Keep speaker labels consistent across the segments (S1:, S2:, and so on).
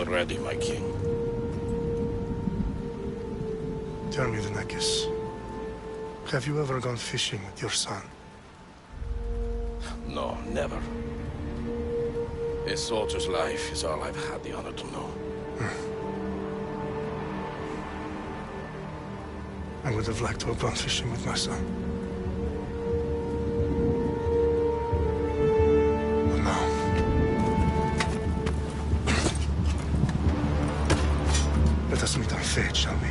S1: ready, my king.
S2: Tell me, the Nekis. Have you ever gone fishing with your son?
S1: No, never. A soldier's life is all I've had the honor to know.
S2: I would have liked to have gone fishing with my son. But now... let us meet on fate, shall we?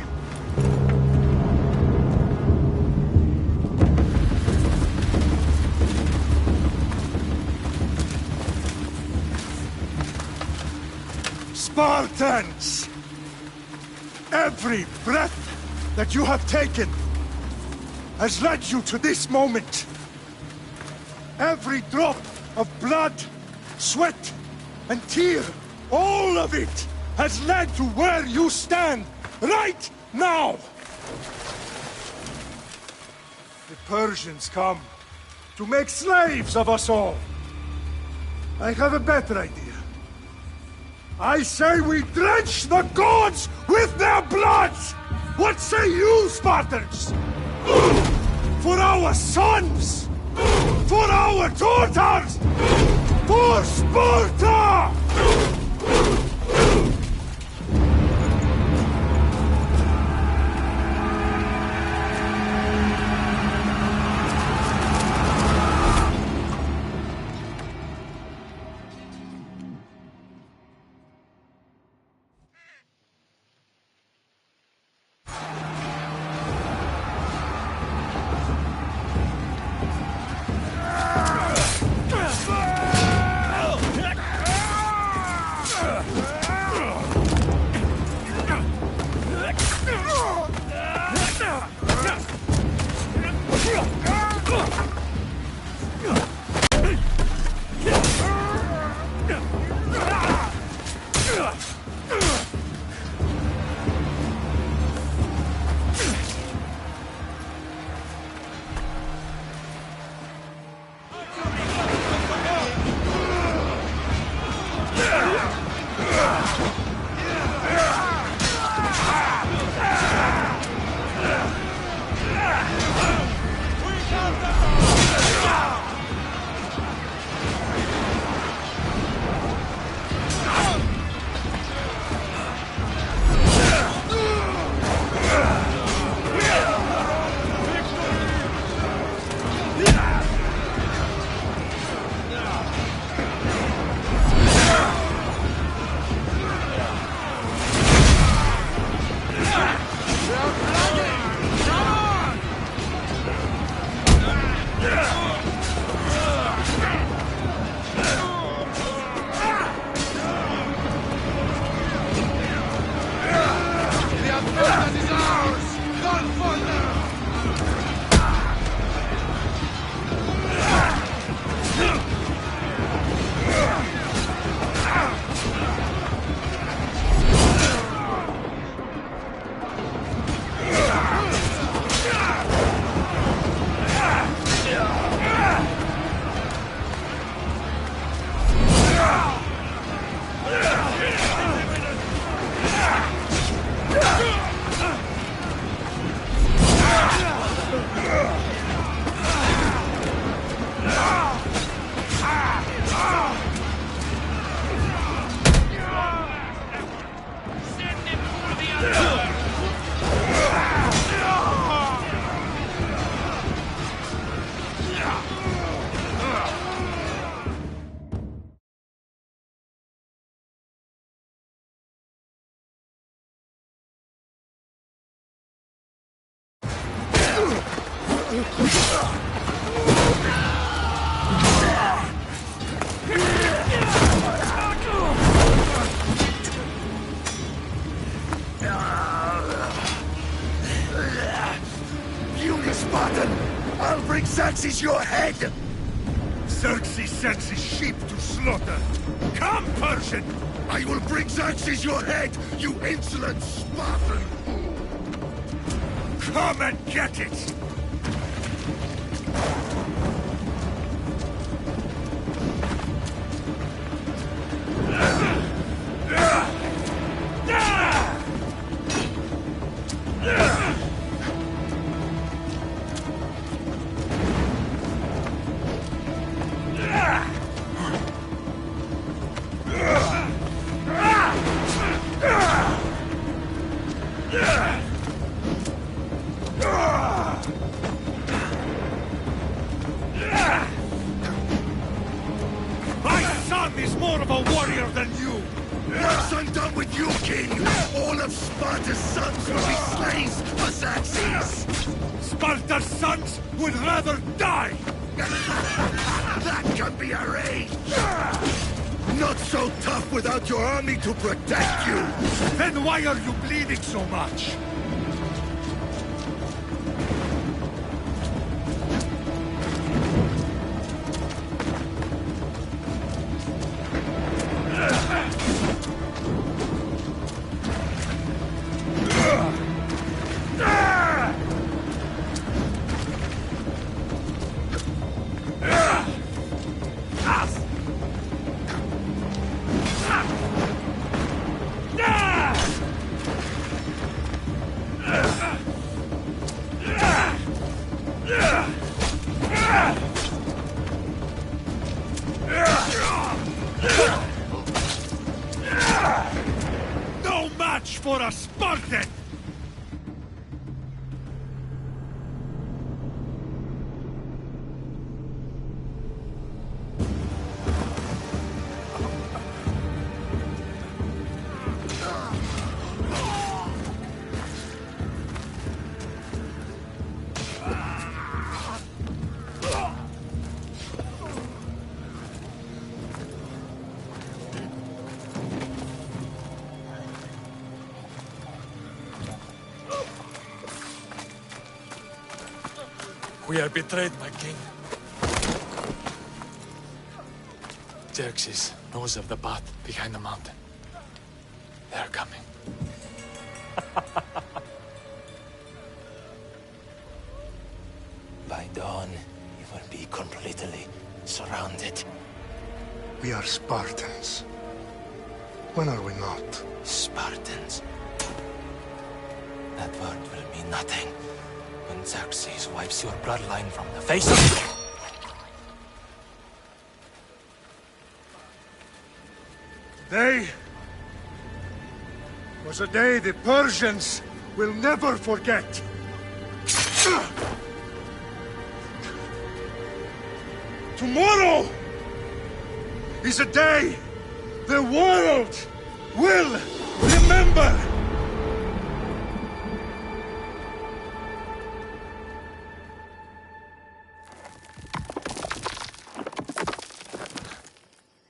S3: Spartans! Every breath that you have taken has led you to this moment. Every drop of blood, sweat, and tear, all of it has led to where you stand right now. The Persians come to make slaves of us all. I have a better idea. I say we drench the gods with their blood! What say you, Spartans? For our sons! For our daughters! For Sparta!
S4: Xerxes your head!
S3: Xerxes sends his sheep to slaughter. Come, Persian!
S4: I will bring Xerxes your head, you insolent Spartan!
S3: Come and get it! more of a warrior than you!
S4: Once I'm done with you, King, all of Sparta's sons will be slaves for Xerxes!
S3: Sparta's sons would rather die!
S4: That can be arranged! Not so tough without your army to protect you!
S3: Then why are you bleeding so much? No match for a Spartan!
S5: We are betrayed, my king. Xerxes knows of the path behind the mountain. They are coming.
S6: By dawn, you will be completely surrounded.
S2: We are Spartans. When are we not?
S6: Spartans. That word will mean nothing when Xerxes wipes your bloodline from the face of...
S3: Day was a day the Persians will never forget. Tomorrow is a day the world will remember.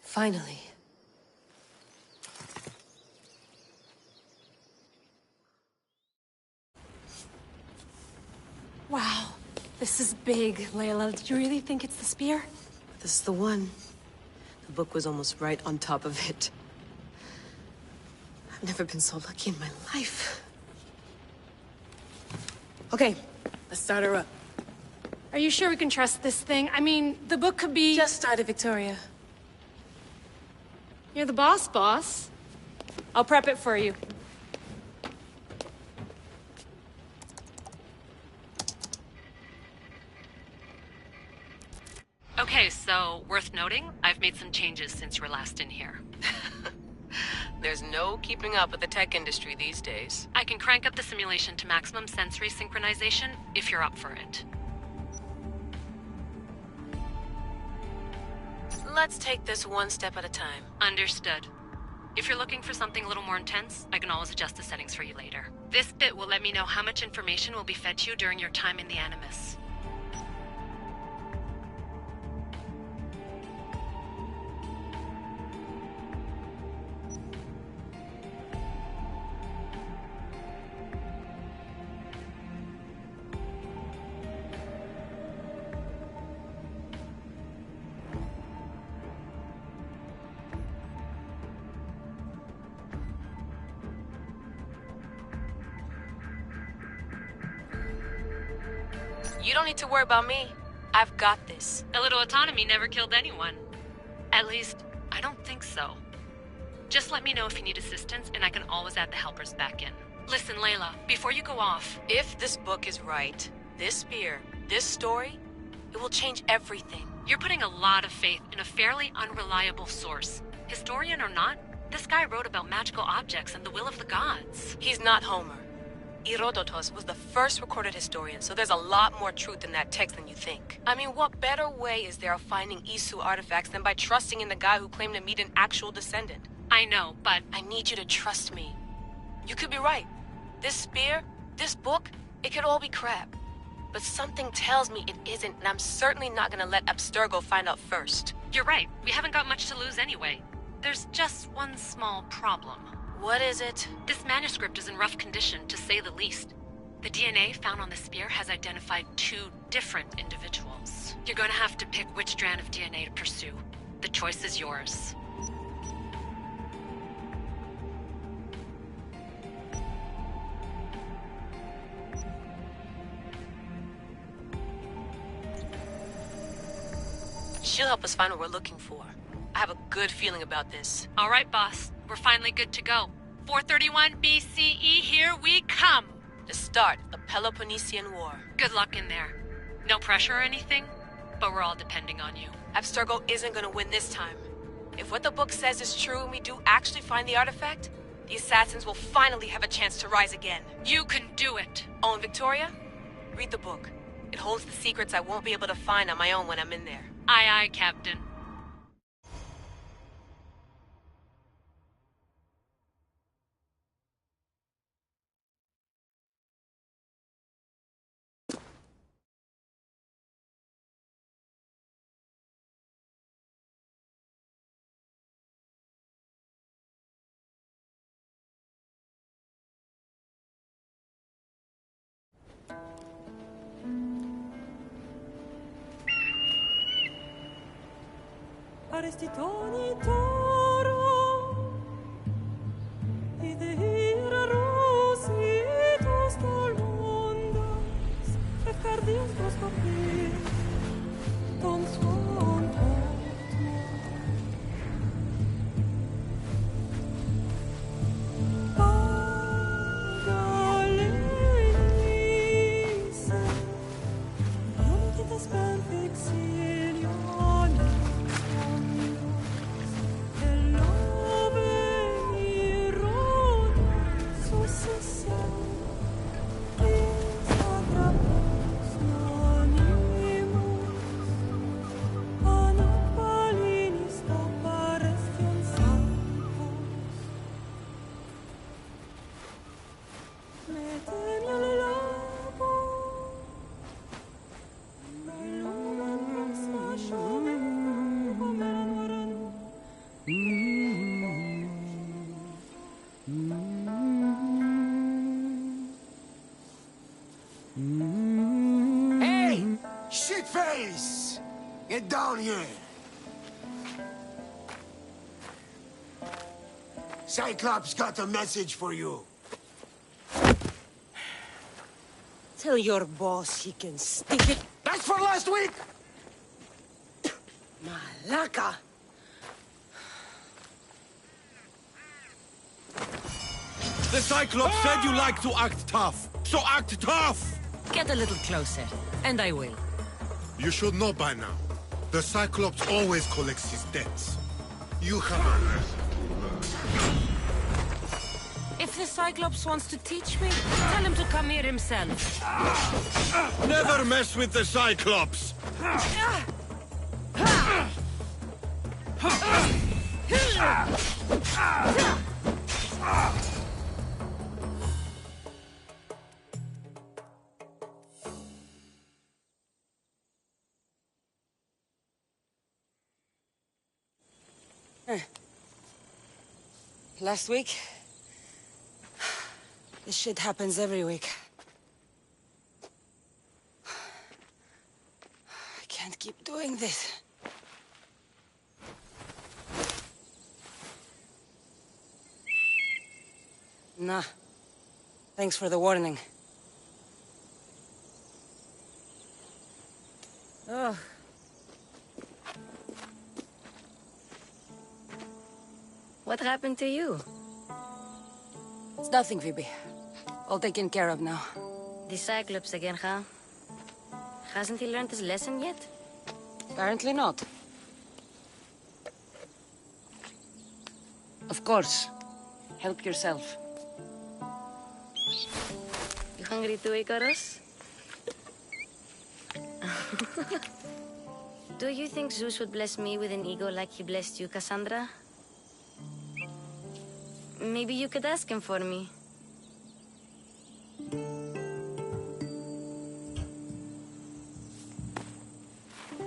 S7: Finally. Wow, this is big, Layla. Did you really think it's the spear?
S8: This is the one. The book was almost right on top of it. I've never been so lucky in my life. Okay, let's start her up.
S7: Are you sure we can trust this thing? I mean, the book could be...
S8: Just started, Victoria.
S7: You're the boss. I'll prep it for you.
S9: Okay, so, worth noting, I've made some changes since you were last in here.
S8: There's no keeping up with the tech industry these days.
S9: I can crank up the simulation to maximum sensory synchronization, if you're up for it.
S8: Let's take this one step at a time.
S9: Understood. If you're looking for something a little more intense, I can always adjust the settings for you later. This bit will let me know how much information will be fed to you during your time in the Animus.
S8: You don't need to worry about me. I've got this.
S9: A little autonomy never killed anyone. At least, I don't think so. Just let me know if you need assistance, and I can always add the helpers back in. Listen, Layla, before you go off...
S8: If this book is right, this spear, this story, it will change everything.
S9: You're putting a lot of faith in a fairly unreliable source. Historian or not, this guy wrote about magical objects and the will of the gods.
S8: He's not Homer. Herodotus was the first recorded historian, so there's a lot more truth in that text than you think. I mean, what better way is there of finding Isu artifacts than by trusting in the guy who claimed to meet an actual descendant?
S9: I know, but
S8: I need you to trust me. You could be right. This spear, this book, it could all be crap. But something tells me it isn't, and I'm certainly not gonna let Abstergo find out first.
S9: you're right. We haven't got much to lose anyway. There's just one small problem.
S8: What is it?
S9: This manuscript is in rough condition, to say the least. The DNA found on the spear has identified 2 different individuals. You're gonna have to pick which strand of DNA to pursue. The choice is yours.
S8: She'll help us find what we're looking for. I have a good feeling about this.
S9: All right, boss. We're finally good to go. 431 BCE, here we come!
S8: The start of the Peloponnesian War.
S9: Good luck in there. No pressure or anything, but we're all depending on you.
S8: Abstergo isn't gonna win this time. If what the book says is true and we do actually find the artifact, the assassins will finally have a chance to rise again.
S9: You can do it!
S8: Oh, and Victoria? Read the book. It holds the secrets I won't be able to find on my own when I'm in there.
S9: Aye, aye, Captain.
S10: Arestitoni toro, idehira rositos tolmondas, efcardios proskopir, ton son potmo. Pagalenise, ionitas ben fixilione.
S4: Hey! Shitface! Get down here! Cyclops got a message for you.
S10: Tell your boss he can stick it.
S4: That's for last week!
S10: Malaka!
S4: The Cyclops said you like to act tough, so act tough!
S10: Get a little closer, and I will.
S2: You should know by now. The Cyclops always collects his debts. You have a lesson to learn.
S10: If the Cyclops wants to teach me, tell him to come here himself.
S4: Never mess with the Cyclops!
S10: Last week? This shit happens every week. I can't keep doing this. Nah. Thanks for the warning. Oh.
S7: What happened to you?
S10: It's nothing, Phoebe. All taken care of now.
S7: The Cyclops again, huh? Hasn't he learned his lesson yet?
S10: Apparently not. Of course. Help yourself.
S7: hungry too, Icarus? Do you think Zeus would bless me with an ego like he blessed you, Cassandra? Maybe you could ask him for me.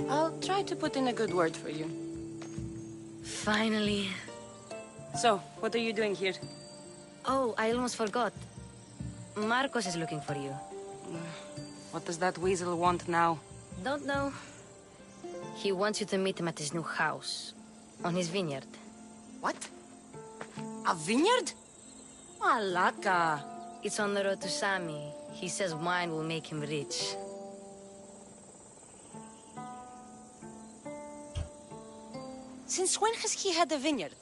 S10: I'll try to put in a good word for you.
S7: Finally.
S10: So, what are you doing here?
S7: Oh, I almost forgot. Marcos is looking for you.
S10: What does that weasel want now?
S7: Don't know. He wants you to meet him at his new house. On his vineyard.
S10: What? A vineyard? Malaka.
S7: It's on the road to Sami. He says wine will make him rich.
S10: Since when has he had a vineyard?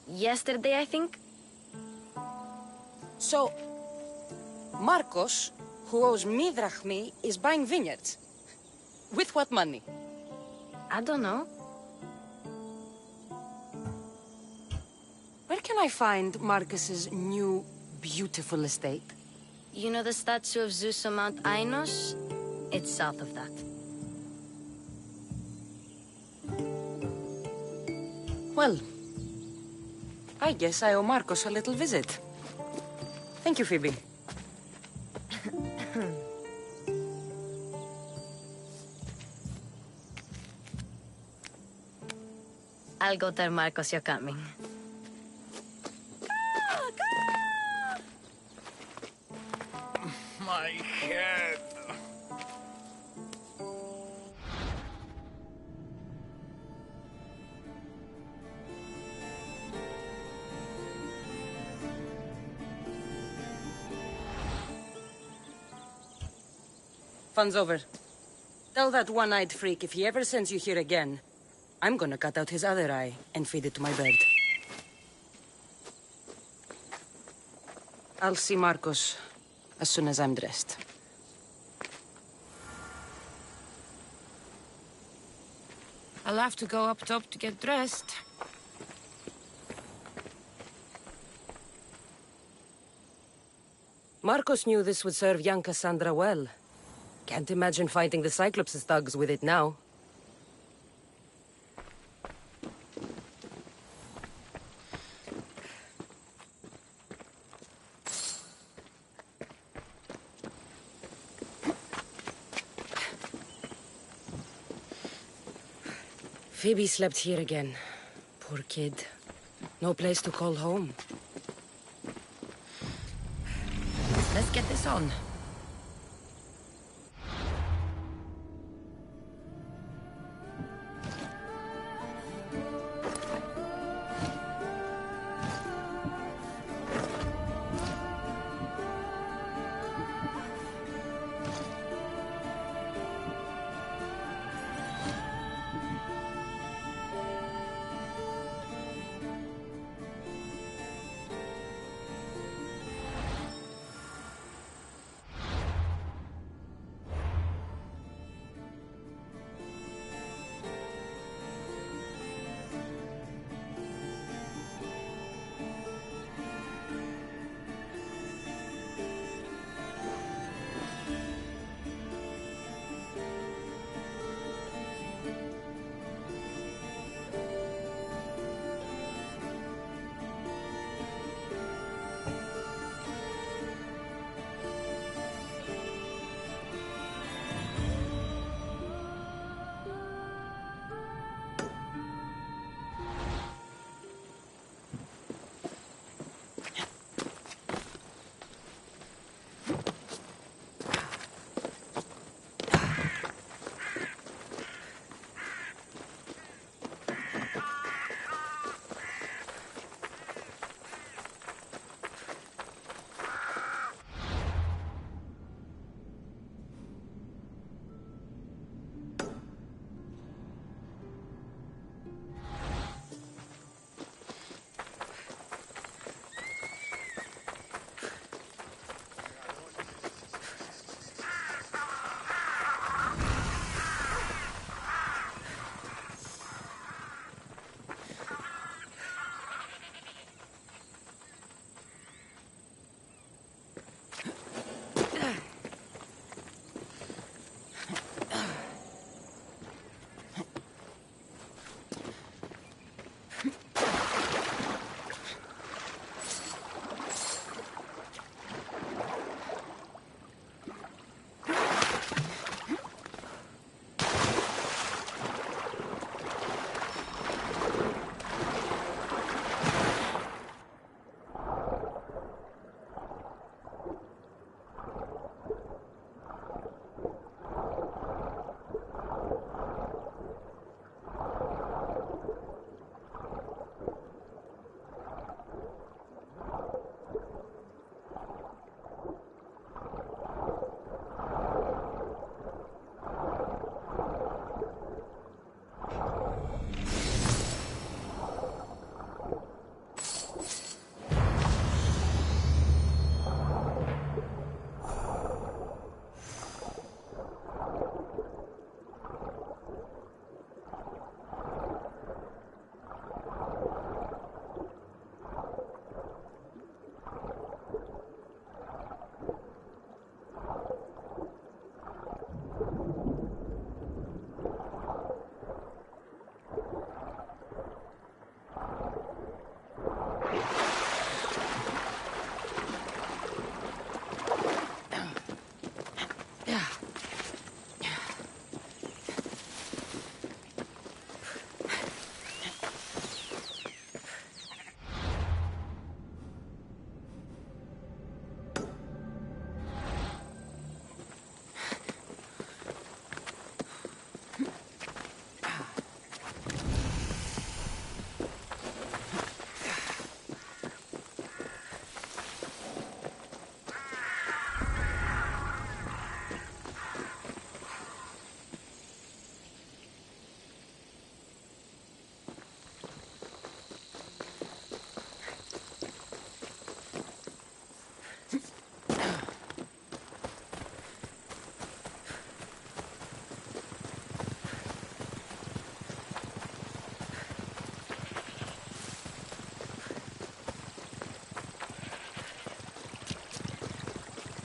S7: Yesterday, I think?
S10: So, Marcos, who owes me drachmi, is buying vineyards. With what money?
S7: I don't know.
S10: Where can I find Marcus's new, beautiful estate?
S7: You know the statue of Zeus on Mount Ainos? It's south of that.
S10: Well, I guess I owe Marcos a little visit. Thank you, Phoebe.
S7: I'll go tell Marcos you're coming.
S5: My head.
S10: Fun's over. Tell that one-eyed freak if he ever sends you here again, I'm gonna cut out his other eye and feed it to my bird. I'll see Marcos as soon as I'm dressed.
S11: I'll have to go up top to get dressed.
S10: Marcos knew this would serve young Cassandra well. Can't imagine fighting the Cyclops' thugs with it now. Phoebe slept here again. Poor kid. No place to call home.
S11: Let's get this on.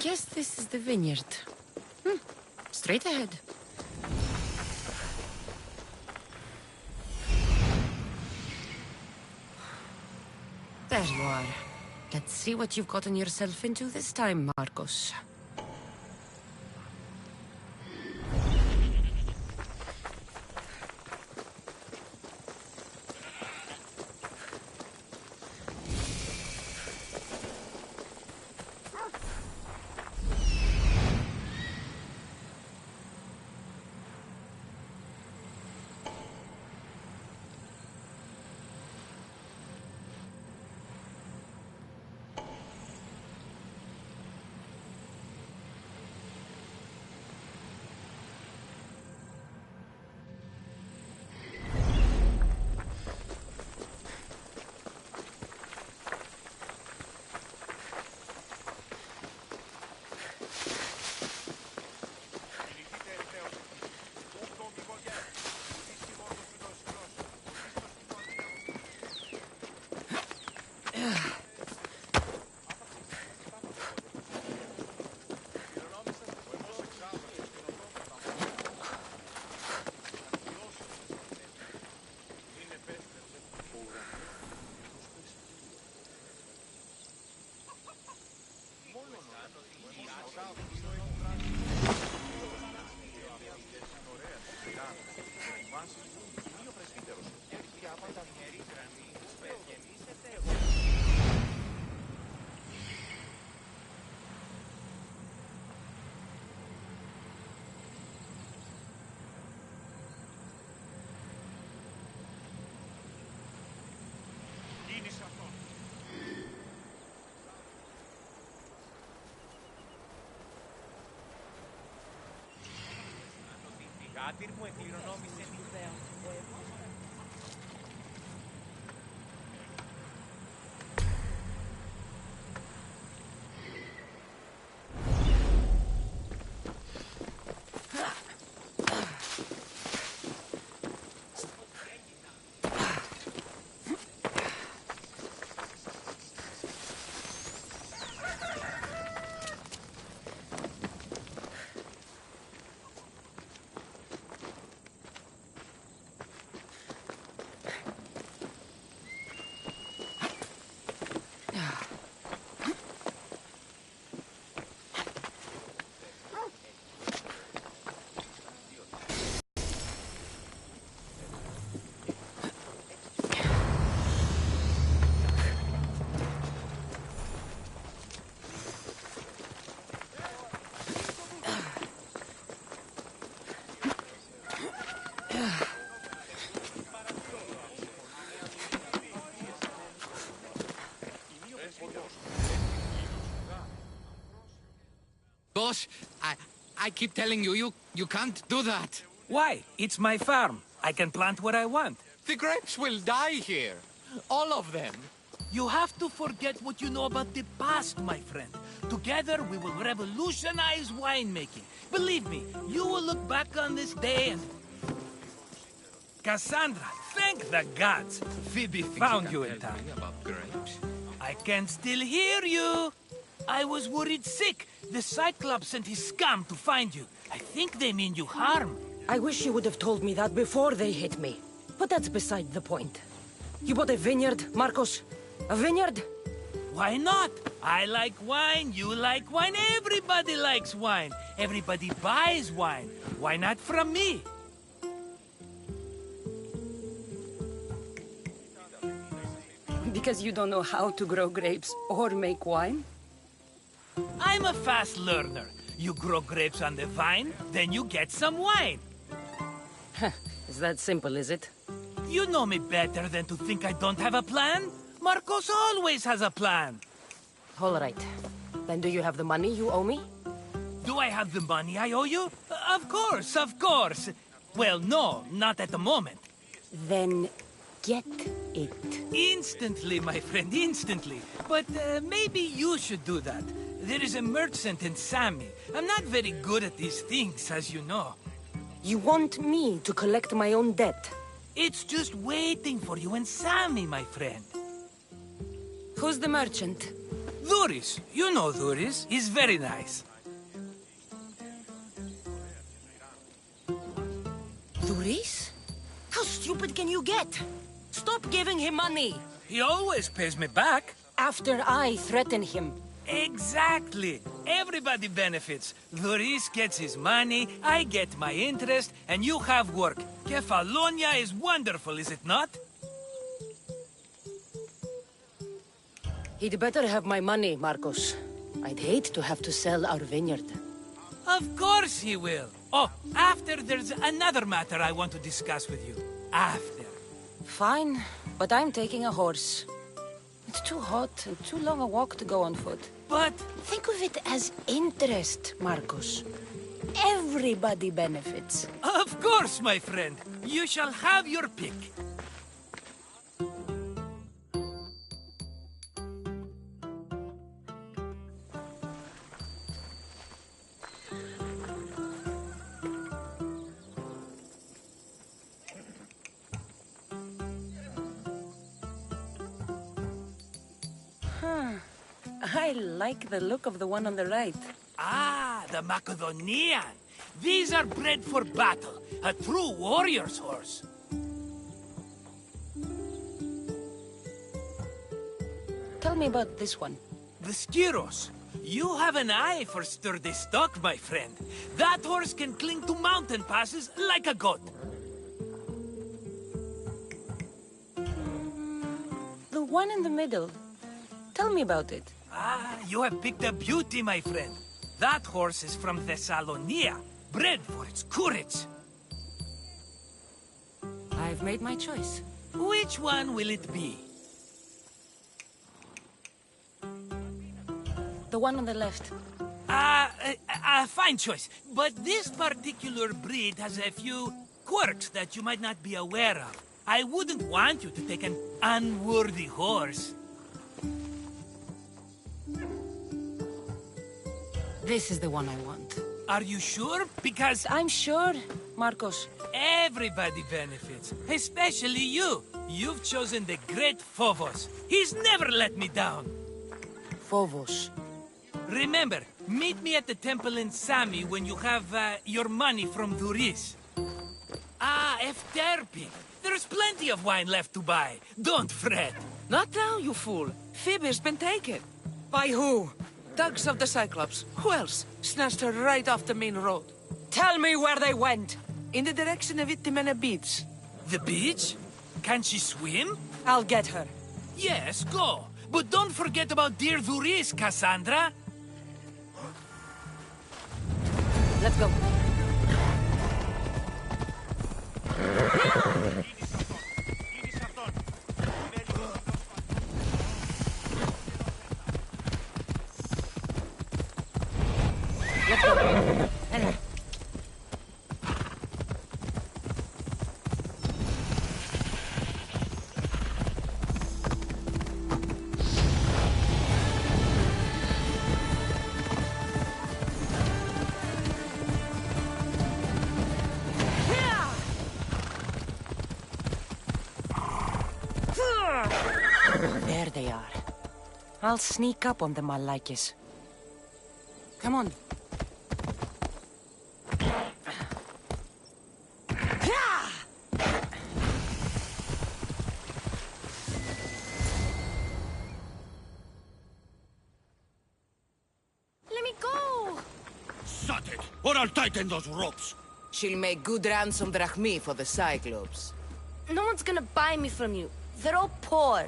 S11: guess this is the vineyard. Straight ahead. There you are. Let's see what you've gotten yourself into this time, Marcos.
S12: Κάτι μου εκληρονόμησε την ιδέα.
S13: Boss, I keep telling you can't do that.
S14: Why? It's my farm. I can plant what I want.
S13: The grapes will die here. All of them.
S14: You have to forget what you know about the past, my friend. Together, we will revolutionize winemaking. Believe me, you will look back on this day and... Cassandra, thank the gods. Phoebe found you in time.
S13: About grapes.
S14: I can still hear you. I was worried sick. The Cyclops sent his scum to find you. I think they mean you harm.
S10: I wish you would have told me that before they hit me. But that's beside the point. You bought a vineyard, Marcos? A vineyard?
S14: Why not? I like wine, you like wine, everybody likes wine. Everybody buys wine. Why not from me?
S10: Because you don't know how to grow grapes or make wine?
S14: I'm a fast learner. You grow grapes on the vine, then you get some wine.
S10: Is that simple, is it?
S14: You know me better than to think I don't have a plan. Marcos always has a plan.
S10: All right. Then do you have the money you owe me?
S14: Do I have the money I owe you? Of course, of course. Well, no, not at the moment.
S10: Then get it.
S14: Instantly, my friend, instantly. But maybe you should do that. There is a merchant in Sammy. I'm not very good at these things, as you know.
S10: You want me to collect my own debt?
S14: It's just waiting for you and Sammy, my friend.
S10: Who's the merchant?
S14: Duris. You know Duris. He's very nice.
S10: Duris? How stupid can you get? Stop giving him money.
S14: He always pays me back.
S10: After I threaten him.
S14: Exactly. Everybody benefits. Duris gets his money, I get my interest, and you have work. Kefalonia is wonderful, is it not?
S10: He'd better have my money, Marcos. I'd hate to have to sell our vineyard.
S14: Of course he will. Oh, after there's another matter I want to discuss with you. After.
S10: Fine, but I'm taking a horse. It's too hot and too long a walk to go on foot.
S14: But...
S10: think of it as interest, Marcos. Everybody benefits.
S14: Of course, my friend. You shall have your pick.
S10: I like the look of the one on the right.
S14: Ah, the Macedonian. These are bred for battle. A true warrior's horse.
S10: Tell me about this one.
S14: The Skiros. You have an eye for sturdy stock, my friend. That horse can cling to mountain passes like a goat.
S10: The one in the middle. Tell me about it.
S14: Ah, you have picked a beauty, my friend. That horse is from Thessalonia, bred for its courage.
S10: I've made my choice.
S14: Which one will it be?
S10: The one on the left.
S14: Fine choice. But this particular breed has a few quirks that you might not be aware of. I wouldn't want you to take an unworthy horse.
S10: This is the one I want.
S14: Are you sure? Because...
S10: I'm sure, Marcos.
S14: Everybody benefits, especially you. You've chosen the great Phobos. He's never let me down.
S10: Phobos.
S14: Remember, meet me at the temple in Sami when you have your money from Duris. Ah, Efterpi. There's plenty of wine left to buy. Don't fret.
S15: Not now, you fool. Phoebe's been taken.
S10: By who?
S15: Thugs of the Cyclops. Who else? Snatched her right off the main road.
S10: Tell me where they went.
S15: In the direction of Itimena Beach.
S14: The beach? Can she swim?
S10: I'll get her.
S14: Yes, go. But don't forget about dear Duris, Cassandra.
S10: Let's go. Let's go. Ella. There they are. I'll sneak up on them, Malakis. Come on.
S7: Let me go!
S4: Shut it, or I'll tighten those ropes.
S15: She'll make good ransom drachmi for the Cyclops.
S7: No one's gonna buy me from you. They're all poor.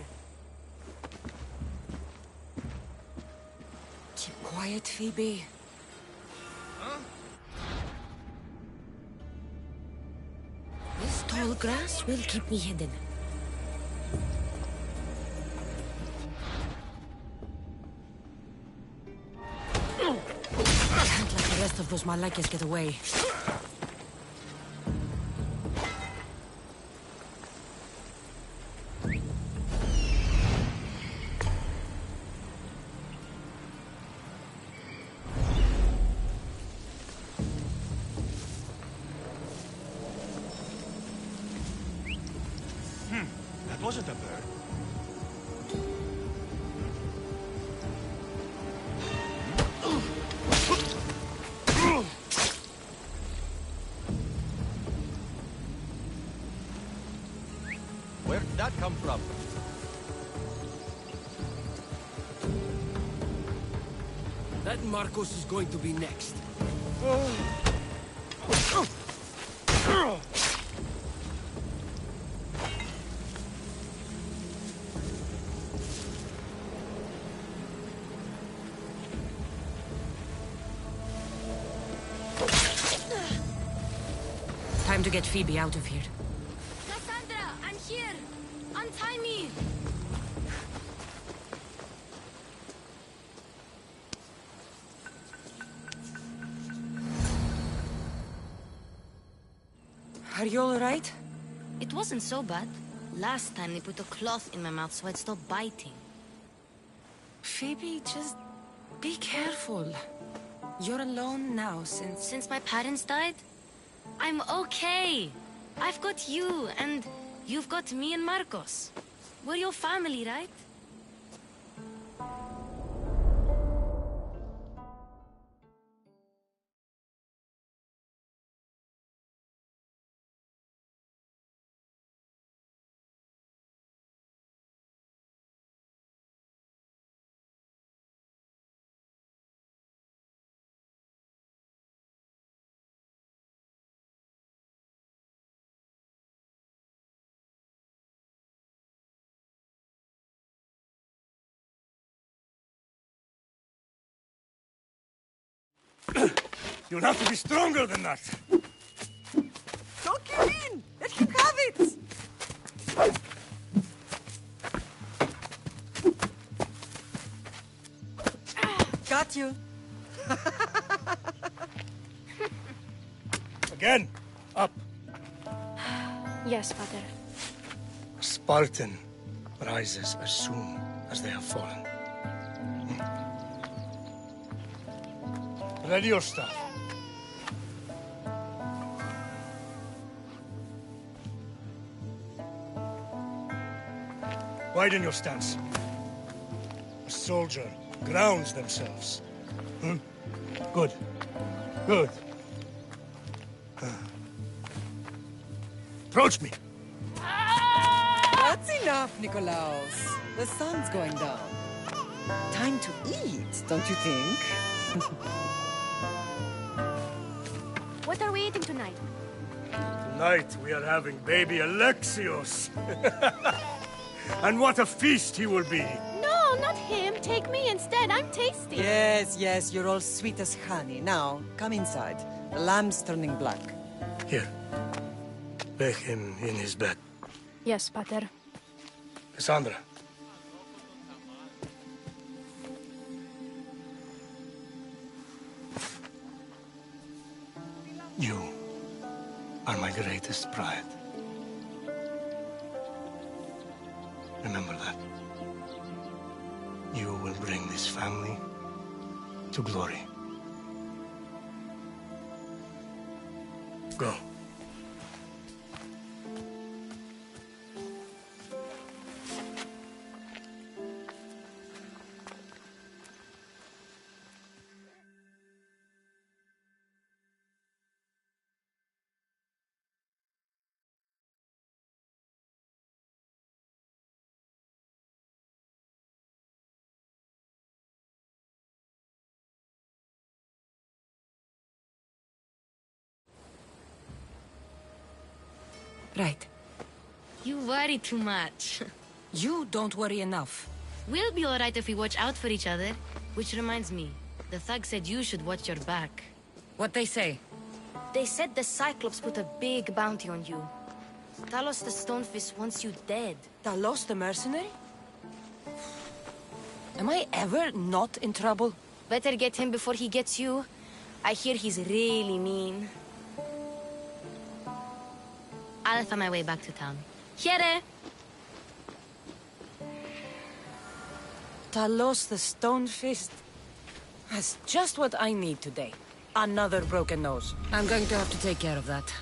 S10: Keep quiet, Phoebe. This tall grass will keep me hidden. Can't let the rest of those Malakas get away.
S4: That wasn't a bird.
S16: Where did that come from?
S17: That Marcos is going to be next.
S11: Time to get Phoebe out of here.
S7: Cassandra, I'm here! Untie me!
S10: Are you all right?
S7: It wasn't so bad. Last time they put a cloth in my mouth so I'd stop biting.
S10: Phoebe, just be careful. You're alone now
S7: Since my parents died? I'm okay. I've got you, and you've got me and Marcos. We're your family, right?
S3: You'll have to be stronger than that.
S15: Don't give in! Let him have it! Got you.
S3: Again, up.
S18: Yes, Father.
S3: A Spartan rises as soon as they have fallen. Ready your staff. Widen your stance. A soldier grounds themselves. Good. Good. Approach me.
S15: That's enough, Nikolaos. The sun's going down. Time to eat, don't you think?
S18: What are we eating tonight?
S3: Tonight we are having baby Alexios. And what a feast he will be.
S18: No, not him. Take me instead. I'm tasty.
S15: Yes, you're all sweet as honey. Now, come inside. The lamb's turning black.
S3: Here. Lay him in his bed.
S18: Yes, Pater.
S3: Cassandra. You are my greatest pride. Remember that. You will bring this family to glory. Go.
S11: Right.
S7: You worry too much.
S11: You don't worry enough.
S7: We'll be alright if we watch out for each other. Which reminds me, the thug said you should watch your back.
S11: What they say?
S7: They said the Cyclops put a big bounty on you. Talos the Stonefist wants you dead.
S10: Talos the mercenary? Am I ever not in trouble?
S7: Better get him before he gets you. I hear he's really mean. I'll find my way back to town. Here!
S10: Talos the Stonefist has just what I need today. Another broken nose.
S11: I'm going to have to take care of that.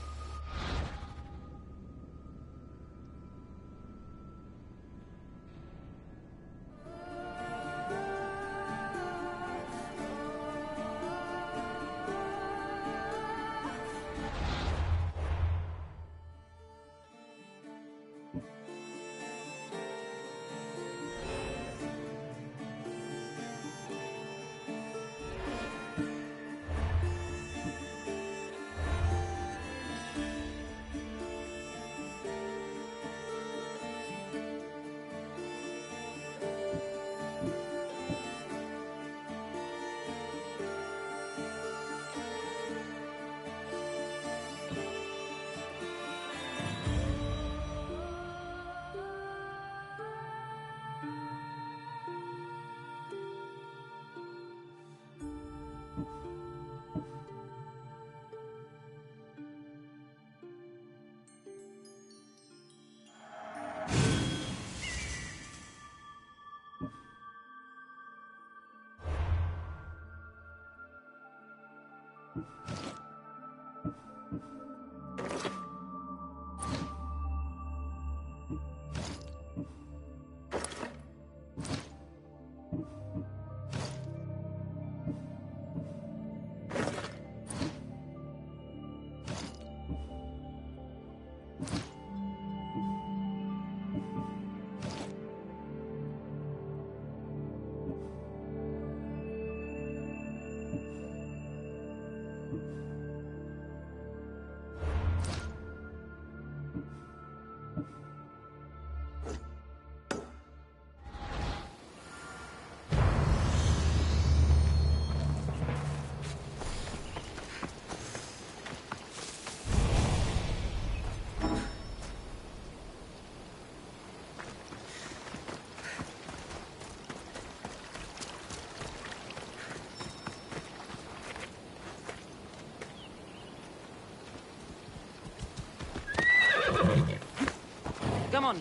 S10: Come on.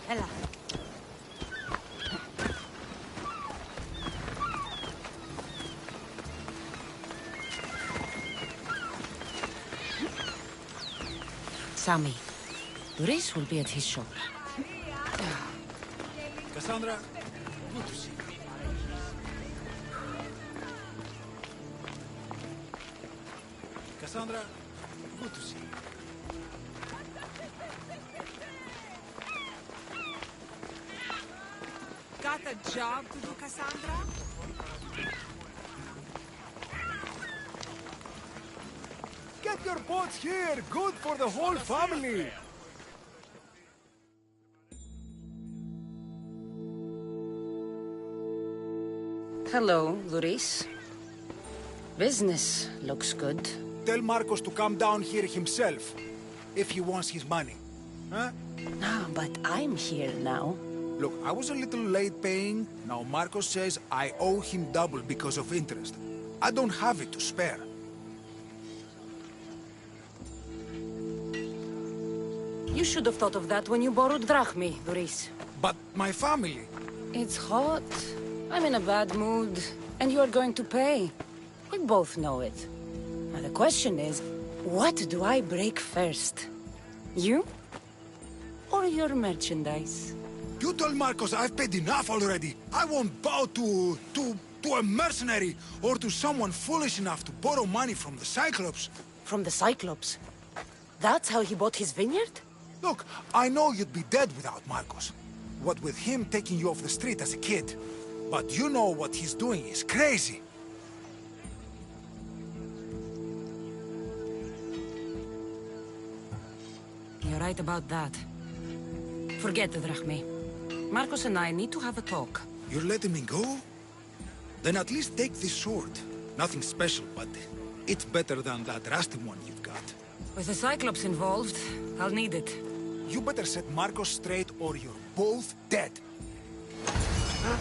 S11: Ella. Sammy, Reese will be at his shop.
S3: Cassandra, good to see you. Cassandra, good to see you.
S15: Got a job to do, Cassandra?
S3: Get your boats here! Good for the whole family!
S10: Hello, Luis. Business looks good.
S3: Tell Marcos to come down here himself, if he wants his money. Huh?
S10: No, but I'm here now.
S3: Look, I was a little late paying. Now Marcos says I owe him double because of interest. I don't have it to spare.
S10: You should have thought of that when you borrowed drachmi, Luis.
S3: But my family...
S10: It's hot. I'm in a bad mood, and you are going to pay. We both know it. Now the question is, what do I break first? You? Or your merchandise?
S3: You told Marcos I've paid enough already. I won't bow to a mercenary or to someone foolish enough to borrow money from the Cyclops.
S10: From the Cyclops? That's how he bought his vineyard?
S3: Look, I know you'd be dead without Marcos. What with him taking you off the street as a kid. But you know what he's doing is crazy.
S10: You're right about that. Forget the drachmi. Marcos and I need to have a talk.
S3: You're letting me go? Then at least take this sword. Nothing special, but it's better than that rusty one you've got.
S10: With the Cyclops involved, I'll need it.
S3: You better set Marcos straight or you're both dead. Huh?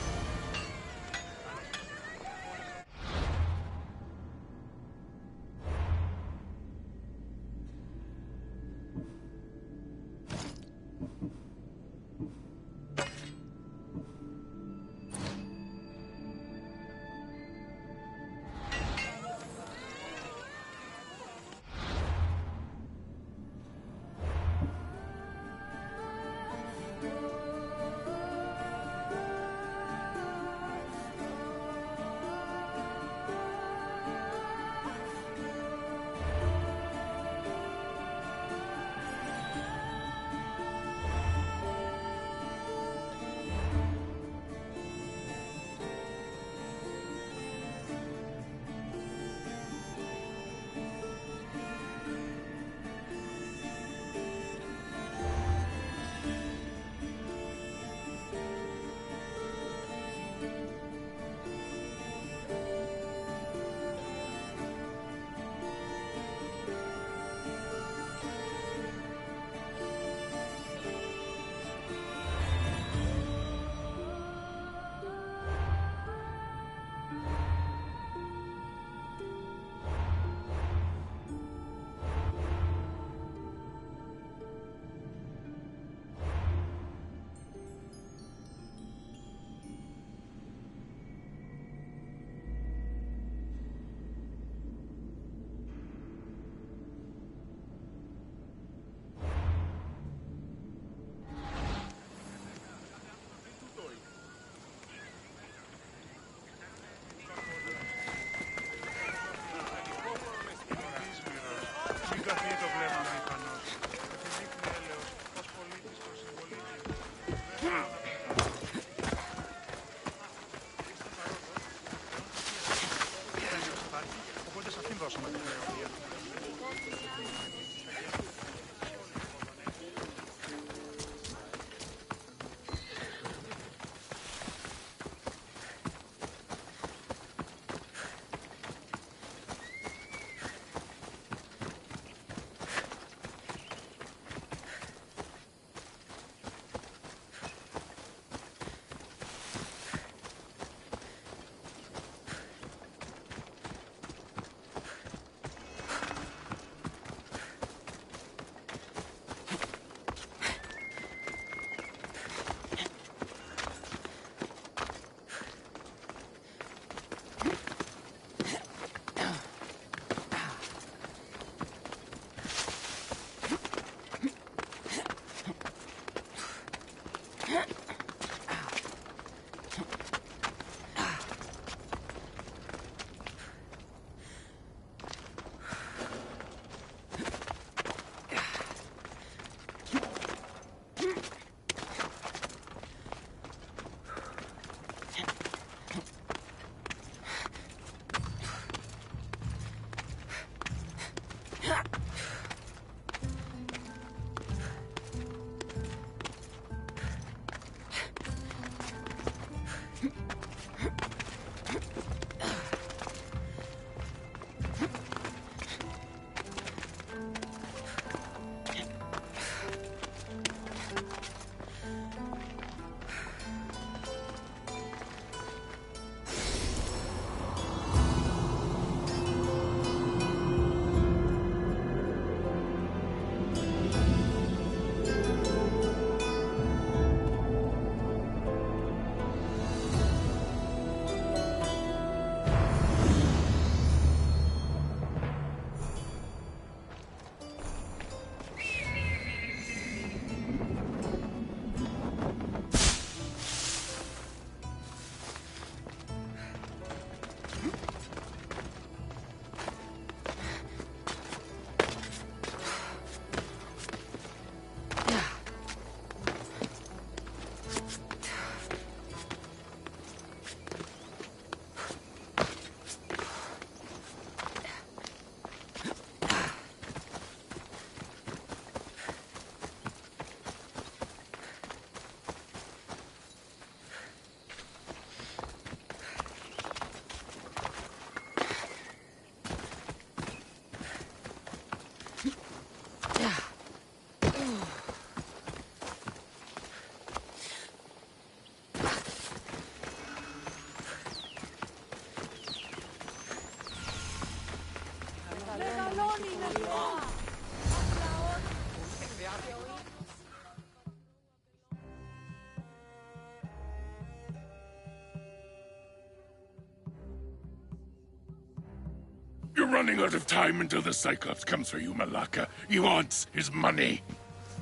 S16: running out of time until the Cyclops comes for you, Malaka. He wants his money.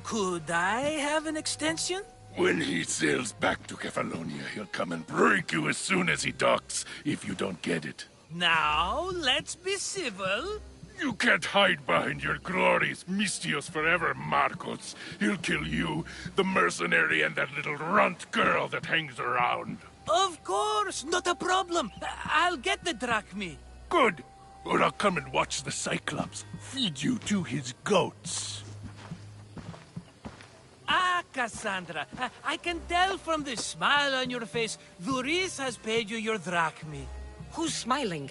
S14: Could I have an extension?
S16: When he sails back to Kefalonia, he'll come and break you as soon as he docks, if you don't get it.
S14: Now, let's be civil.
S16: You can't hide behind your glories, Mistios forever, Marcos. He'll kill you, the mercenary, and that little runt girl that hangs around.
S14: Of course, not a problem. I'll get the drachmi.
S16: Good. Or I'll come and watch the Cyclops feed you to his goats.
S14: Ah, Cassandra, I can tell from the smile on your face, Duris has paid you your drachmi.
S11: Who's smiling?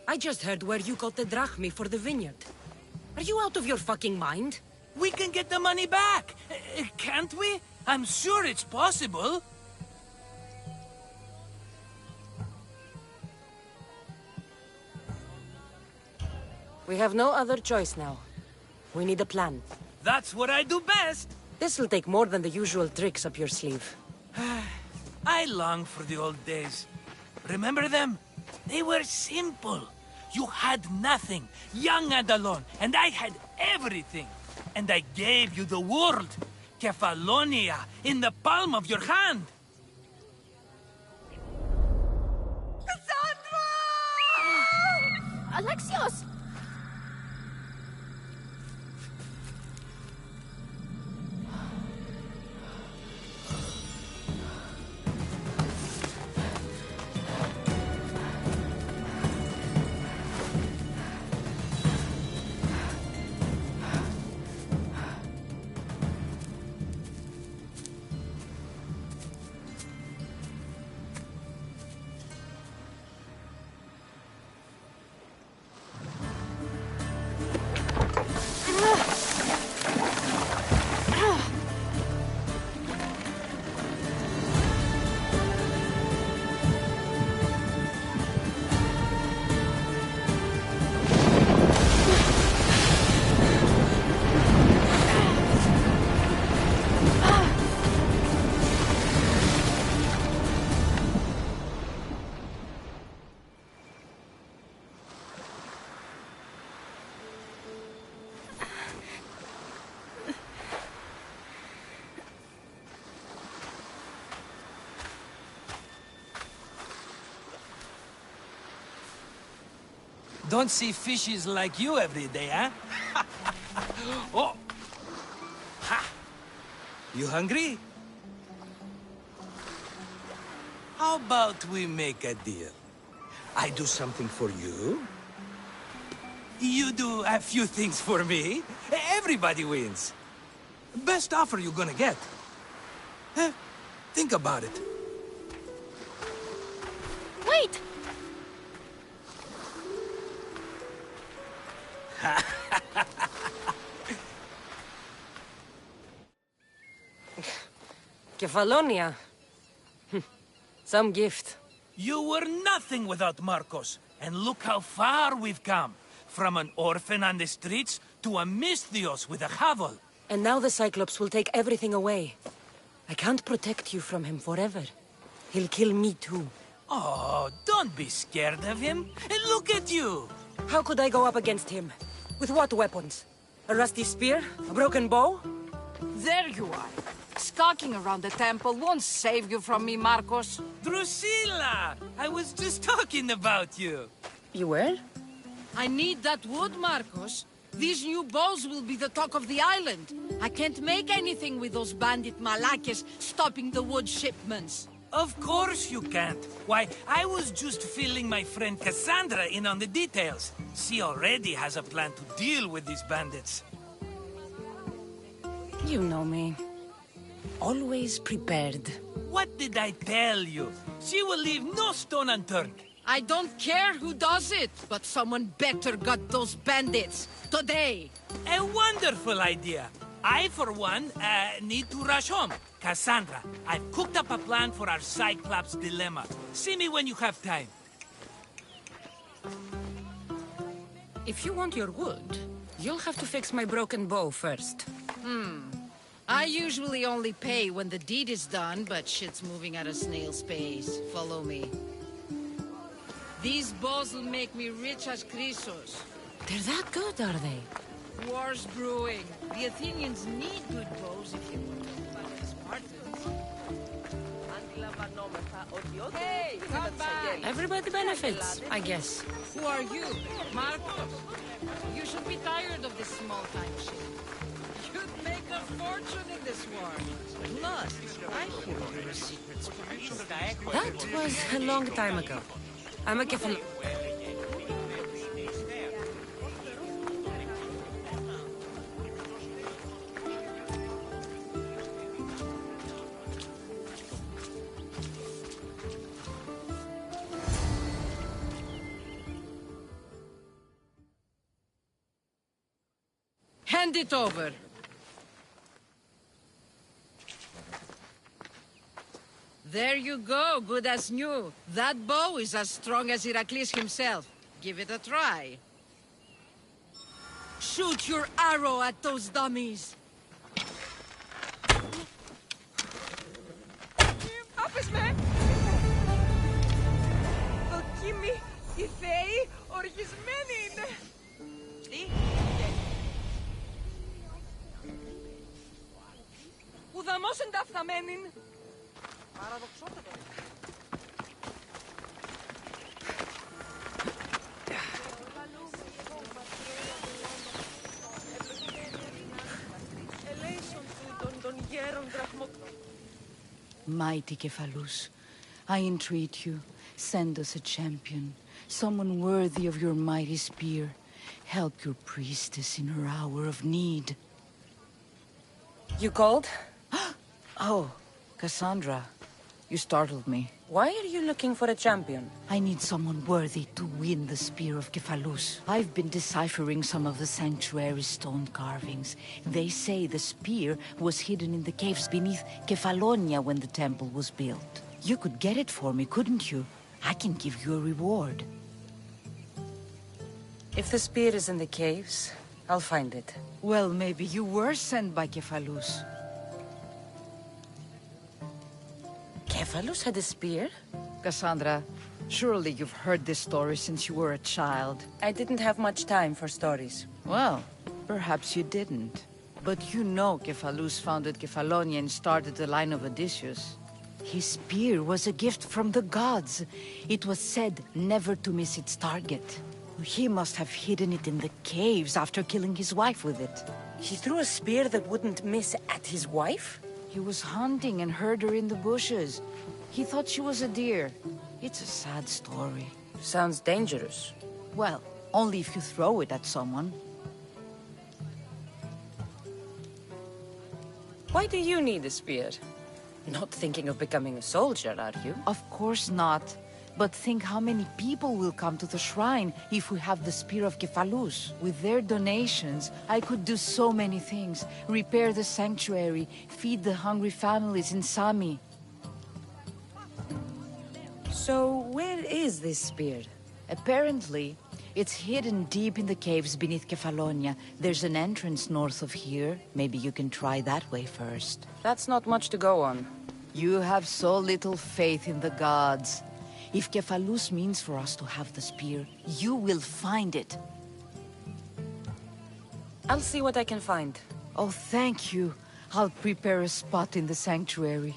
S11: I just heard where you got the drachmi for the vineyard. Are you out of your fucking mind?
S14: We can get the money back, can't we? I'm sure it's possible.
S10: We have no other choice now. We need a plan.
S14: That's what I do best.
S10: This will take more than the usual tricks up your sleeve.
S14: I long for the old days. Remember them? They were simple. You had nothing, young and alone, and I had everything. And I gave you the world, Kefalonia, in the palm of your hand.
S18: Cassandra! Alexios!
S14: Don't see fishes like you every day, huh? Oh! Ha! You hungry? How about we make a deal? I do something for you. You do a few things for me. Everybody wins. Best offer you're gonna get. Huh? Think about it.
S18: Wait!
S10: Kefalonia. Some gift.
S14: You were nothing without Marcos, and look how far we've come. From an orphan on the streets to a Mistios with a hovel.
S10: And now the Cyclops will take everything away. I can't protect you from him forever. He'll kill me too.
S14: Oh, don't be scared of him. And look at you.
S10: How could I go up against him? With what weapons? A rusty spear? A broken bow?
S19: There you are. Skulking around the temple won't save you from me, Marcos.
S14: Drusilla! I was just talking about you.
S10: You were?
S19: I need that wood, Marcos. These new bows will be the talk of the island. I can't make anything with those bandit malakes stopping the wood shipments.
S14: Of course you can't. Why, I was just filling my friend Cassandra in on the details. She already has a plan to deal with these bandits.
S10: You know me. Always prepared.
S14: What did I tell you? She will leave no stone unturned.
S19: I don't care who does it, but someone better got those bandits. Today.
S14: A wonderful idea. I, for one, need to rush home. Cassandra, I've cooked up a plan for our Cyclops dilemma. See me when you have time.
S10: If you want your wood, you'll have to fix my broken bow first.
S19: I usually only pay when the deed is done, but shit's moving at a snail's pace. Follow me. These bows will make me rich as Chrysos.
S10: They're that good, are they?
S19: War's brewing. The Athenians need good bows if you want to fight the Spartans. Hey, come back!
S10: Everybody benefits, I guess.
S19: Who are you? Marcos? You should be tired of this small-time shit. You'd make a fortune in this war. Plus, I hear you're a secret spy.
S10: That was a long time ago. I'm a kefal...
S19: Hand it over. There you go, good as new. That bow is as strong as Heracles himself. Give it a try. Shoot your arrow at those dummies.
S20: Άπες με! Δοκίμη, οι Θεοί οργισμένοι είναι. Τι? Ουδαμός ενταφθαμένην. Παραδοξότατο. Ελέησον τούτον των γέρων δραχμοκτών.
S10: Mighty Kephalus, I entreat you, send us a champion, someone worthy of your mighty spear. Help your priestess in her hour of need.
S15: You called?
S10: Oh, Cassandra, you startled me.
S15: Why are you looking for a champion?
S10: I need someone worthy to win the spear of Kephalus. I've been deciphering some of the sanctuary's stone carvings. They say the spear was hidden in the caves beneath Kefalonia when the temple was built. You could get it for me, couldn't you? I can give you a reward.
S15: If the spear is in the caves, I'll find it.
S10: Well, maybe you were sent by Kephalus.
S15: Kephalus had a spear?
S10: Cassandra, surely you've heard this story since you were a child.
S15: I didn't have much time for stories.
S10: Well, perhaps you didn't. But you know Kephalus founded Kefalonia and started the line of Odysseus. His spear was a gift from the gods. It was said never to miss its target. He must have hidden it in the caves after killing his wife with it.
S15: He threw a spear that wouldn't miss at his wife?
S10: He was hunting and heard her in the bushes. He thought she was a deer. It's a sad story.
S15: Sounds dangerous.
S10: Well, only if you throw it at someone.
S15: Why do you need a spear? Not thinking of becoming a soldier, are you?
S10: Of course not. But think how many people will come to the shrine if we have the spear of Kephalus. With their donations, I could do so many things. Repair the sanctuary, feed the hungry families in Sami.
S15: So, where is this spear?
S10: Apparently, it's hidden deep in the caves beneath Kefalonia. There's an entrance north of here. Maybe you can try that way first.
S15: That's not much to go on.
S10: You have so little faith in the gods. If Kephalus means for us to have the spear, you will find it.
S15: I'll see what I can find.
S10: Oh, thank you. I'll prepare a spot in the sanctuary.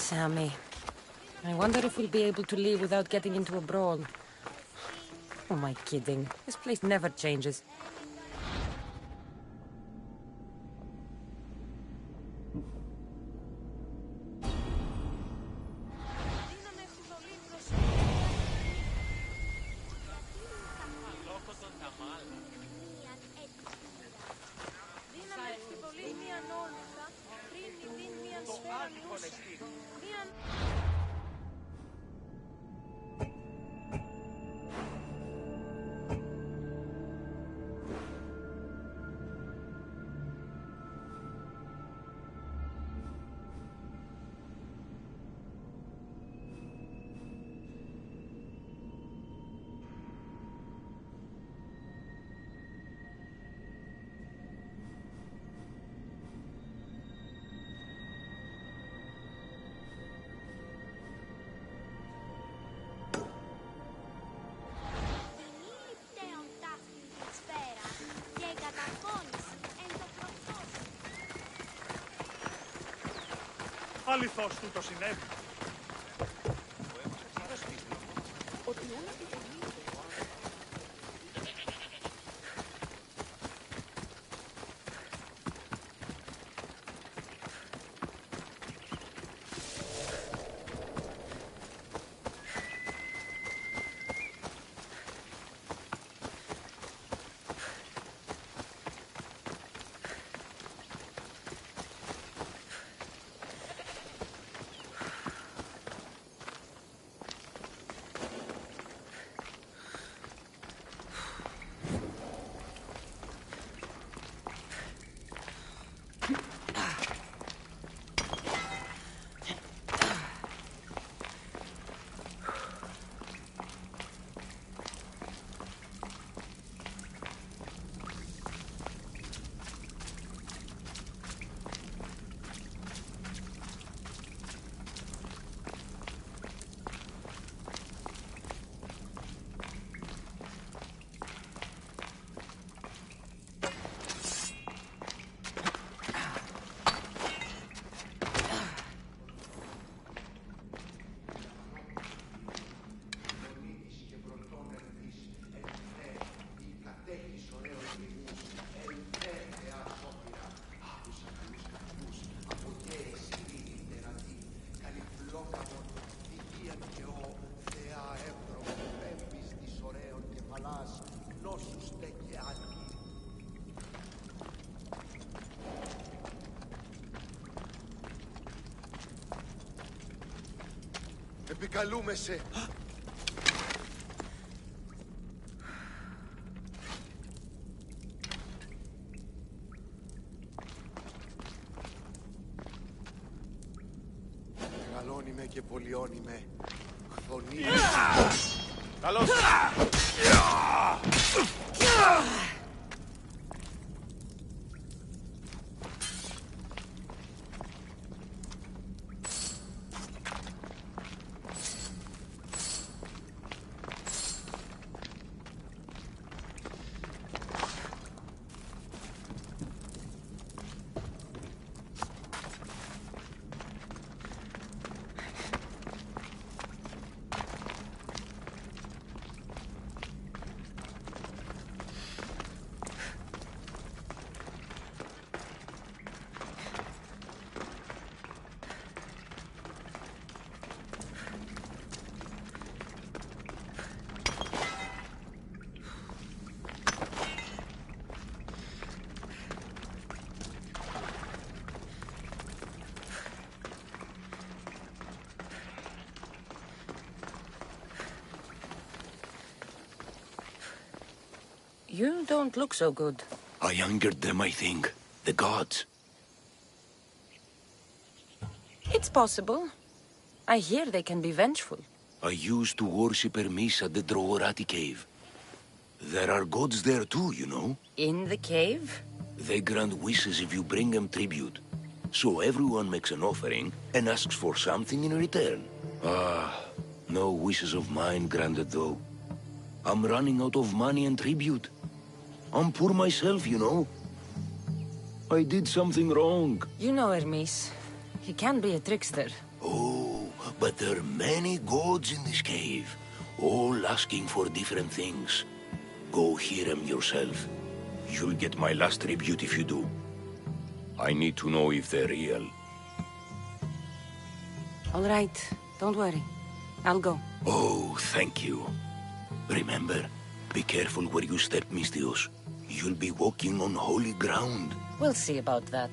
S10: Sammy. I wonder if we'll be able to leave without getting into a brawl. Who am I kidding? This place never changes.
S3: Αληθώς τούτο συνέβη.
S4: Επικαλούμε σε. Μεγαλώνει και πολιώνει με. Χθονεί.
S1: Καλώς.
S10: You don't look so good.
S21: I angered them, I think. The gods.
S10: It's possible. I hear they can be vengeful.
S21: I used to worship Hermes at the Droorati cave. There are gods there too, you know.
S10: In the cave?
S21: They grant wishes if you bring them tribute. So everyone makes an offering and asks for something in return. Ah, no wishes of mine granted though. I'm running out of money and tribute. I'm poor myself, you know. I did something wrong.
S10: You know Hermes. He can be a trickster.
S21: Oh, But there are many gods in this cave, all asking for different things. Go hear them yourself. You'll get my last tribute if you do. I need to know if they're real.
S10: All right, don't worry. I'll go.
S21: Oh, thank you. Remember, be careful where you step, Mistios. You'll be walking on holy ground.
S10: We'll see about that.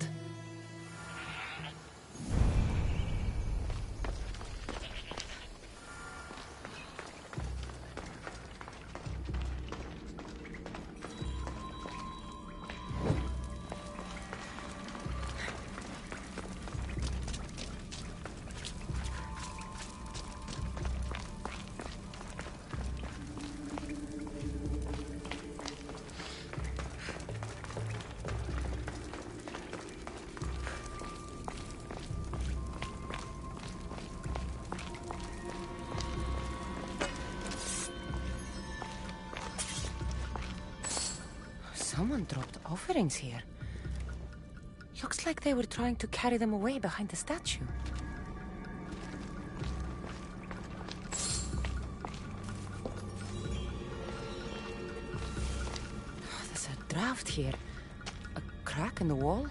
S10: Someone dropped offerings here. Looks like they were trying to carry them away behind the statue. Oh, there's a draft here. A crack in the wall?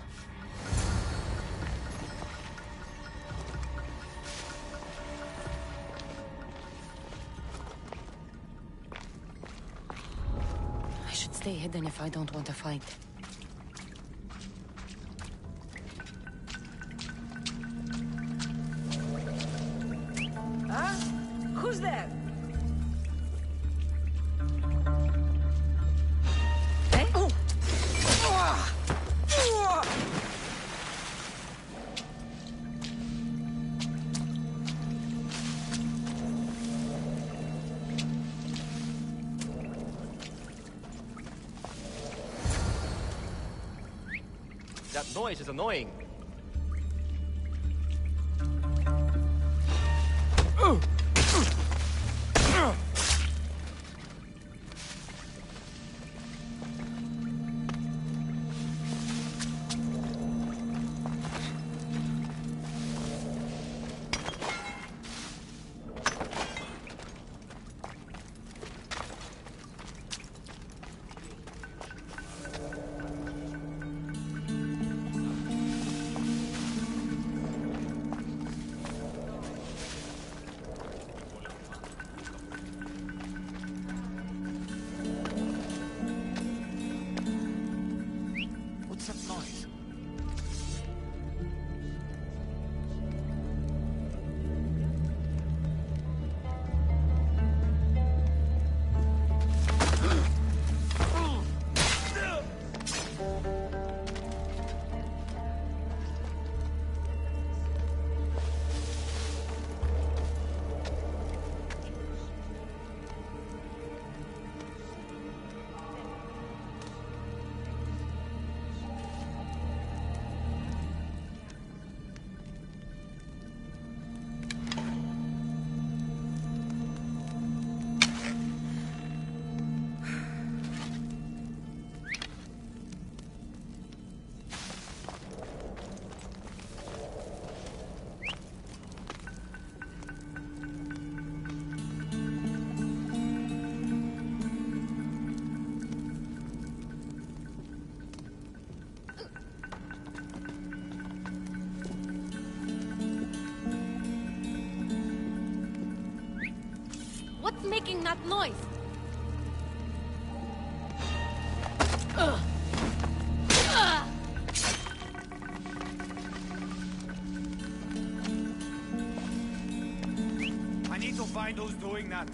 S10: Stay hidden if I don't want to fight.
S11: Huh? Who's there? Hey? Oh.
S12: That noise is annoying.
S18: What's making that noise?
S3: I need to find who's doing that.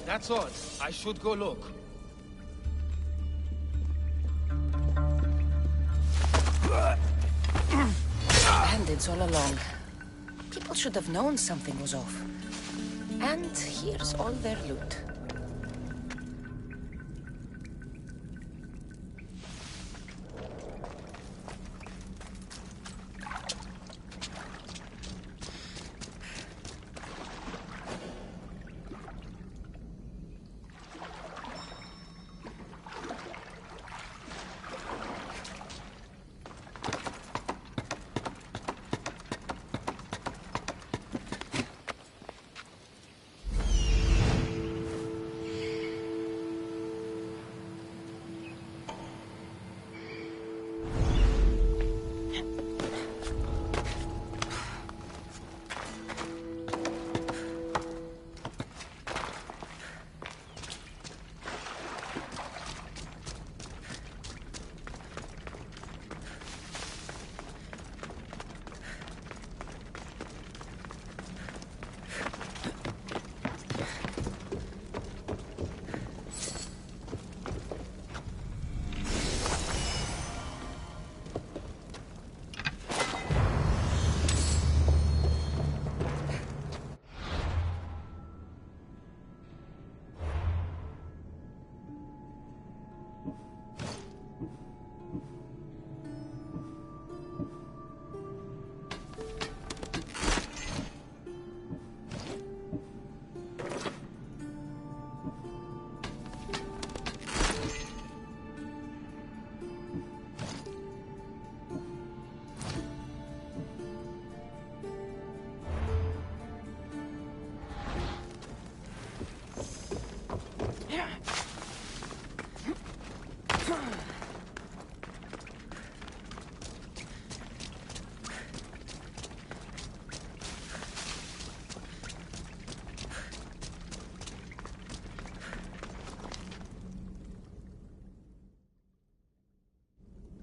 S14: That's odd. I should go look.
S10: Bandits all along. People should have known something was off. And here's all their loot.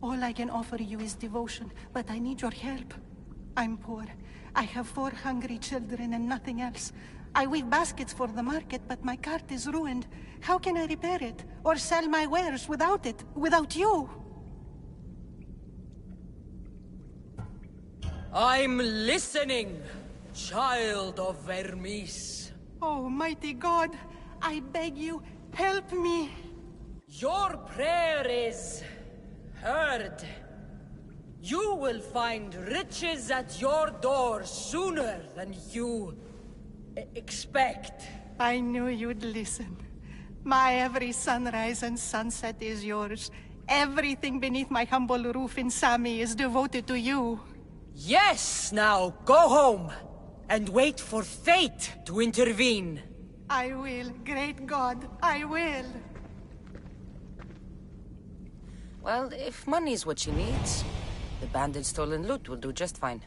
S6: All I can offer you is devotion, but I need your help. I'm poor. I have 4 hungry children and nothing else. I weave baskets for the market, but my cart is ruined. How can I repair it? Or sell my wares without it? Without you?
S11: I'm listening, child of Vermis.
S6: Oh, mighty God, I beg you, help me.
S11: Your prayer is heard. You will find riches at your door sooner than you expect.
S6: I knew you'd listen. My every sunrise and sunset is yours. Everything beneath my humble roof in Sami is devoted to you.
S11: Yes, now go home and wait for fate to intervene.
S6: I will, great God, I will.
S10: Well, if money's what she needs, the bandit's stolen loot will do just fine.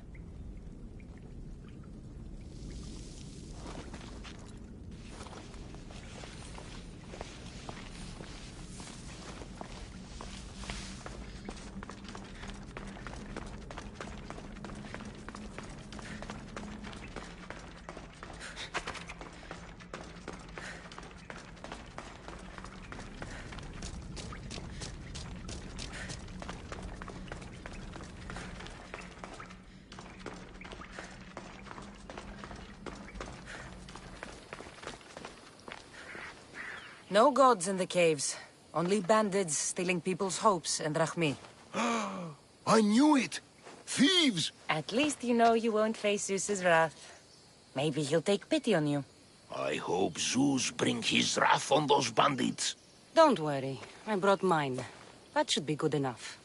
S10: No gods in the caves. Only bandits stealing people's hopes and drachmi.
S21: I knew it! Thieves!
S10: At least you know you won't face Zeus's wrath. Maybe he'll take pity on you.
S21: I hope Zeus brings his wrath on those bandits.
S10: Don't worry. I brought mine. That should be good enough.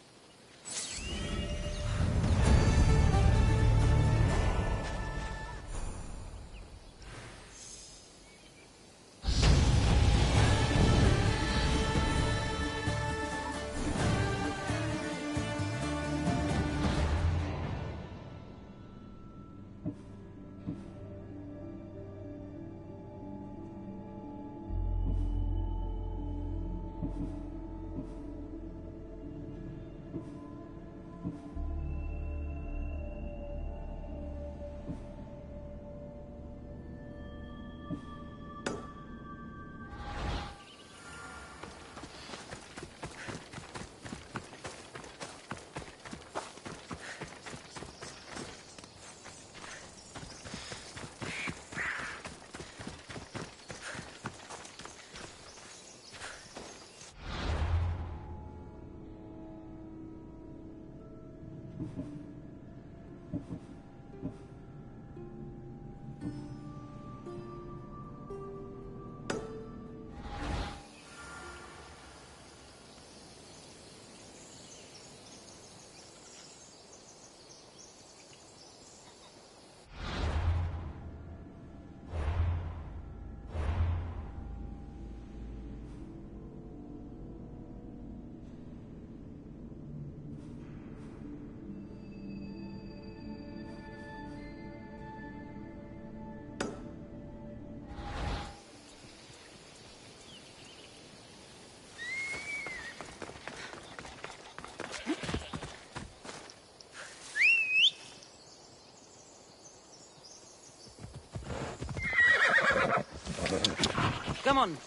S10: Come on.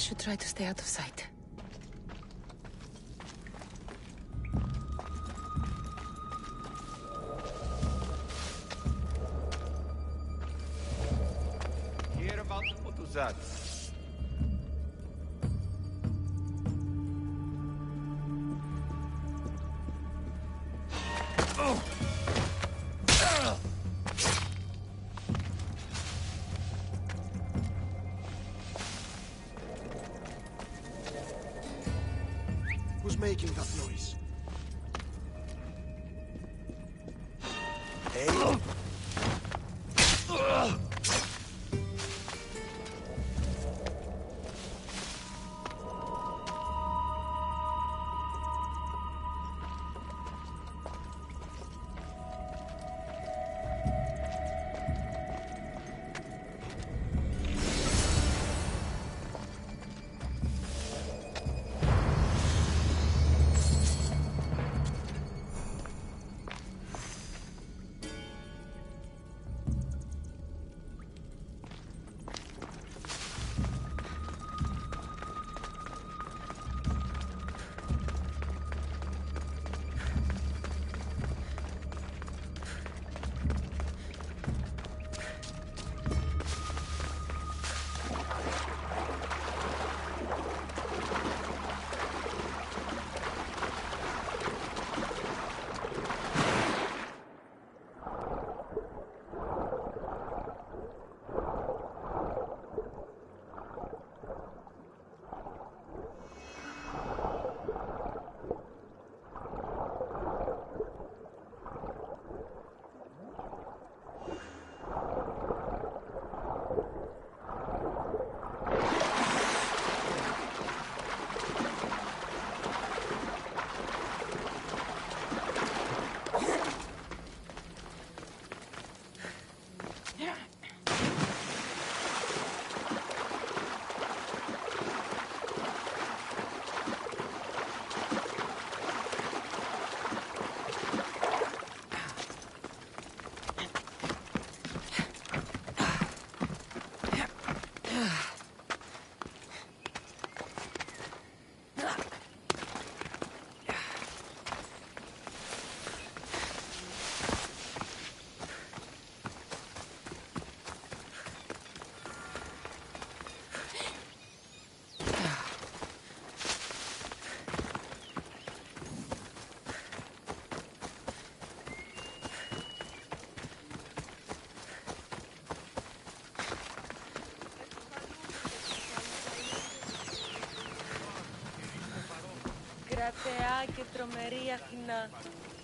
S10: should try to stay out of sight.
S12: Hear about what was that?
S17: Who's making that noise?
S21: Hey?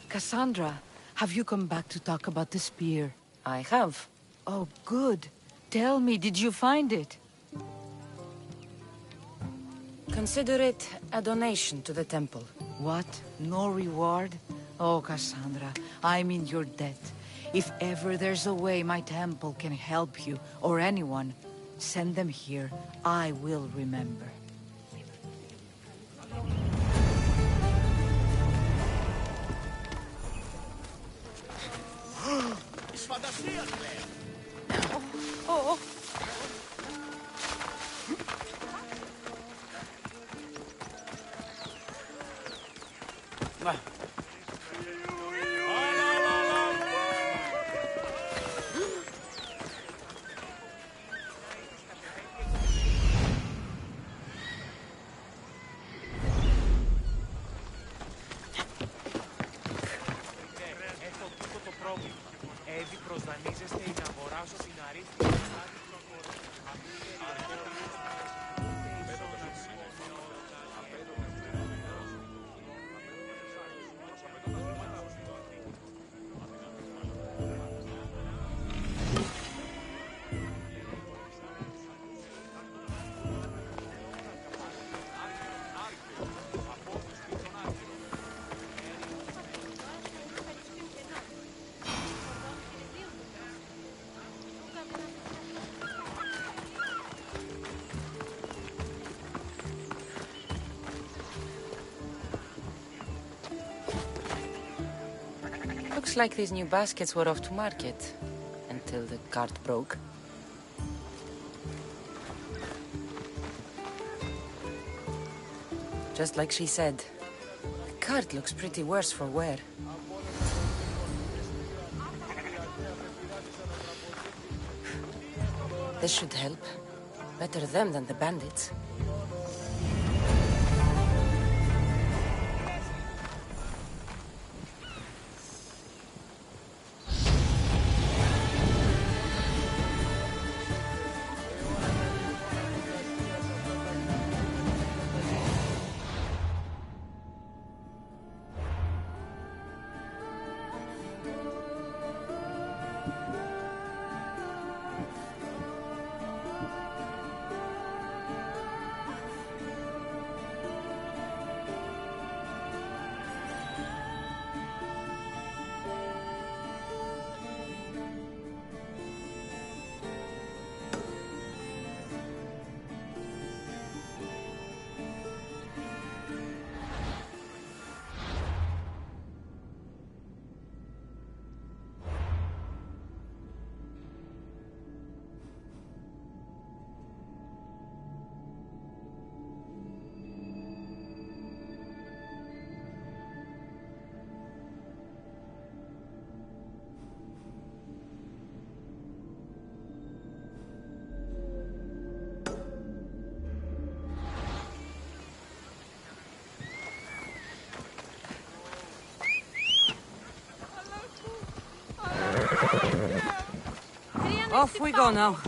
S10: Cassandra, have you come back to talk about the spear? I have. Oh, good. Tell me, did you find it? Consider it a donation to the temple. What? No reward? Oh, Cassandra, I'm in your debt. If ever there's a way my temple can help you, or anyone, send them here. I will remember. Oh. Looks like these new baskets were off to market. Until the cart broke. just like she said. The cart looks pretty worse for wear. This should help. Better them than the bandits. Off we go now.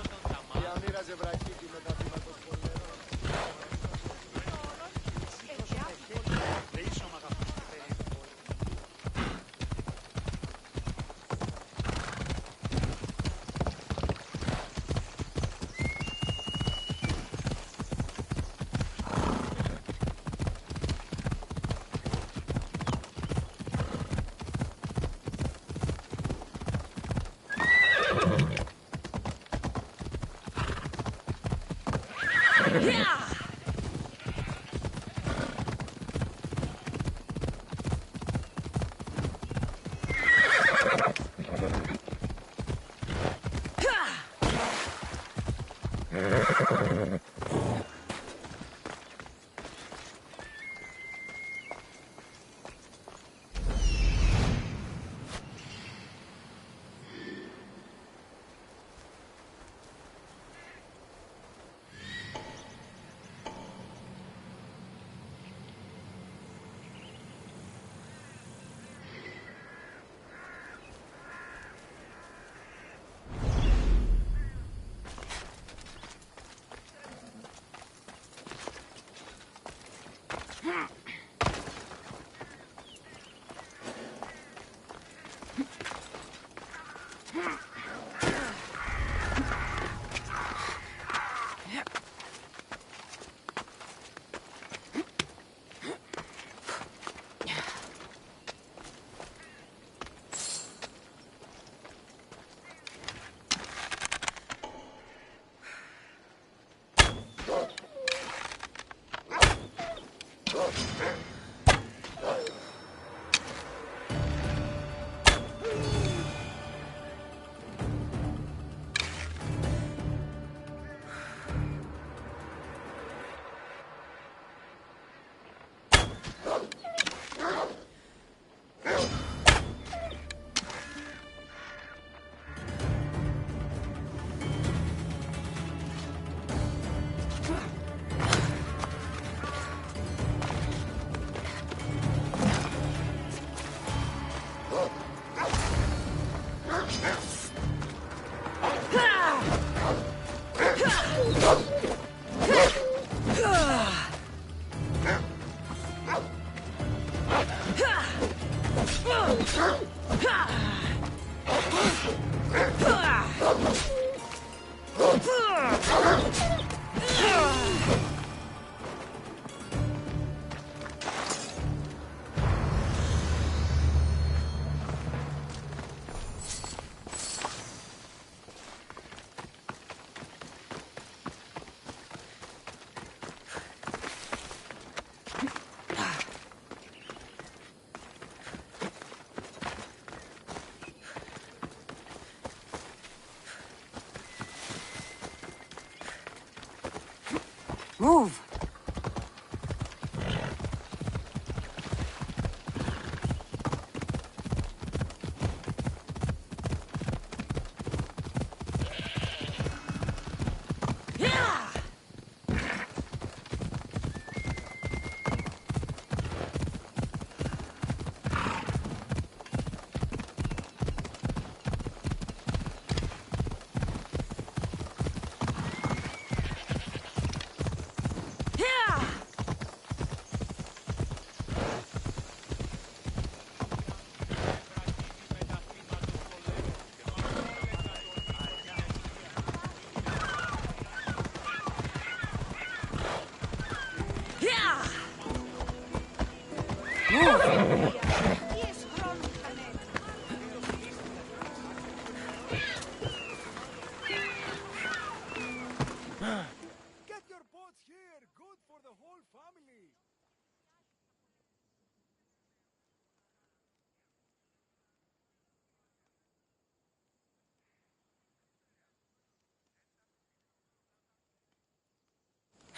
S10: Move!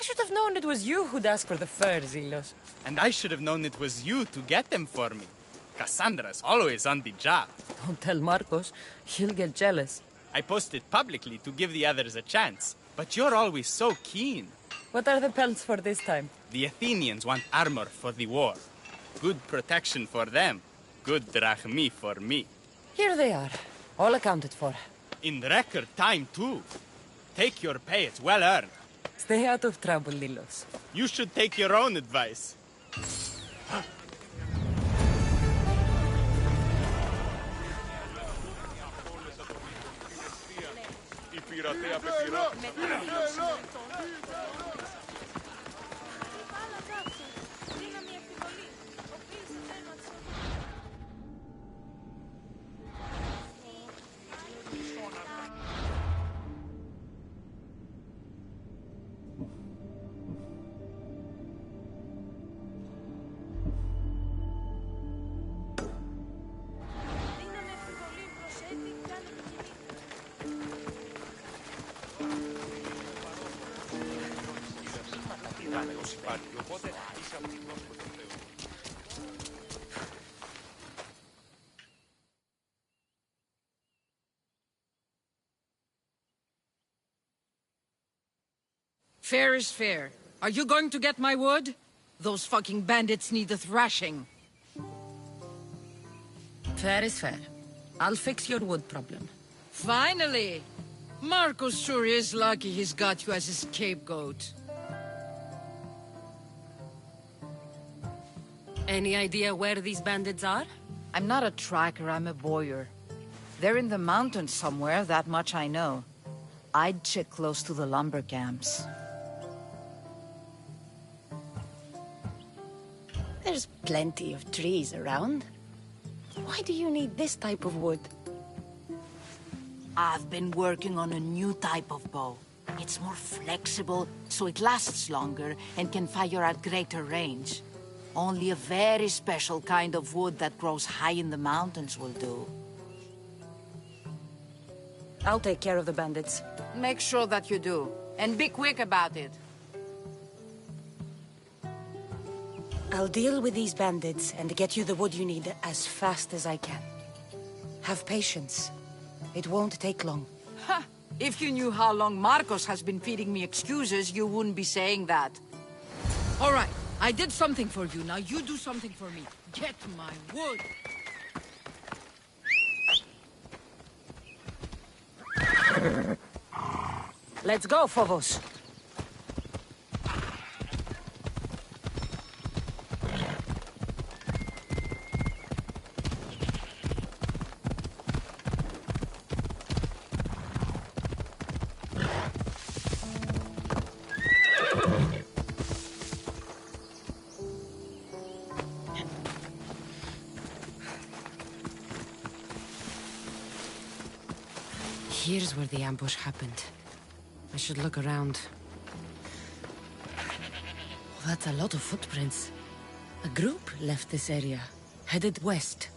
S10: should have known it was you who'd ask for the fur, Zelos.
S5: And I should have known it was you to get them for me. Cassandra's always on the job.
S10: Don't tell Marcos. He'll get jealous.
S5: I posted publicly to give the others a chance, but you're always so keen.
S10: What are the pelts for this time?
S5: The Athenians want armor for the war. Good protection for them. Good drachmi for me.
S10: Here they are. All accounted for.
S5: In record time, too. Take your pay, it's well earned.
S10: Stay out of trouble, Lilos.
S5: You should take your own advice.
S11: Fair is fair. Are you going to get my wood? Those fucking bandits need a thrashing.
S10: Fair is fair. I'll fix your wood problem.
S11: Finally! Marcos sure is lucky he's got you as his scapegoat.
S7: Any idea where these bandits are?
S15: I'm not a tracker, I'm a boyer. They're in the mountains somewhere, that much I know. I'd check close to the lumber camps.
S10: There's plenty of trees around. Why do you need this type of wood?
S15: I've been working on a new type of bow. It's more flexible, so it lasts longer and can fire at greater range. Only a very special kind of wood that grows high in the mountains will do.
S10: I'll take care of the bandits.
S15: Make sure that you do. And be quick about it.
S10: I'll deal with these bandits and get you the wood you need as fast as I can. Have patience. It won't take long.
S15: Ha! If you knew how long Marcos has been feeding me excuses, you wouldn't be saying that.
S11: All right, I did something for you. Now you do something for me. Get my wood.
S10: Let's go, Phobos.
S11: Here's where the ambush happened. I should look around.
S10: Oh, that's a lot of footprints. A group left this area, headed west.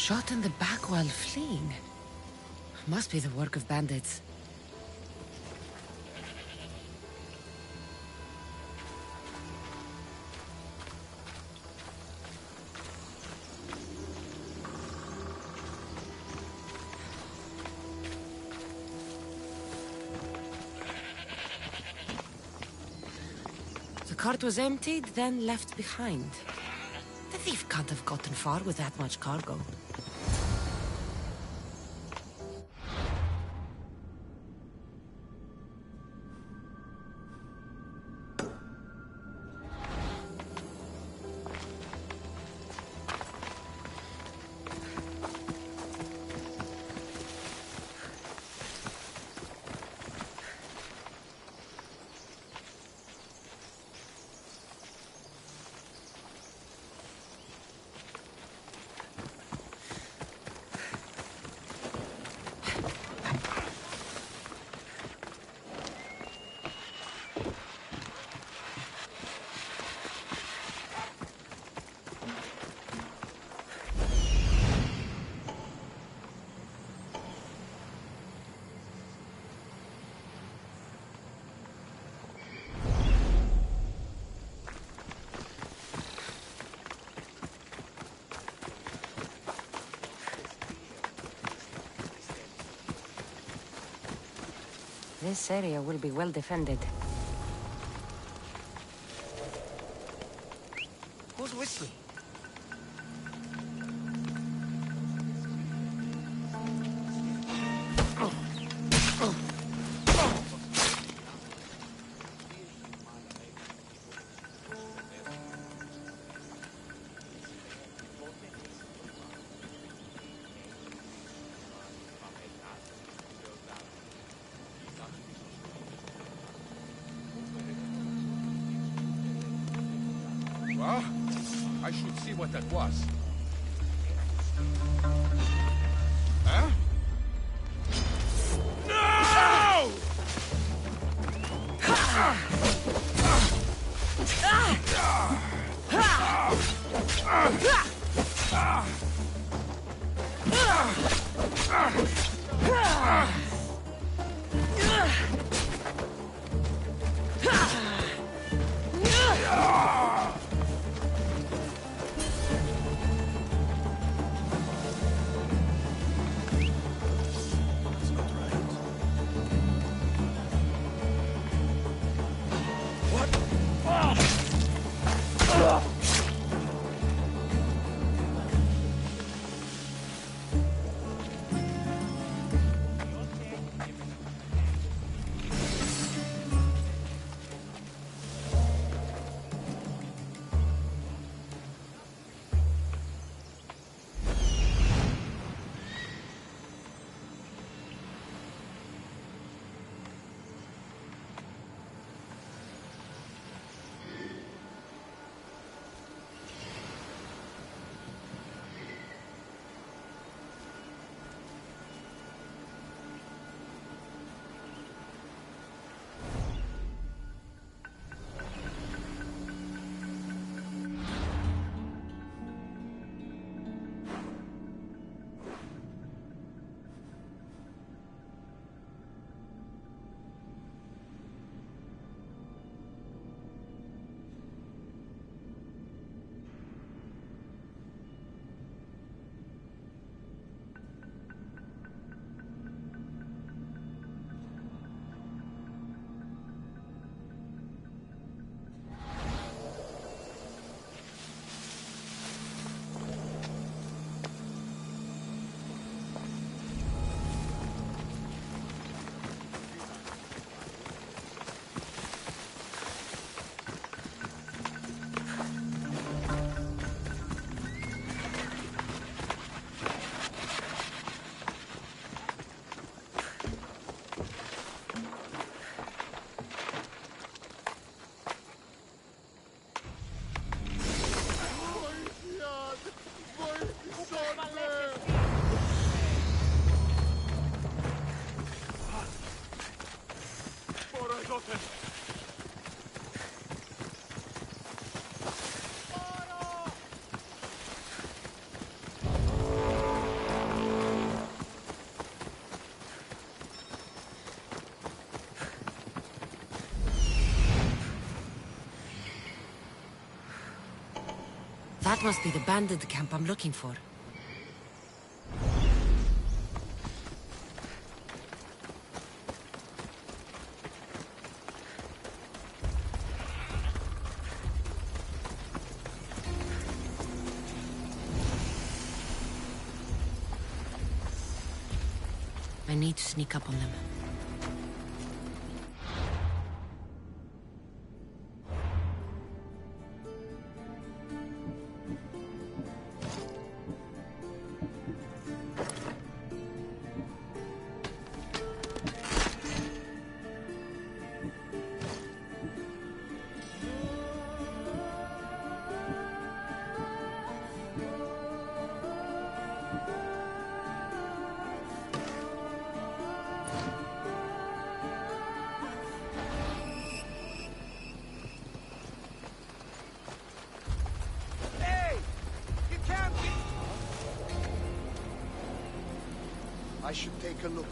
S10: Shot in the back while fleeing. Must be the work of bandits. The cart was emptied, then left behind. The thief can't have gotten far with that much cargo. This area will be well defended.
S17: Who's whistling?
S12: Well, I should see what that was. Huh? No!
S11: That must be the bandit camp I'm looking for. I need to sneak up on them.
S3: I should take a look.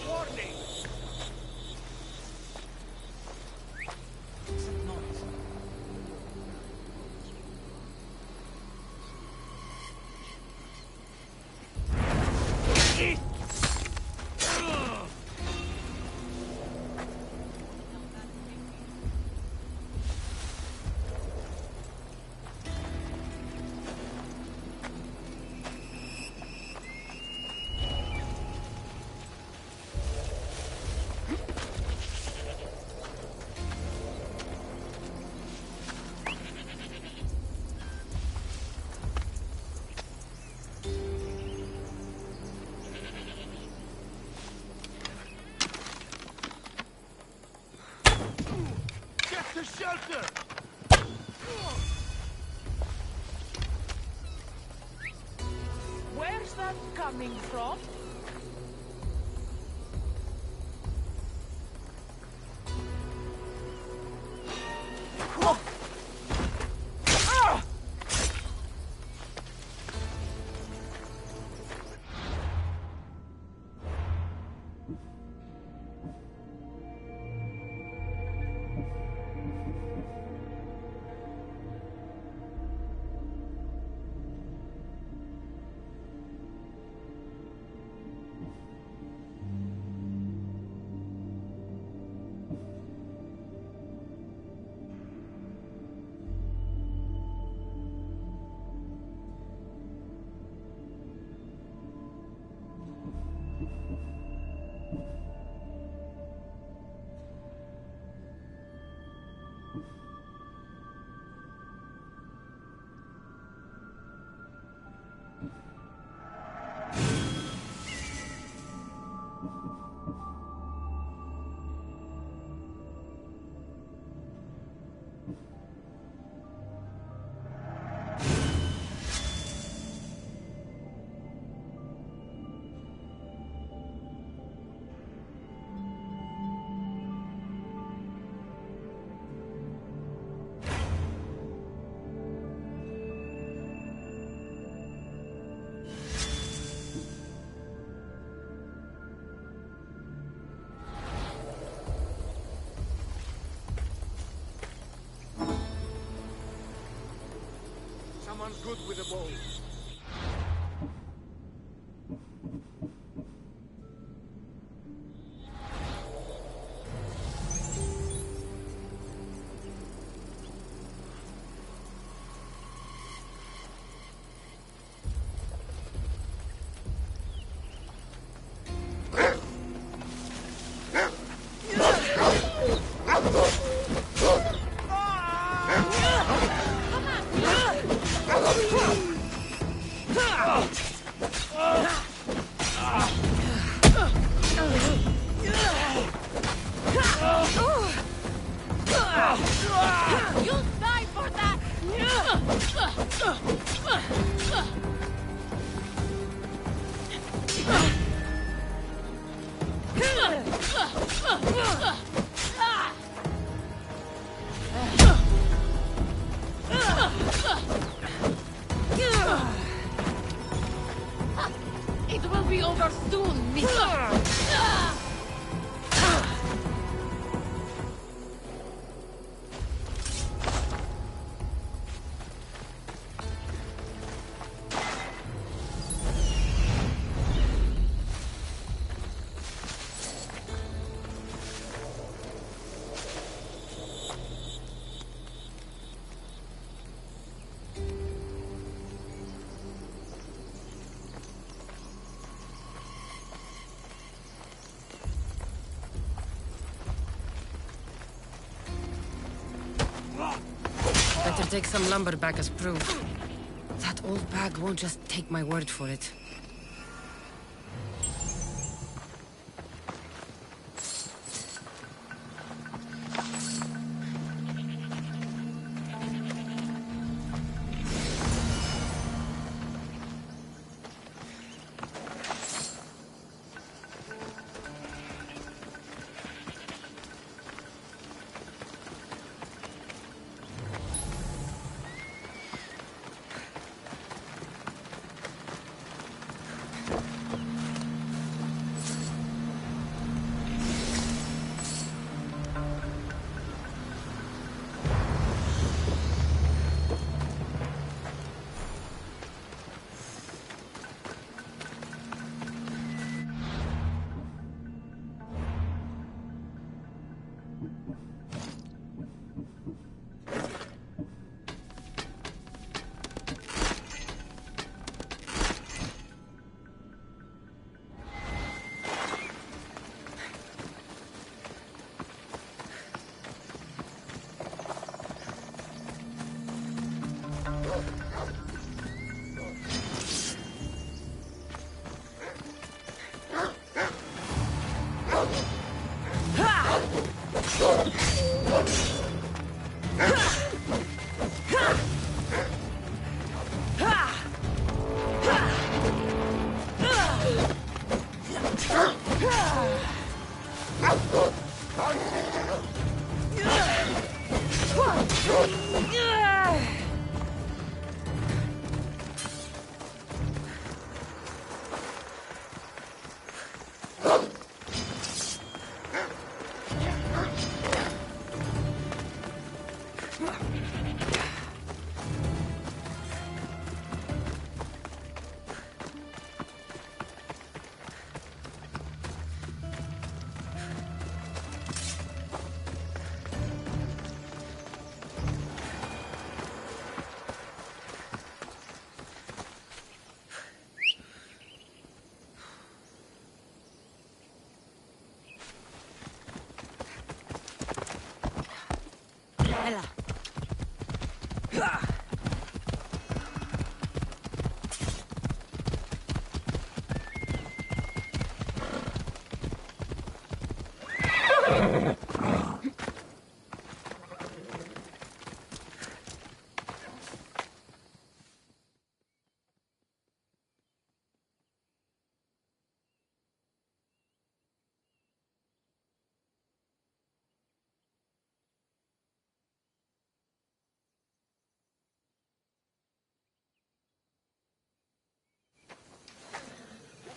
S20: Warning!
S3: Shelter!
S20: Where's that coming from?
S3: Someone's good with a bow.
S18: You'll die for that!
S19: It will be over soon, mister!
S11: Better take some lumber back as proof. That old bag won't just take my word for it.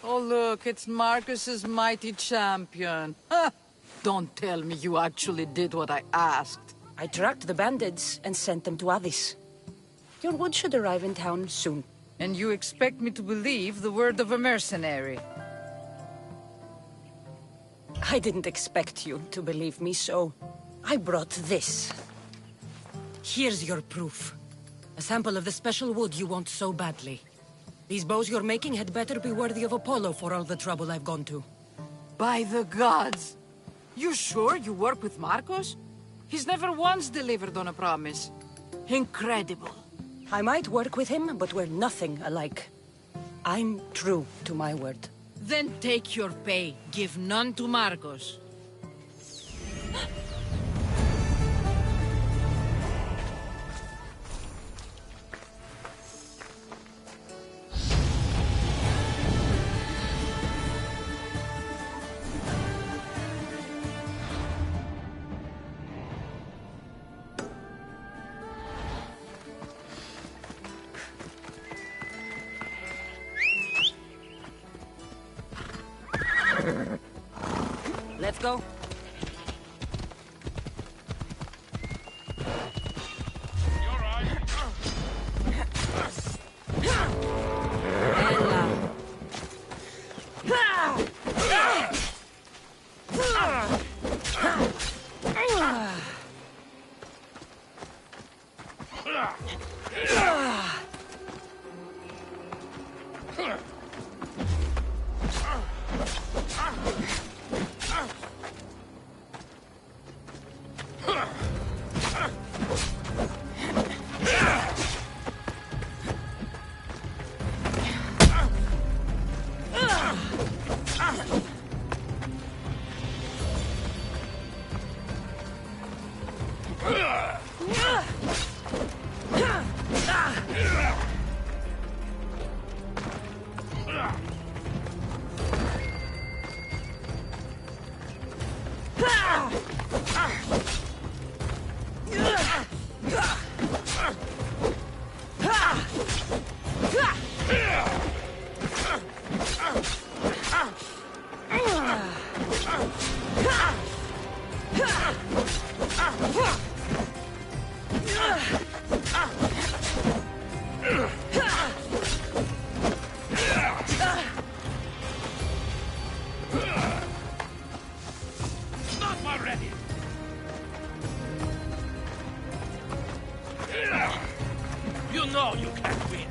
S15: Oh, look, it's Marcus's mighty champion. Ha! Don't tell me you actually did what I asked.
S10: I tracked the bandits and sent them to Odyssey. Your wood should arrive in town soon.
S15: And you expect me to believe the word of a mercenary?
S10: I didn't expect you to believe me, so I brought this.
S11: Here's your proof. A sample of the special wood you want so badly. These bows you're making had better be worthy of Apollo for all the trouble I've gone to.
S15: By the gods! You sure you work with Marcos? He's never once delivered on a promise. Incredible.
S10: I might work with him, but we're nothing alike. I'm true to my word.
S15: Then take your pay. Give none to Marcos.
S11: go.
S14: You know you can't win.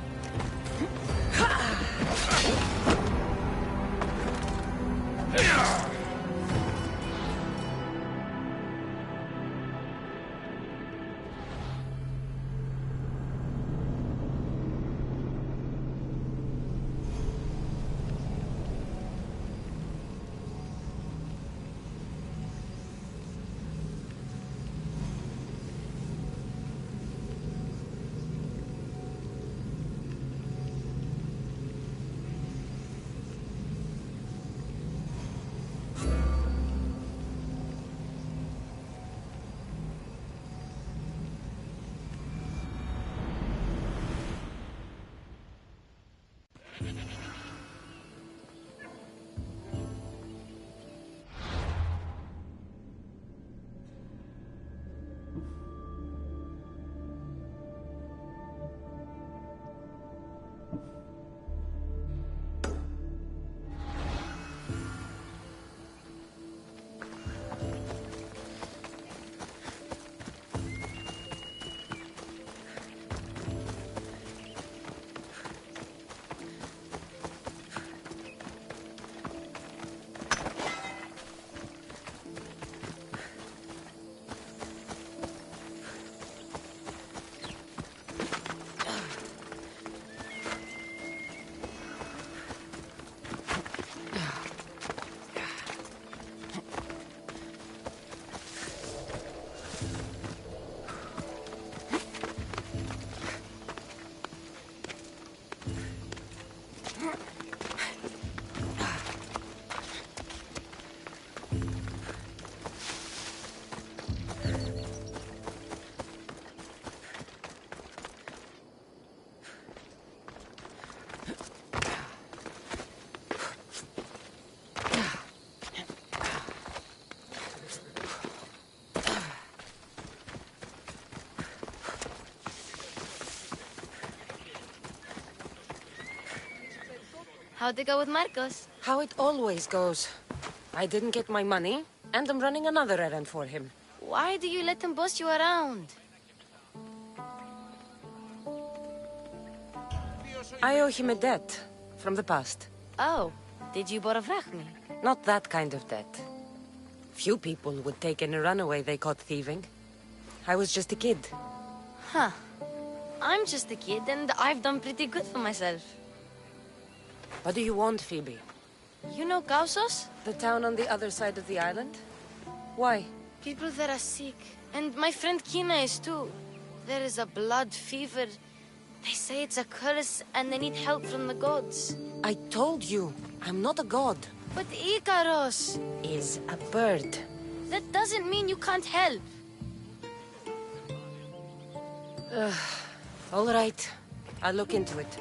S7: How'd it go with Marcos?
S10: How it always goes. I didn't get my money, and I'm running another errand for him.
S7: Why do you let him boss you around?
S10: I owe him a debt from the past.
S7: Oh, did you borrow me?
S10: Not that kind of debt. Few people would take any runaway they caught thieving. I was just a kid.
S7: Huh. I'm just a kid, and I've done pretty good for myself.
S10: What do you want, Phoebe?
S7: You know Kausos?
S10: The town on the other side of the island? Why?
S7: People there are sick, and my friend Kina is too. There is a blood fever. They say it's a curse, and they need help from the gods.
S10: I told you, I'm not a god.
S7: But Ikaros
S10: is a bird.
S7: That doesn't mean you can't help.
S10: All right, I'll look into it.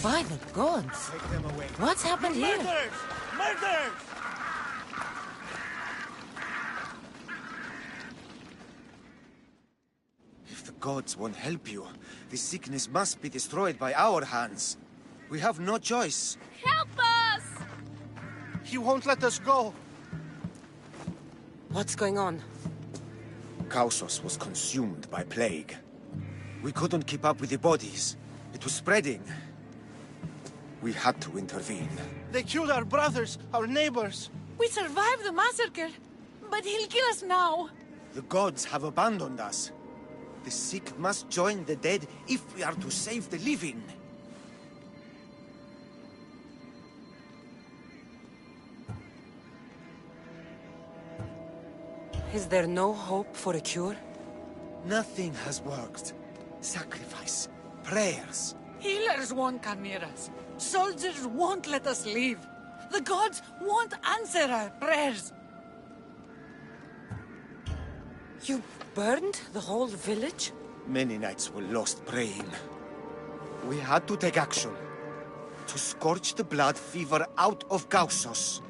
S11: By the gods! What's happened here?
S3: Murders! Murders!
S8: If the gods won't help you, this sickness must be destroyed by our hands. We have no choice.
S18: Help us!
S3: He won't let us go.
S11: What's going on?
S8: Kausos was consumed by plague. We couldn't keep up with the bodies. It was spreading. We had to intervene.
S3: They killed our brothers, our neighbors.
S19: We survived the massacre, but he'll kill us now.
S8: The gods have abandoned us. The sick must join the dead if we are to save the living.
S11: Is there no hope for a cure?
S8: Nothing has worked. Sacrifice, prayers.
S19: Healers won't come near us. Soldiers won't let us leave. The gods won't answer our prayers.
S11: You burned the whole village?
S8: Many nights were lost praying. We had to take action. To scorch the blood fever out of Kausos.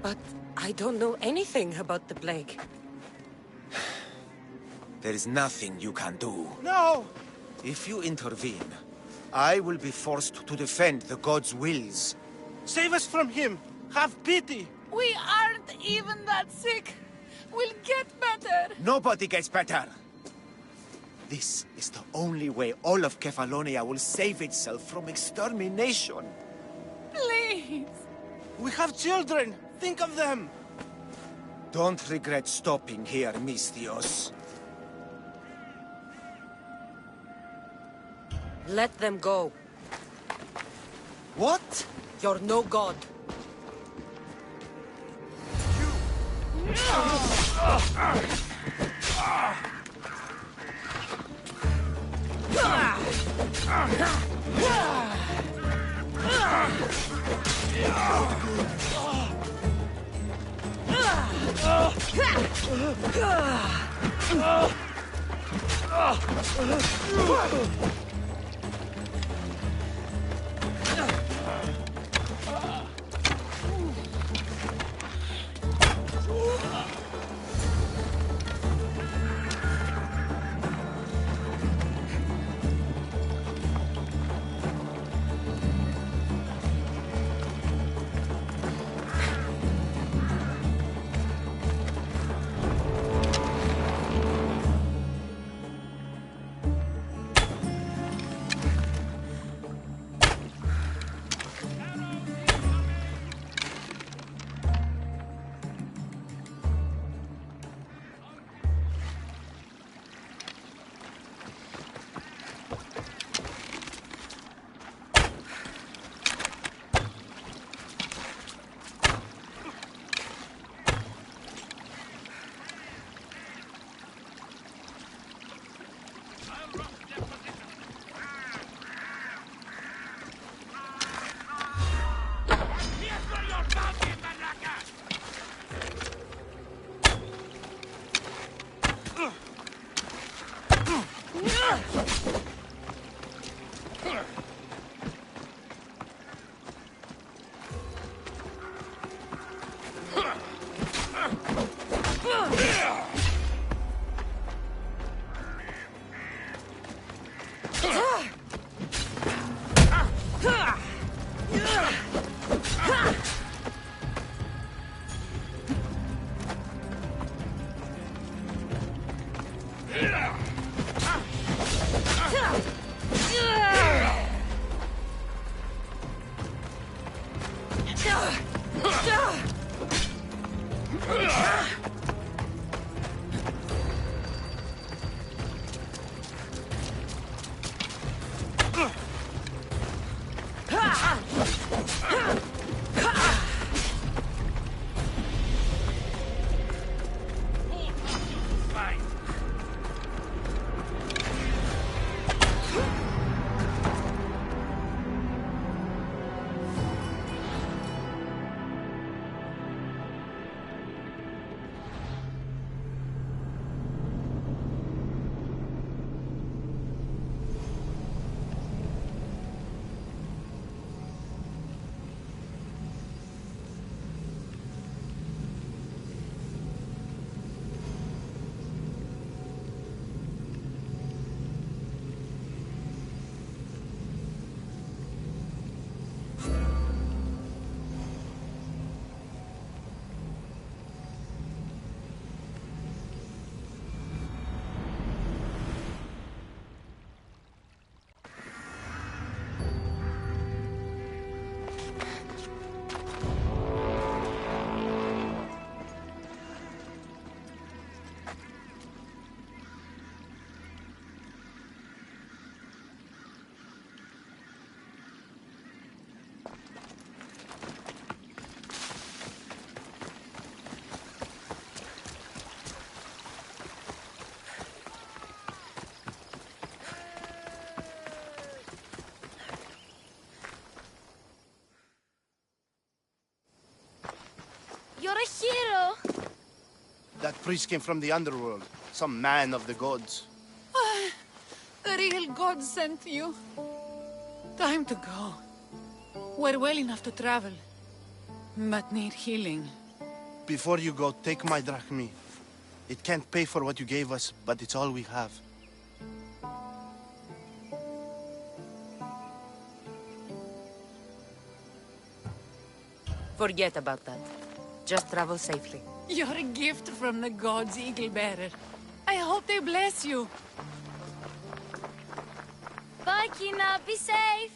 S11: But I don't know anything about the plague.
S8: There is nothing you can do.
S3: No!
S8: If you intervene, I will be forced to defend the gods' wills.
S3: Save us from him! Have pity!
S19: We aren't even that sick. We'll get better.
S8: Nobody gets better! This is the only way all of Kefalonia will save itself from extermination.
S19: Please!
S3: We have children! Think of them!
S8: Don't regret stopping here, Mistios.
S11: Let them go.
S8: What?
S11: You're no god.
S18: a hero!
S9: That priest came from the underworld. Some man of the gods.
S19: The real god sent you. Time to go. We're well enough to travel, but need healing.
S9: Before you go, take my drachmi. It can't pay for what you gave us, but it's all we have.
S10: Forget about that. Just travel safely.
S19: You're a gift from the gods, Eagle Bearer. I hope they bless you.
S18: Bye, Kina. Be safe.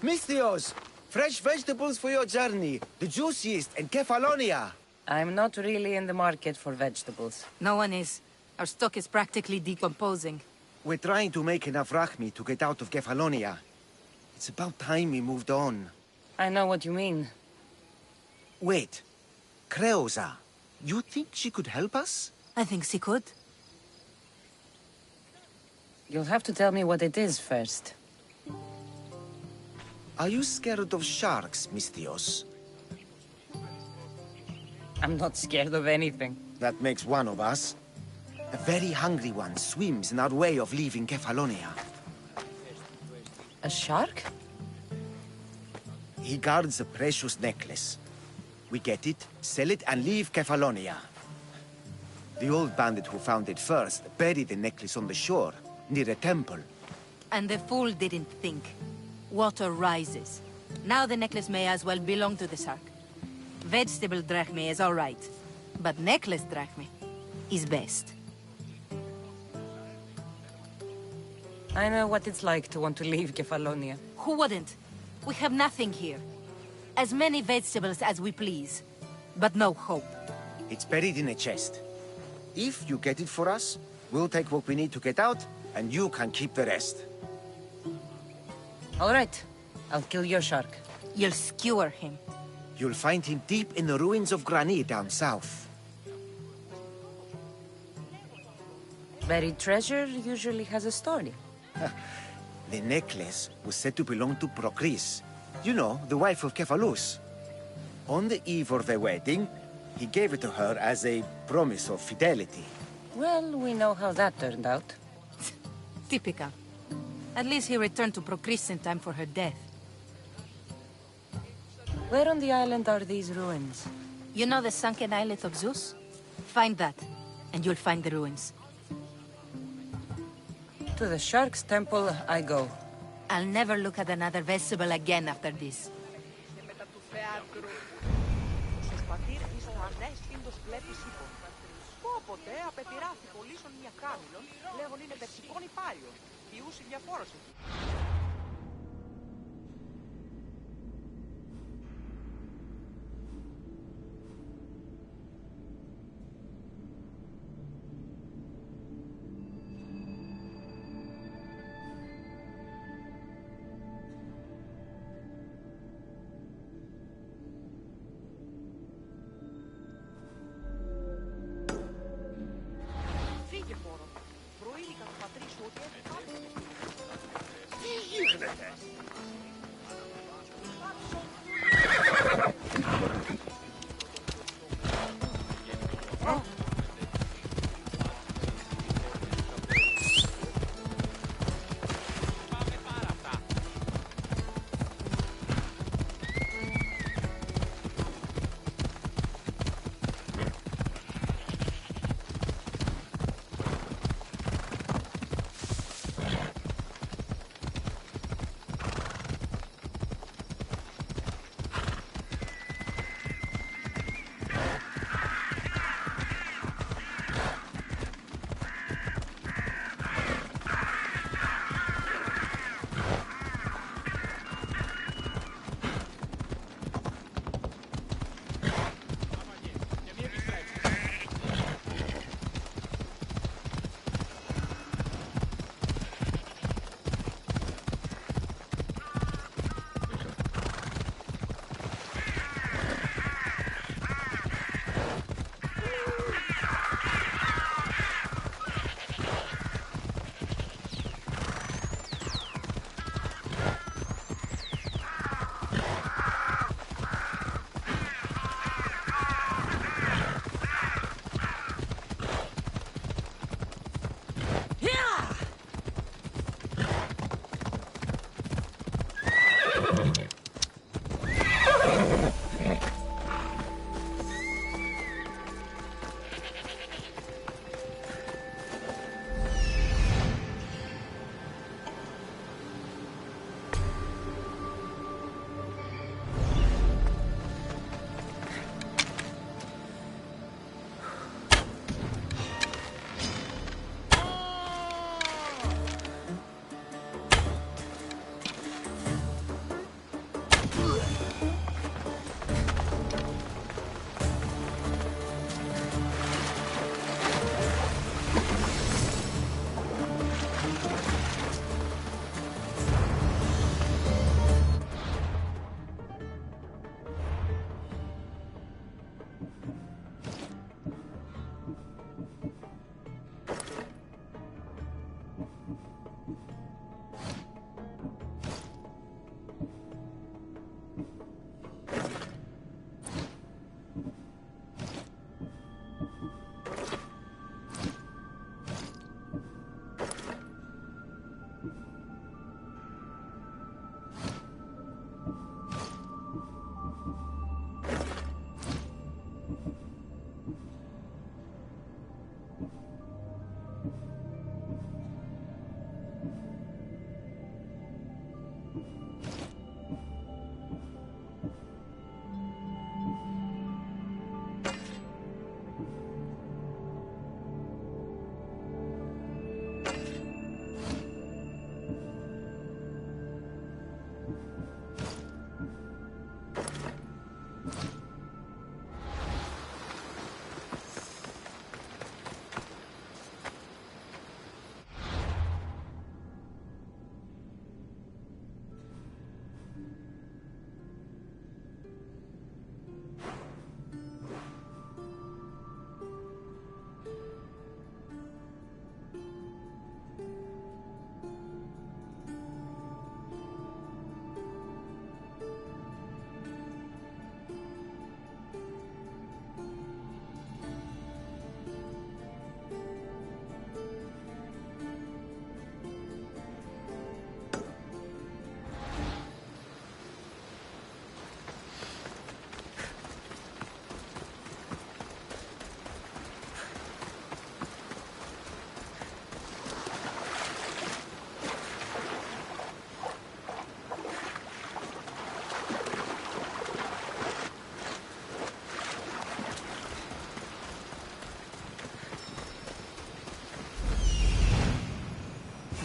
S8: Misthios! Fresh vegetables for your journey. The juiciest in Kefalonia.
S10: I'm not really in the market for vegetables.
S15: No one is. Our stock is practically decomposing.
S8: We're trying to make enough rachmi to get out of Kefalonia. It's about time we moved on.
S10: I know what you mean.
S8: Wait. Creosa. You think she could help us?
S15: I think she could.
S10: You'll have to tell me what it is first.
S8: Are you scared of sharks, Misthios?
S10: I'm not scared of anything.
S8: That makes one of us. A very hungry one swims in our way of leaving Kefalonia.
S10: A shark?
S8: He guards a precious necklace. We get it, sell it, and leave Kefalonia. The old bandit who found it first buried the necklace on the shore, near a temple.
S15: And the fool didn't think. Water rises. Now the necklace may as well belong to the shark. Vegetable drachme is all right, but necklace drachme is best.
S10: I know what it's like to want to leave Kefalonia.
S15: Who wouldn't? We have nothing here. As many vegetables as we please, but no hope.
S8: It's buried in a chest. If you get it for us, we'll take what we need to get out, and you can keep the rest.
S10: All right. I'll kill your shark.
S15: You'll skewer him.
S8: You'll find him deep in the ruins of Granit down south.
S10: Buried treasure usually has a story.
S8: The necklace was said to belong to Procris. You know, the wife of Cephalus. On the eve of their wedding, he gave it to her as a promise of fidelity.
S10: Well, we know how that turned out.
S15: Typical. At least he returned to Procris in time for her death.
S10: Where on the island are these ruins?
S15: You know the sunken islet of Zeus? Find that, and you'll find the ruins.
S10: To the Shark's Temple I go.
S15: I'll never look at another vegetable again after this.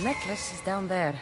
S10: Necklace is down there.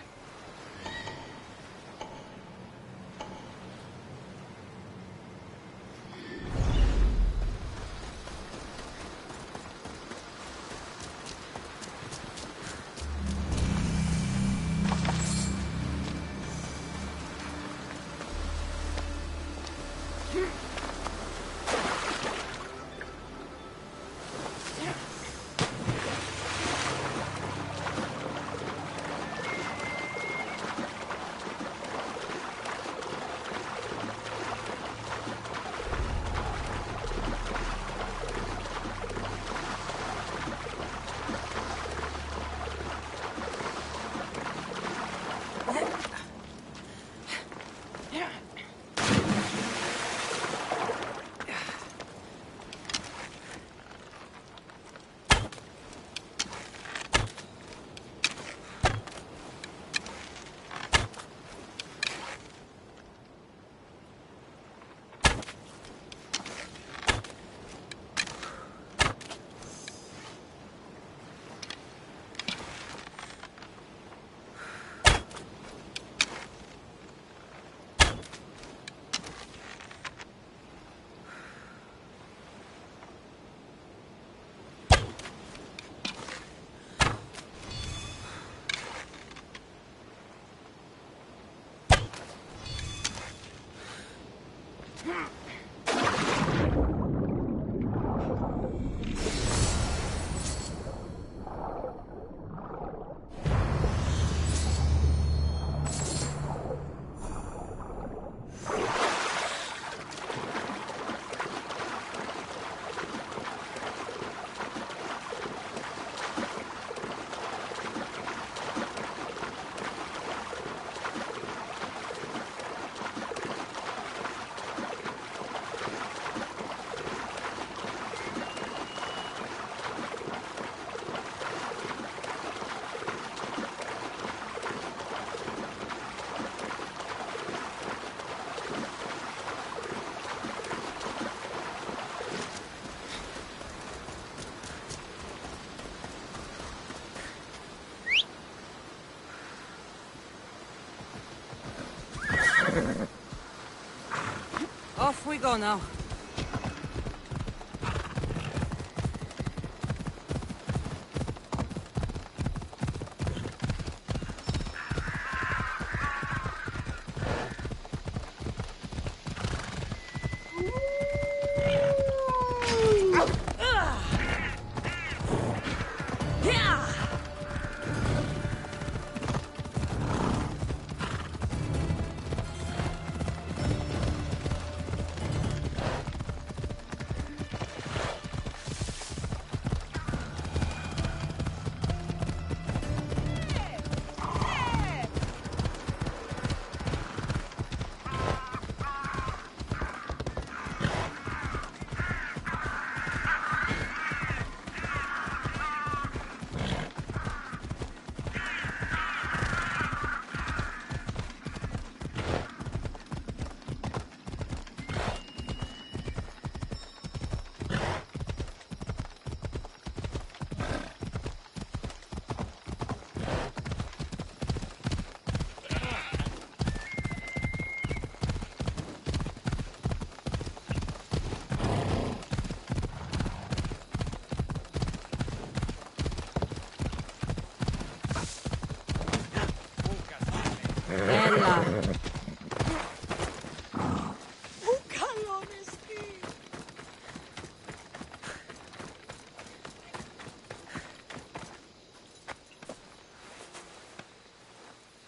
S11: Off we go now.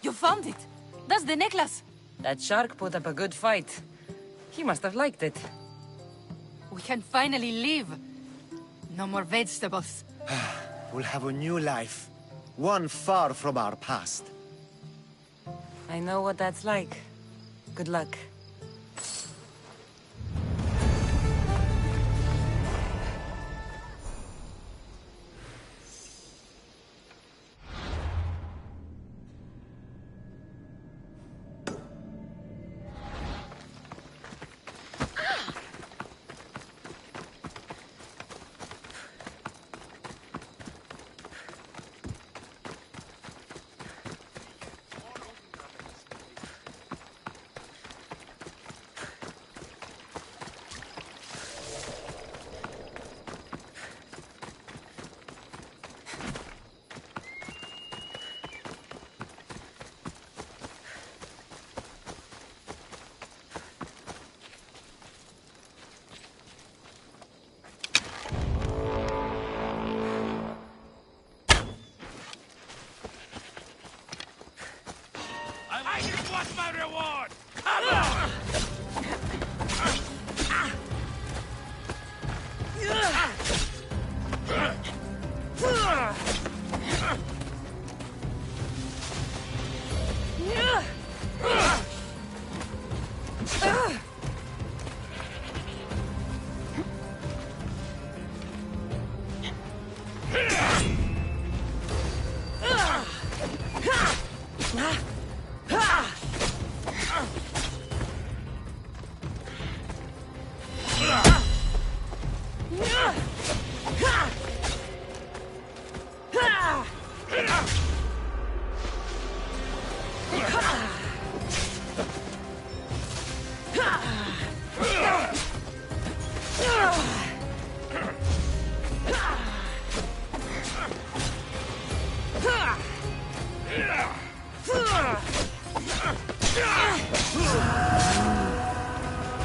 S10: You found it! That's the necklace! That shark put up a good fight. He must have liked it.
S15: We can finally leave. No more vegetables.
S8: We'll have a new life. One far from our past.
S10: I know what that's like. Good luck.
S14: my reward! Come on!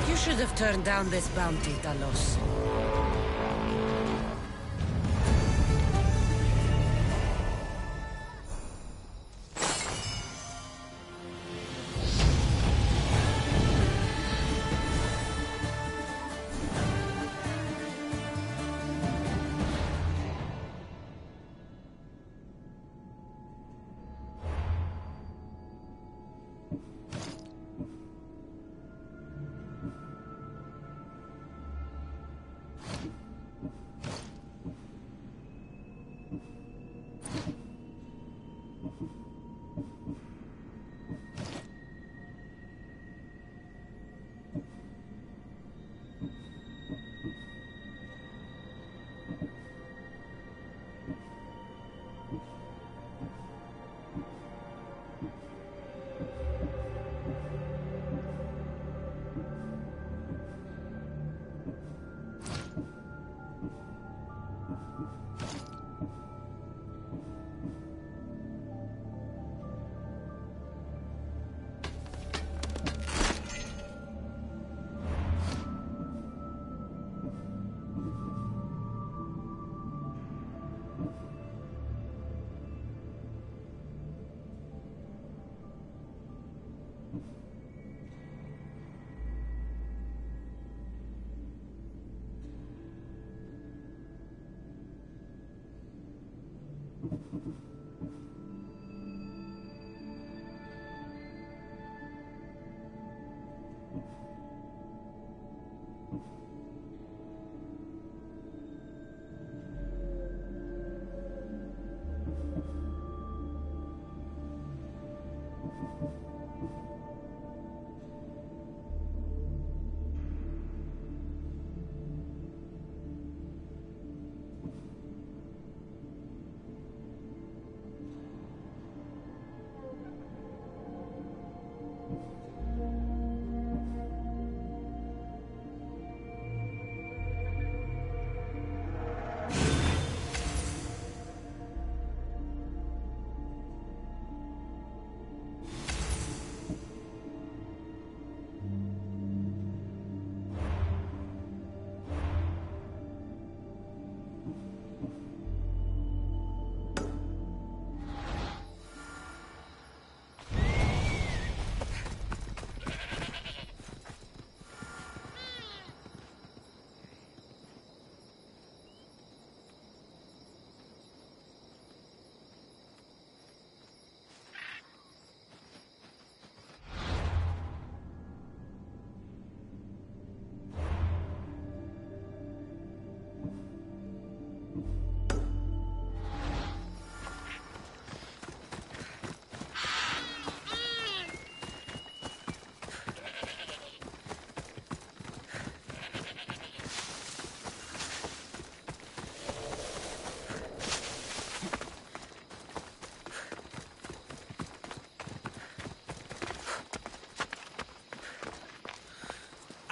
S11: You should have turned down this bounty, Talos.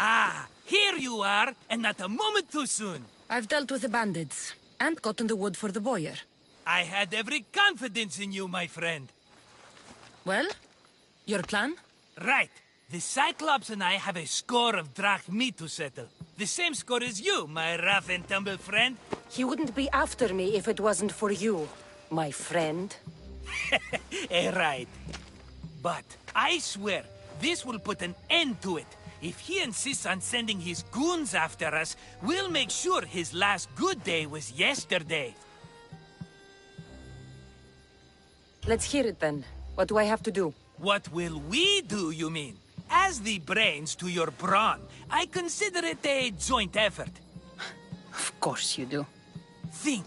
S14: Ah, here you are, and not a moment too soon.
S11: I've dealt with the bandits, and gotten the wood for the boiler.
S14: I had every confidence in you, my friend.
S11: Well, your plan?
S14: Right. The Cyclops and I have a score of drachmi to settle. The same score as you, my rough and tumble friend.
S11: He wouldn't be after me if it wasn't for you, my friend.
S14: Right. But I swear, This will put an end to it. If he insists on sending his goons after us, we'll make sure his last good day was yesterday.
S11: Let's hear it then. What do I have to do?
S14: What will we do, you mean? As the brains to your brawn, I consider it a joint effort.
S11: Of course you do.
S14: Think,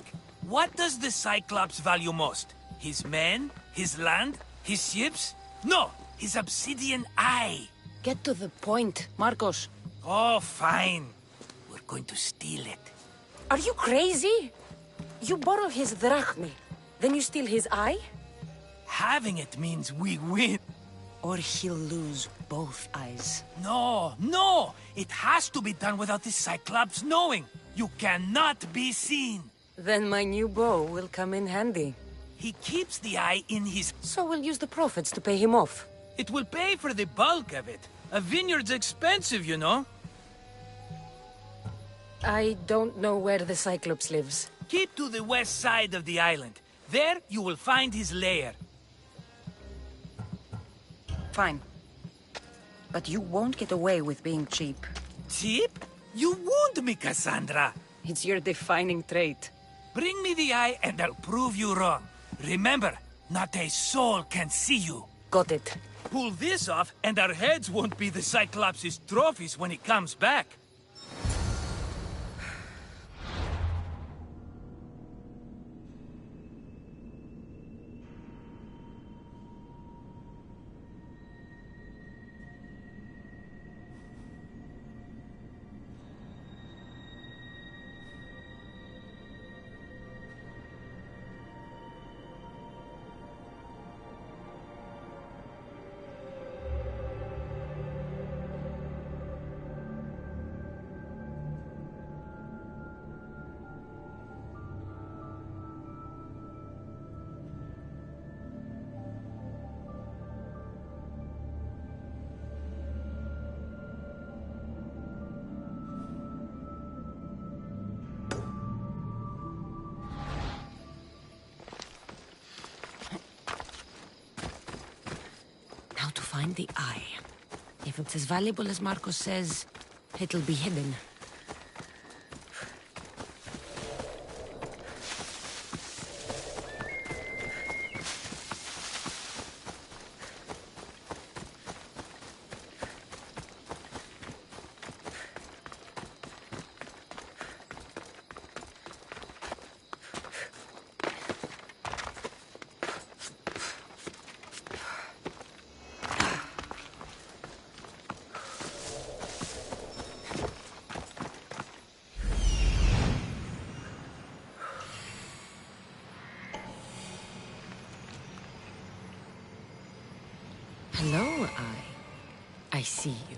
S14: what does the Cyclops value most? His men? His land? His ships? No, his obsidian eye.
S11: Get to the point, Marcos.
S14: Oh, fine. We're going to steal it.
S11: Are you crazy? You borrow his drachmi, then you steal his eye?
S14: Having it means we win.
S11: Or he'll lose both eyes.
S14: No, no! It has to be done without the Cyclops knowing. You cannot be seen.
S11: Then my new bow will come in handy.
S14: He keeps the eye in his...
S11: So we'll use the profits to pay him off.
S14: It will pay for the bulk of it. A vineyard's expensive, you know.
S11: I don't know where the Cyclops lives.
S14: Keep to the west side of the island. There you will find his lair.
S11: Fine. But you won't get away with being cheap.
S14: Cheap? You wound me, Cassandra.
S11: It's your defining trait.
S14: Bring me the eye and I'll prove you wrong. Remember, not a soul can see you.
S11: Got it.
S14: Pull this off and our heads won't be the Cyclops' trophies when he comes back.
S11: Now to find the eye. If it's as valuable as Marcos says, it'll be hidden. Hello, Eye. I see you.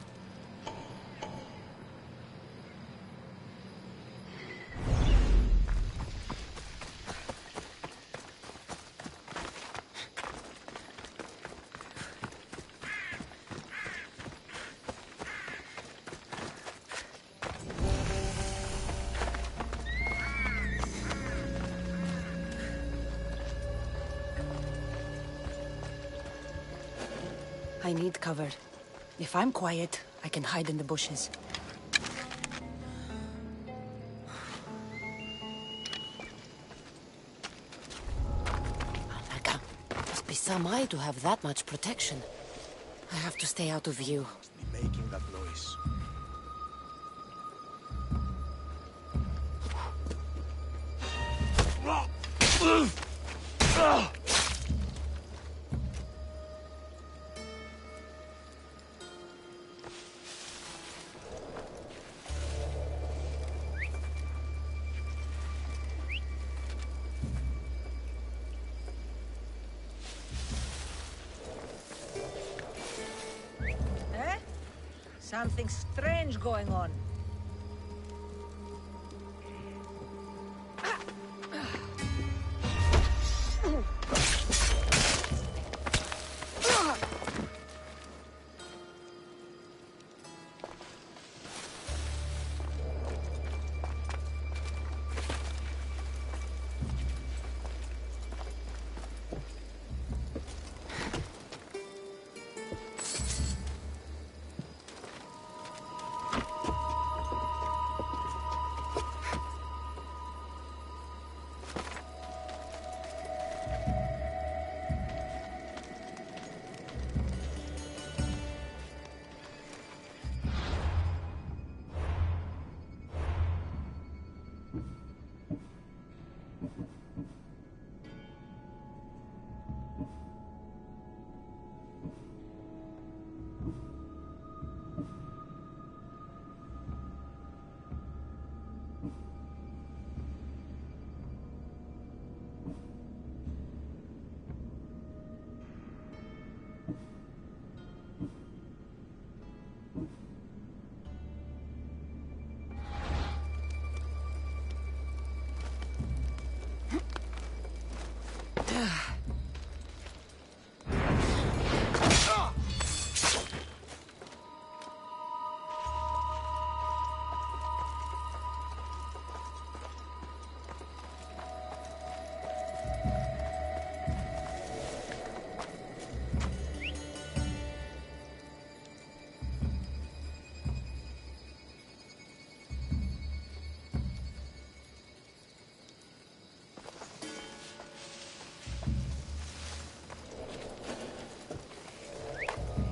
S11: I need cover. If I'm quiet, I can hide in the bushes. Alaka, must be some eye to have that much protection. I have to stay out of view.
S8: Be making that noise.
S19: Something strange going on.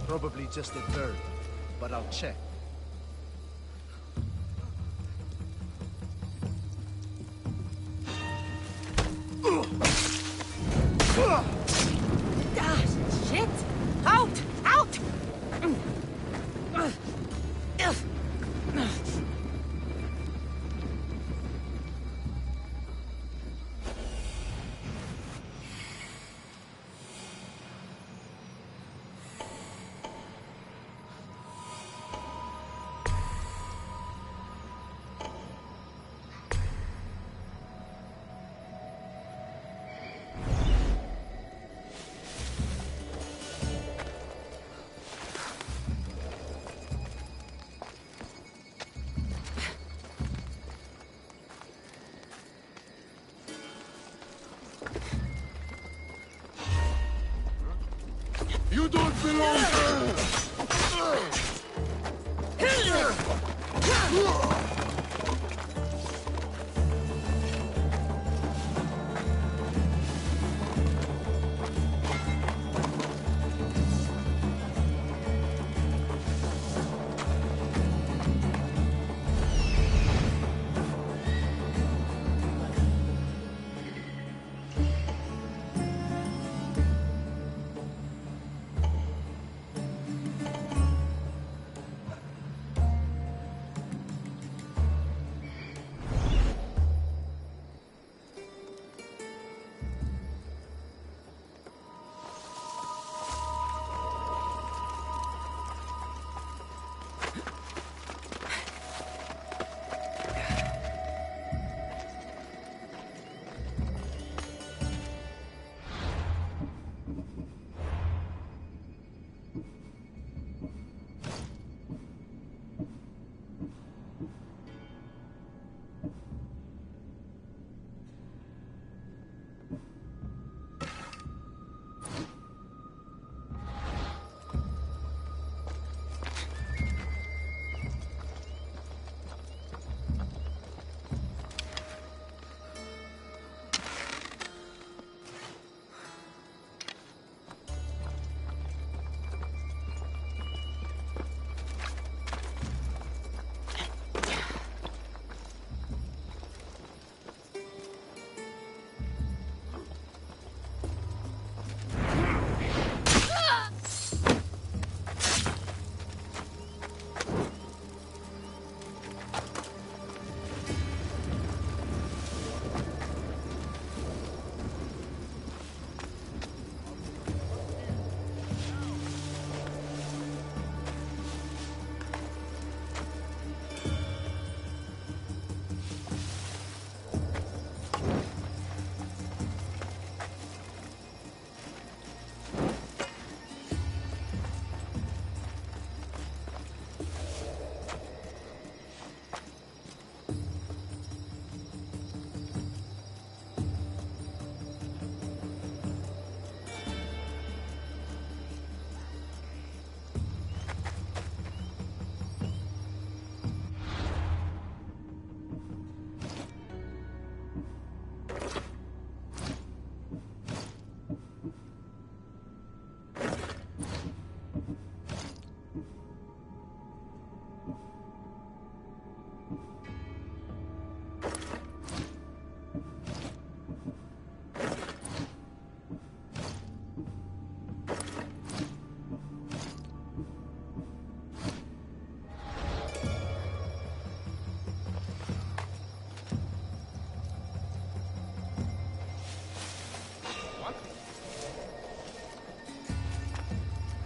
S9: Probably just a bird, but I'll check.
S10: Ah, shit! Out! Out!
S4: You don't belong here!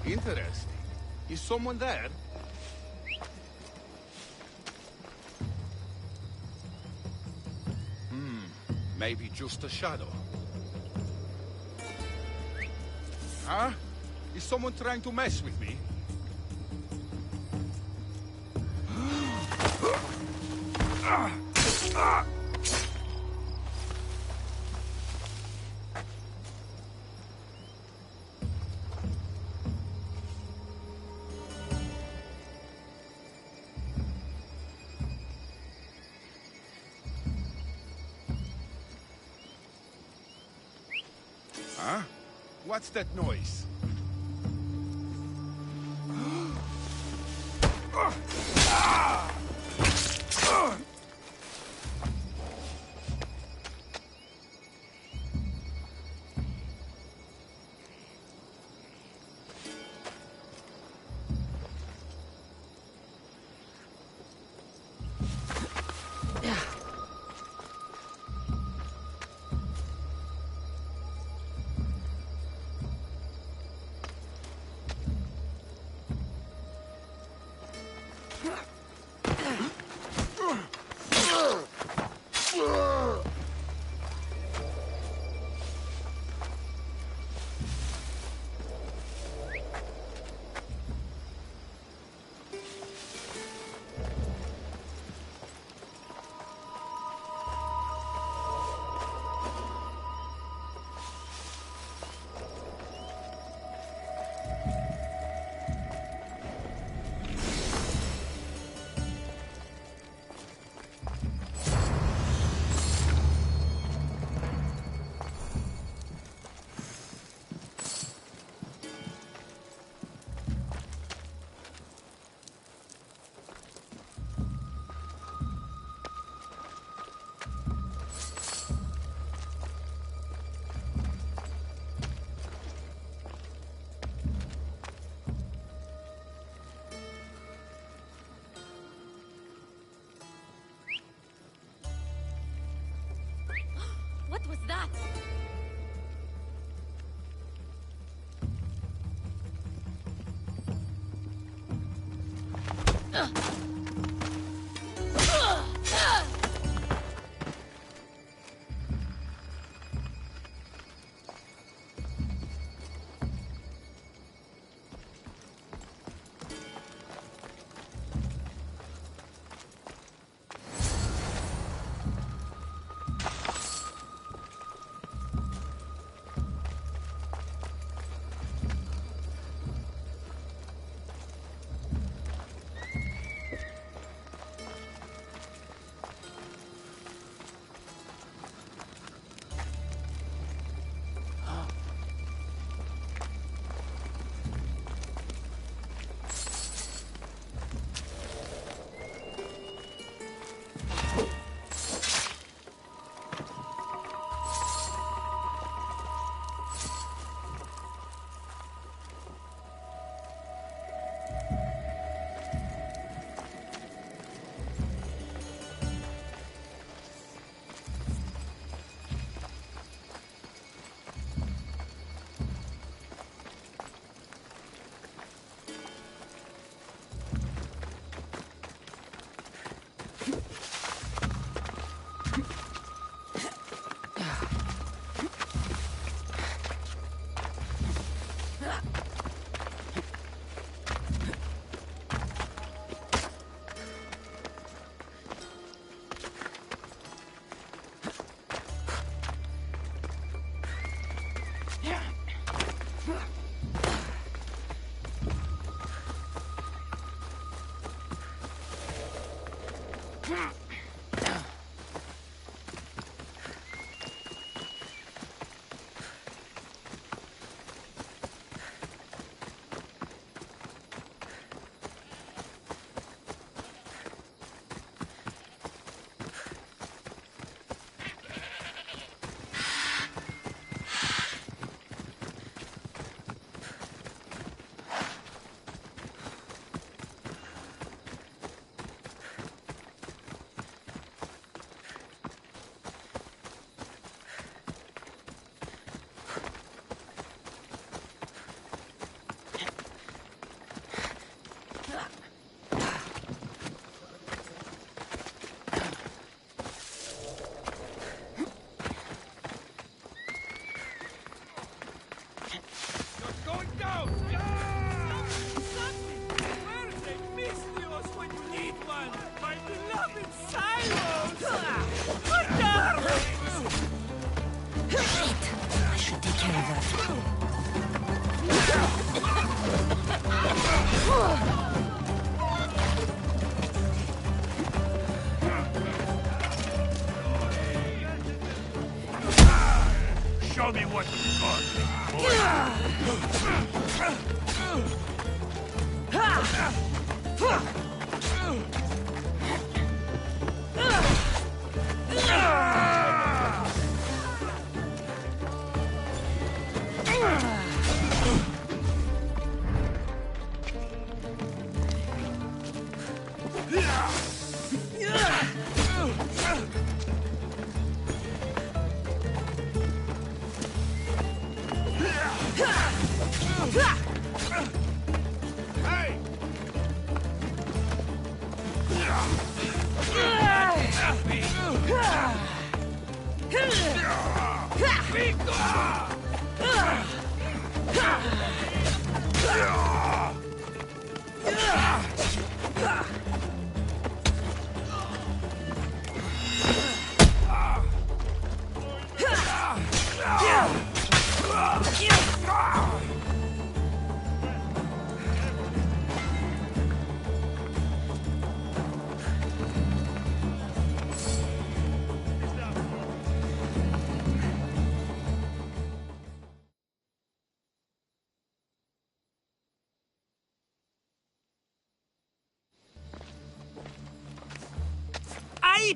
S12: Interesting. Is someone there? Maybe just a shadow. Huh? Is someone trying to mess with me? Huh? What's that noise?
S18: What was that?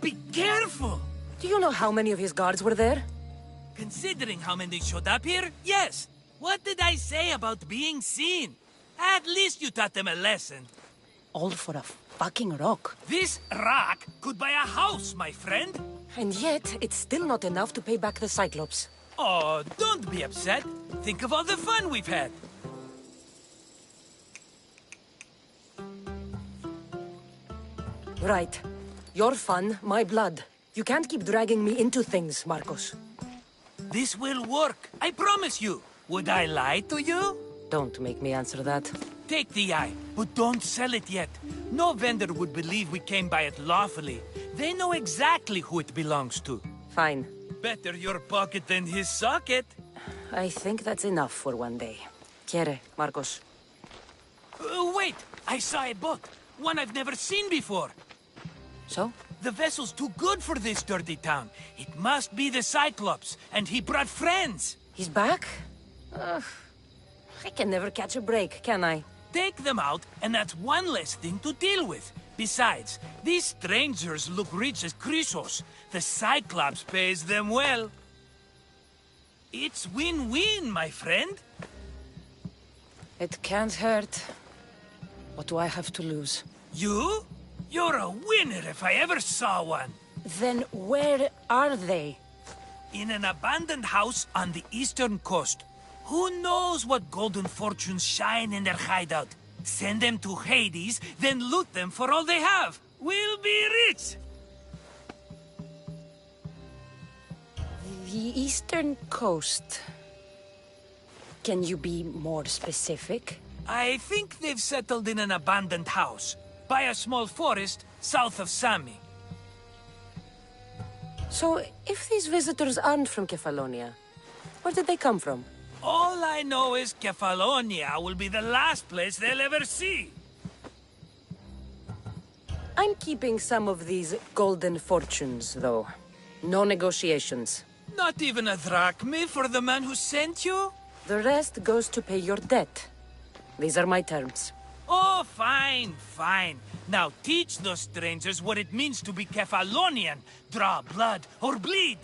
S14: Be careful!
S11: Do you know how many of his guards were there?
S14: Considering how many showed up here, yes. What did I say about being seen? At least you taught them a lesson.
S11: All for a fucking rock.
S14: This rock could buy a house, my friend.
S11: And yet, it's still not enough to pay back the Cyclops.
S14: Oh, don't be upset. Think of all the fun we've had.
S11: Right. Your fun, my blood. You can't keep dragging me into things, Marcos.
S14: This will work. I promise you. Would I lie to you?
S11: Don't make me answer that.
S14: Take the eye, but don't sell it yet. No vendor would believe we came by it lawfully. They know exactly who it belongs to.
S11: Fine.
S14: Better your pocket than his socket.
S11: I think that's enough for one day. Quiere, Marcos.
S14: Wait! I saw a boat. One I've never seen before.
S11: So?
S14: The vessel's too good for this dirty town. It must be the Cyclops, and he brought friends.
S11: He's back? I can never catch a break, can I?
S14: Take them out, and that's one less thing to deal with. Besides, these strangers look rich as Chrysos. The Cyclops pays them well. It's win-win, my friend.
S11: It can't hurt. What do I have to lose?
S14: You? You're a winner if I ever saw one.
S11: Then where are they?
S14: In an abandoned house on the eastern coast. Who knows what golden fortunes shine in their hideout? Send them to Hades, then loot them for all they have. We'll be rich!
S11: The eastern coast. Can you be more specific?
S14: I think they've settled in an abandoned house, by a small forest south of Sami.
S11: So, if these visitors aren't from Kefalonia, where did they come from?
S14: All I know is Kefalonia will be the last place they'll ever see.
S11: I'm keeping some of these golden fortunes, though. No negotiations.
S14: Not even a drachme for the man who sent you?
S11: The rest goes to pay your debt. These are my terms.
S14: Oh, fine, fine. Now teach those strangers what it means to be Kefalonian. Draw blood or bleed.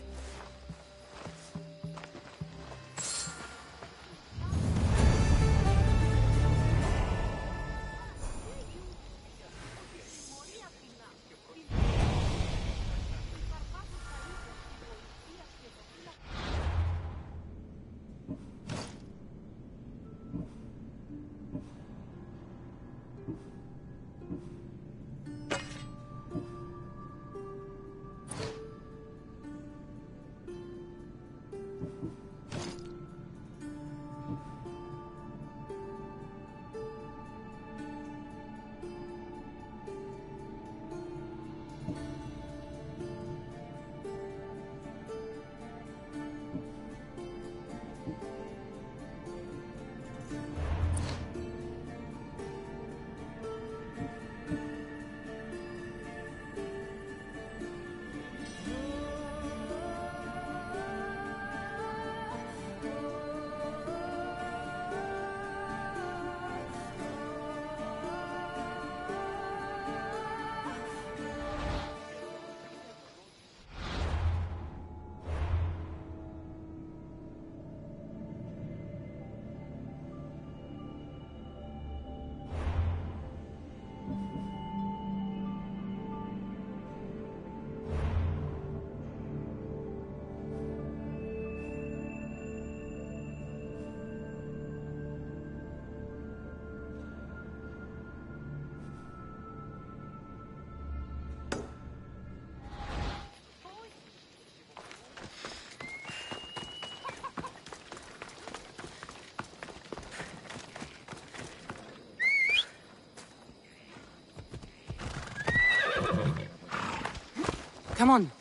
S11: Come on.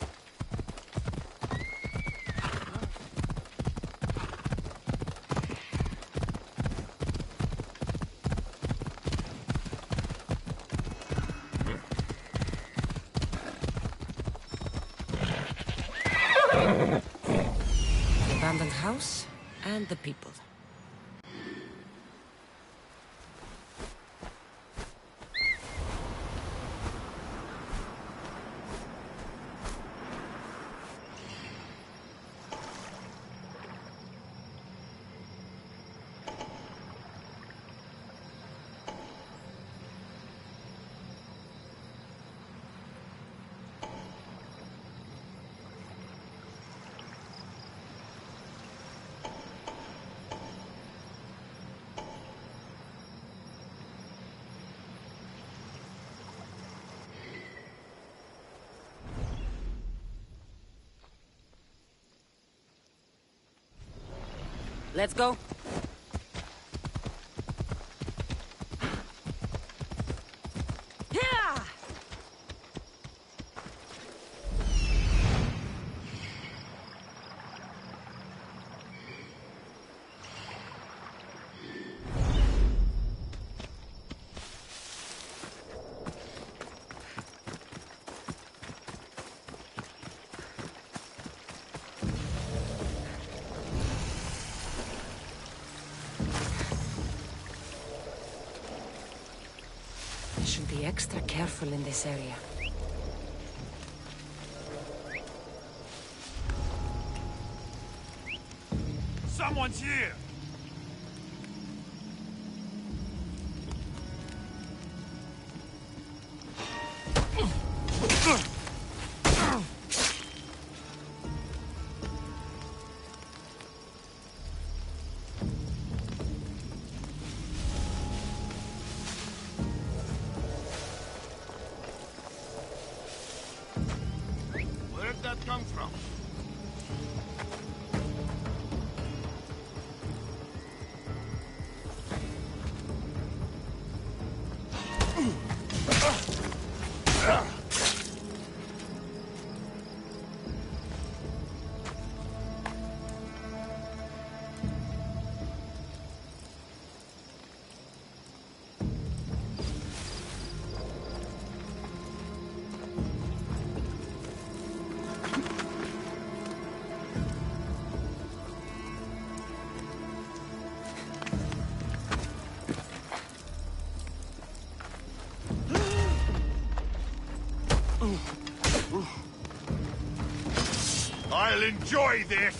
S11: The abandoned house and the people. Let's go. Should be extra careful in this area.
S20: Someone's here! Where'd that come from? I'll enjoy this!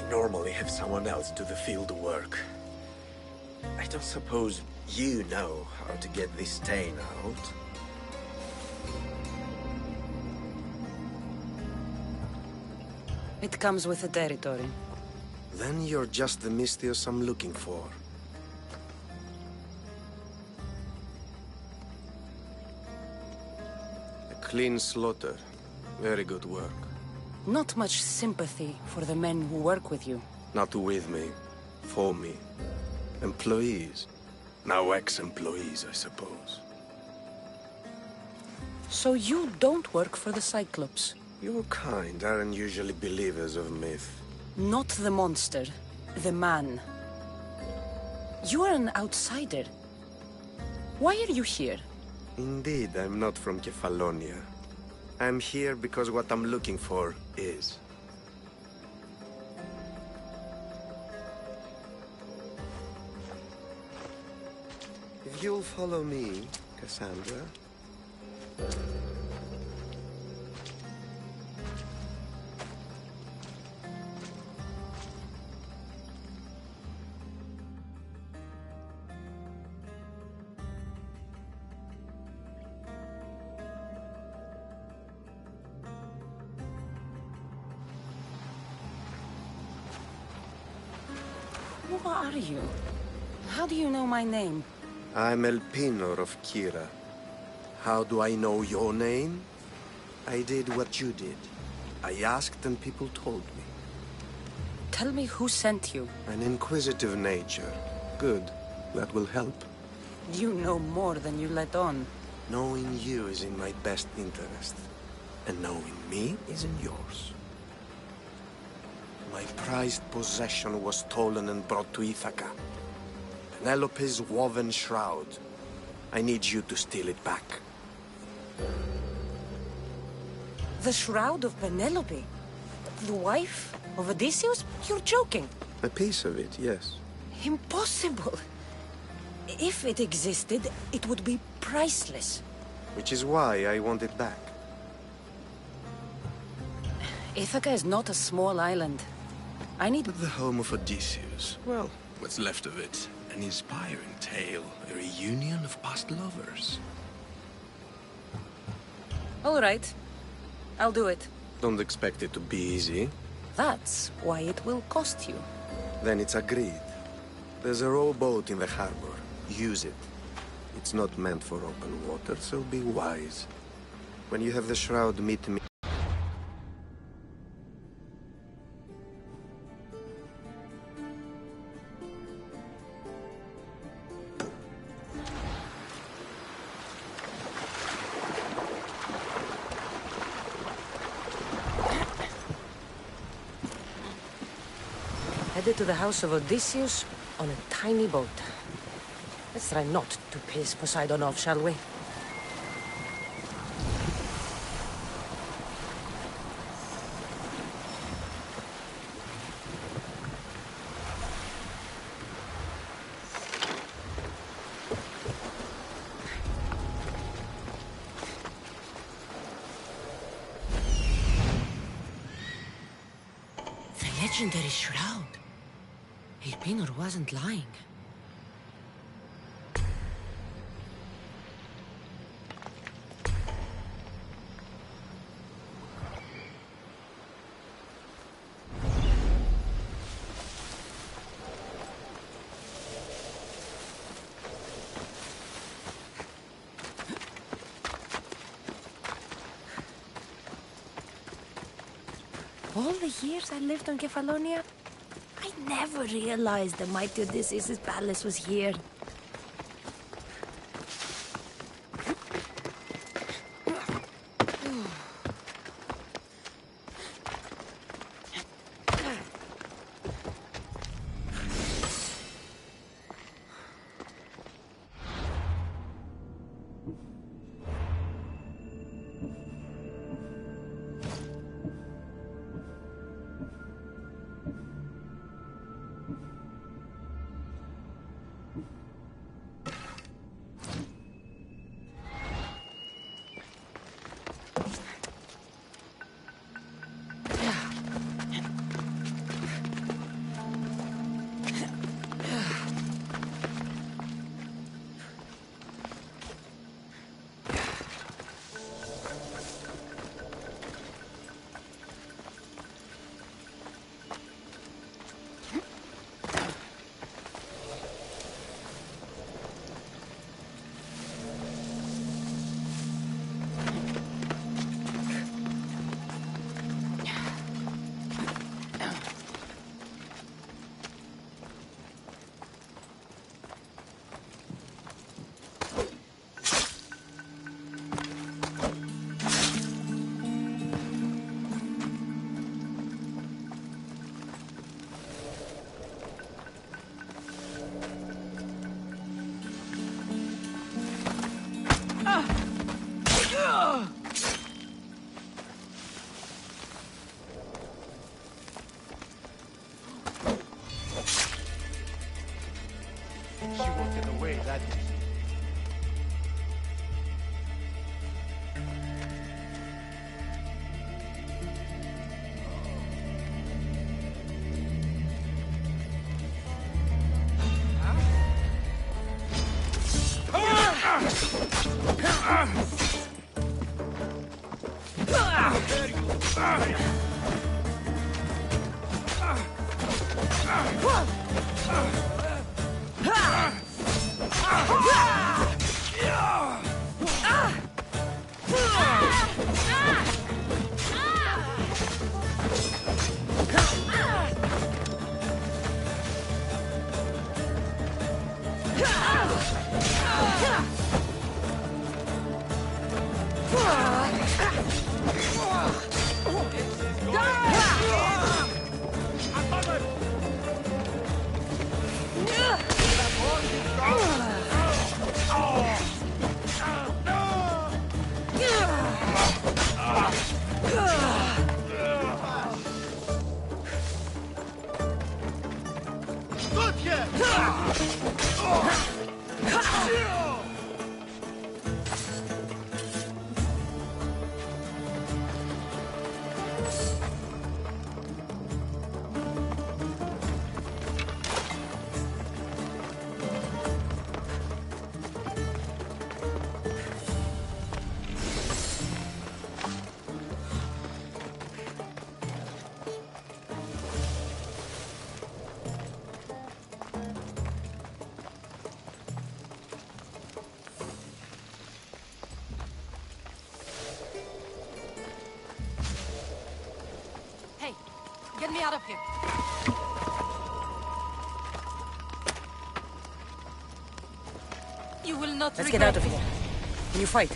S2: Normally have someone else do the field work. I don't suppose you know how to get this stain out.
S11: It comes with the territory.
S2: Then you're just the Mystios I'm looking for. A clean slaughter. Very good work.
S11: Not much sympathy for the men who work with you.
S2: Not with me. For me. Employees. Now ex-employees, I suppose.
S11: So you don't work for the Cyclops?
S2: Your kind aren't usually believers of myth.
S11: Not the monster. The man. You are an outsider. Why are you here?
S2: Indeed, I'm not from Kefalonia. I'm here because what I'm looking for is. You'll follow me, Cassandra.
S10: Who are you? How do you know my name?
S2: I'm El Pinor of Kira. How do I know your name? I did what you did. I asked and people told me.
S10: Tell me who sent you.
S2: An inquisitive nature. Good. That will help.
S10: You know more than you let on.
S2: Knowing you is in my best interest. And knowing me is in yours. My prized possession was stolen and brought to Ithaca. Penelope's woven shroud. I need you to steal it back.
S10: The shroud of Penelope? The wife of Odysseus? You're joking.
S2: A piece of it, yes.
S10: Impossible. If it existed, it would be priceless.
S2: Which is why I want it back.
S10: Ithaca is not a small island. I need...
S2: The home of Odysseus. Well, what's left of it. An inspiring tale. A reunion of past lovers.
S10: All right. I'll do it.
S2: Don't expect it to be easy.
S10: That's why it will cost you.
S2: Then it's agreed. There's a rowboat in the harbor. Use it. It's not meant for open water, so be wise. When you have the shroud, meet me.
S11: Headed to the house of Odysseus on a tiny boat. Let's try not to piss Poseidon off, shall we? The legendary shroud. El Pinor wasn't lying.
S13: All the years I lived on Kefalonia, I never realized the mighty Odysseus' palace was here.
S19: Get me out of here. You will not
S10: Let's
S19: regret
S10: get out of
S19: it.
S10: here. Can you fight?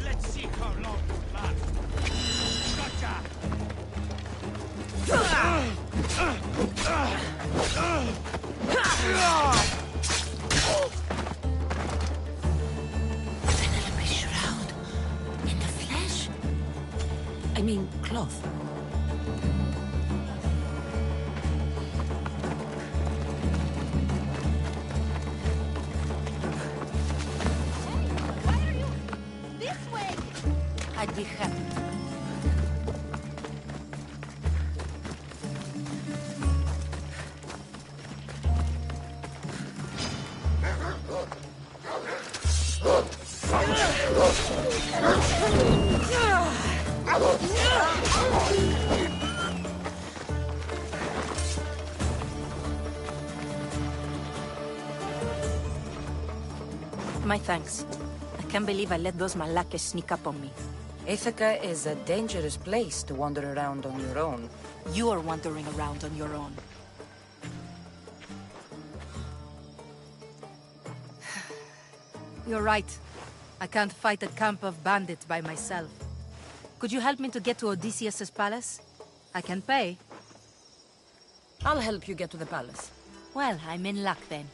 S14: Let's see how long you last. Gotcha!
S15: Penelope's shroud. In the flesh?
S11: I mean, cloth.
S18: This way!
S19: I'd be happy.
S10: My thanks. I can't believe I let those Malakas sneak up on me. Ithaca is a dangerous place to wander around on your own.
S15: You are wandering around on your own.
S19: You're right. I can't fight a camp of bandits by myself. Could you help me to get to Odysseus's palace? I can pay.
S11: I'll help you get to the palace.
S19: Well, I'm in luck then.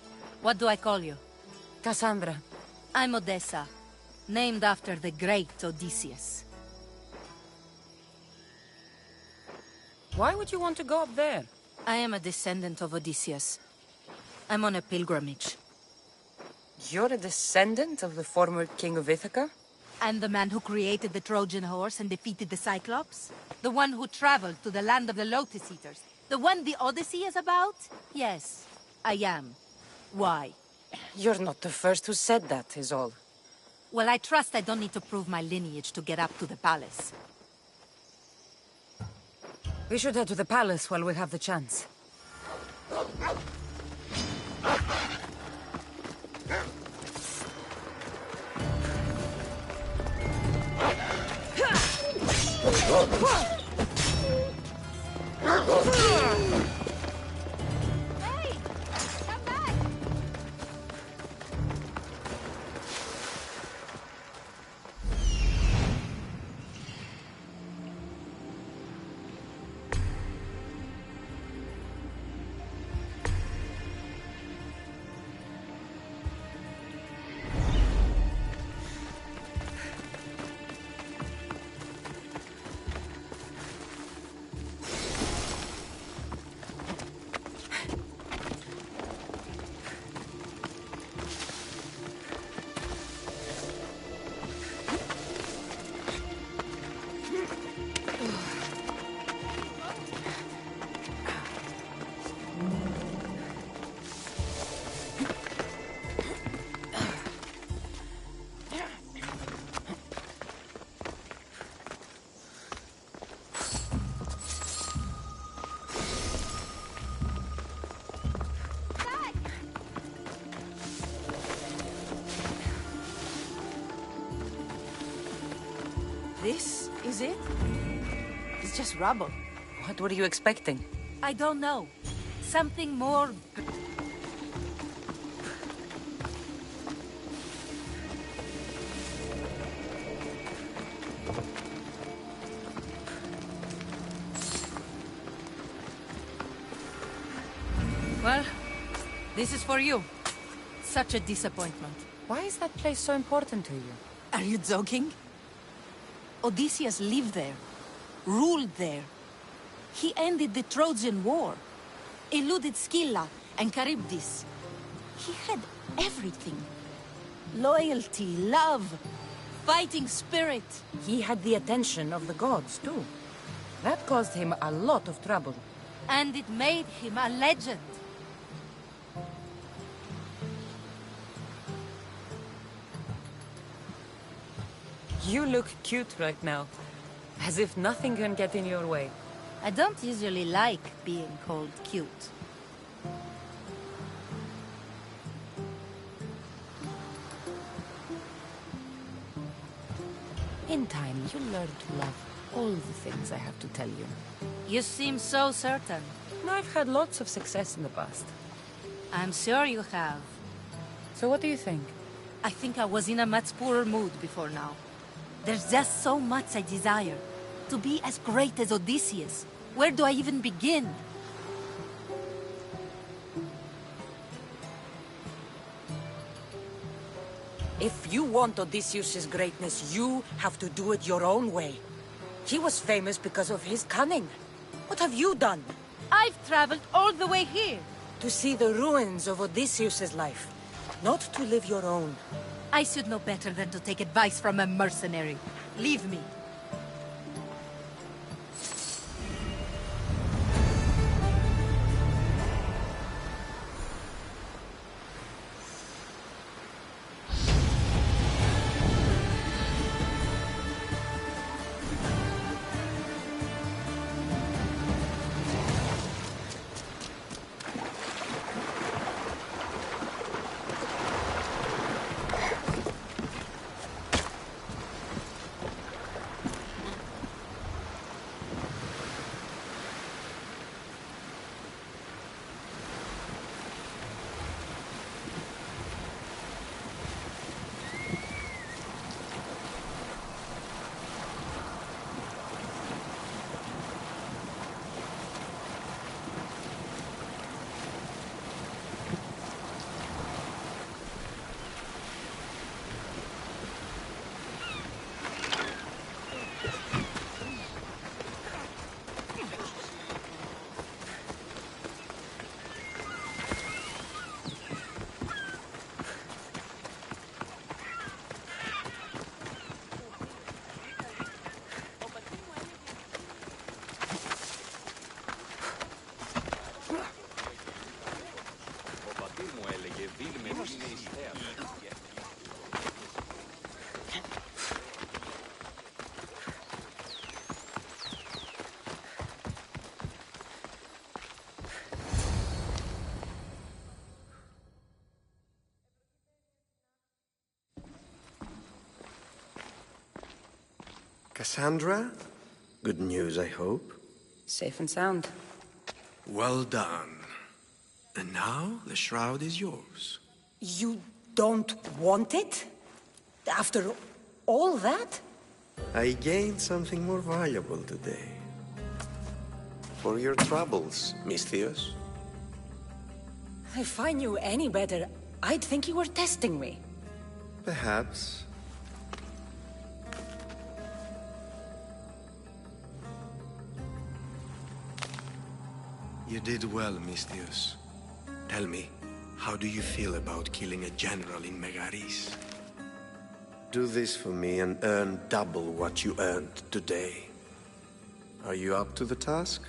S19: What do I call you?
S11: Cassandra.
S19: I'm Odessa, named after the great Odysseus.
S11: Why would you want to go up there?
S19: I am a descendant of Odysseus. I'm on a pilgrimage.
S10: You're a descendant of the former king of Ithaca?
S19: I'm the man who created the Trojan horse and defeated the Cyclops. The one who traveled to the land of the Lotus Eaters. The one the Odyssey is about? Yes, I am. Why?
S10: You're not the first who said that, is all.
S19: Well, I trust I don't need to prove my lineage to get up to the palace.
S11: We should head to the palace while we have the chance.
S18: Hey! Come back!
S19: This is it? It's just rubble.
S10: What were you expecting?
S19: I don't know. Something more... Well, this is for you. Such a disappointment.
S10: Why is that place so important to you?
S19: Are you joking? Odysseus lived there, ruled there. He ended the Trojan War, eluded Scylla and Charybdis. He had everything. Loyalty, love, fighting spirit.
S10: He had the attention of the gods, too. That caused him a lot of trouble.
S19: And it made him a legend.
S10: You look cute right now. As if nothing can get in your way.
S19: I don't usually like being called cute.
S10: In time, you'll learn to love all the things I have to tell you.
S19: You seem so certain.
S10: I've had lots of success in the past.
S19: I'm sure you have.
S10: So what do you think?
S19: I think I was in a much poorer mood before now. There's just so much I desire. To be as great as Odysseus. Where do I even begin?
S10: If you want Odysseus' greatness, you have to do it your own way. He was famous because of his cunning. What have you done?
S19: I've traveled all the way here.
S10: To see the ruins of Odysseus' life, not to live your own.
S19: I should know better than to take advice from a mercenary. Leave me.
S2: Cassandra? Good news, I hope.
S10: Safe and sound.
S2: Well done. And now, the shroud is yours.
S10: You don't want it? After all that?
S2: I gained something more valuable today. For your troubles, Misthios.
S10: If I knew any better, I'd think you were testing me.
S2: Perhaps. You did well, Misthios. Tell me, how do you feel about killing a general in Megaris? Do this for me and earn double what you earned today. Are you up to the task?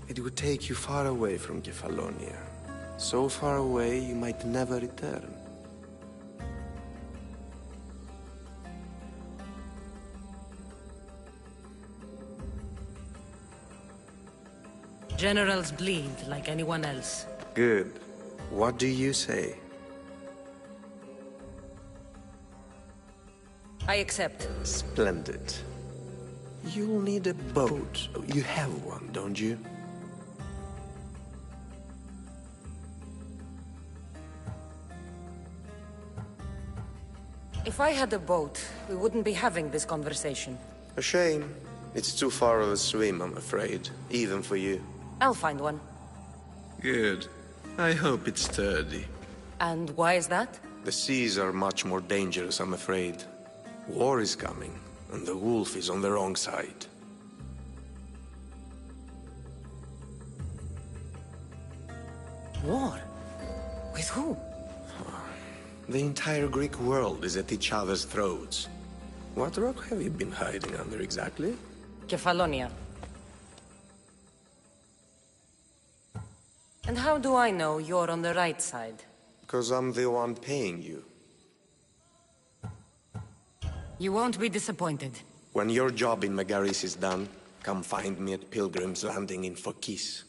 S2: It would take you far away from Kefalonia. So far away you might never return.
S11: Generals bleed like anyone else.
S2: Good. What do you say?
S10: I accept.
S2: Splendid. You'll need a boat. You have one, don't you?
S10: If I had a boat, we wouldn't be having this conversation.
S2: A shame. It's too far of a swim, I'm afraid. Even for you.
S10: I'll find one.
S2: Good. I hope it's sturdy.
S10: And why is that?
S2: The seas are much more dangerous, I'm afraid. War is coming, and the wolf is on the wrong side.
S10: War? With who?
S2: The entire Greek world is at each other's throats. What rock have you been hiding under exactly?
S10: Kefalonia. And how do I know you're on the right side?
S2: Because I'm the one paying you.
S10: You won't be disappointed.
S2: When your job in Megaris is done, come find me at Pilgrim's Landing in Phokis.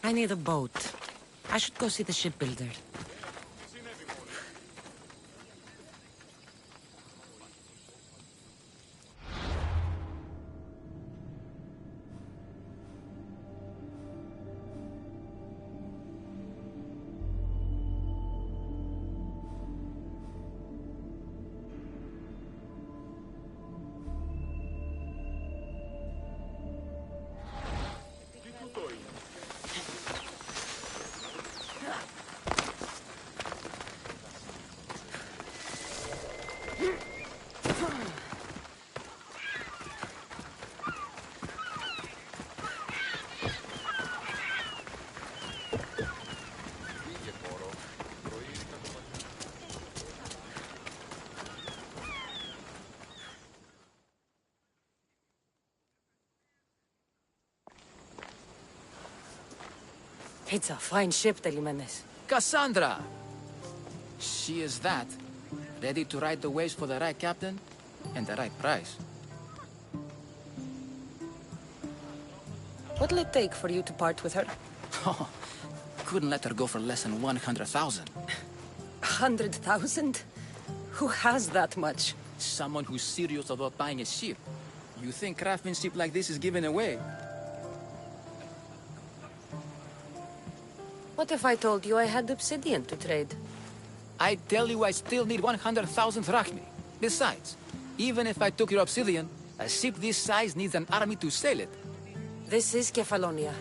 S11: I need a boat. I should go see the shipbuilder.
S10: It's a fine ship, Telimenes.
S16: Cassandra! She is that. Ready to ride the waves for the right captain and the right price.
S10: What'll it take for you to part with her?
S16: Oh, couldn't let her go for less than 100,000.
S10: 100,000? Who has that much?
S16: Someone who's serious about buying a ship. You think craftsmanship like this is given away?
S10: What if I told you I had obsidian to trade?
S16: I tell you I still need 100,000 drachmi. Besides, even if I took your obsidian, a ship this size needs an army to sail it.
S10: This is Kefalonia.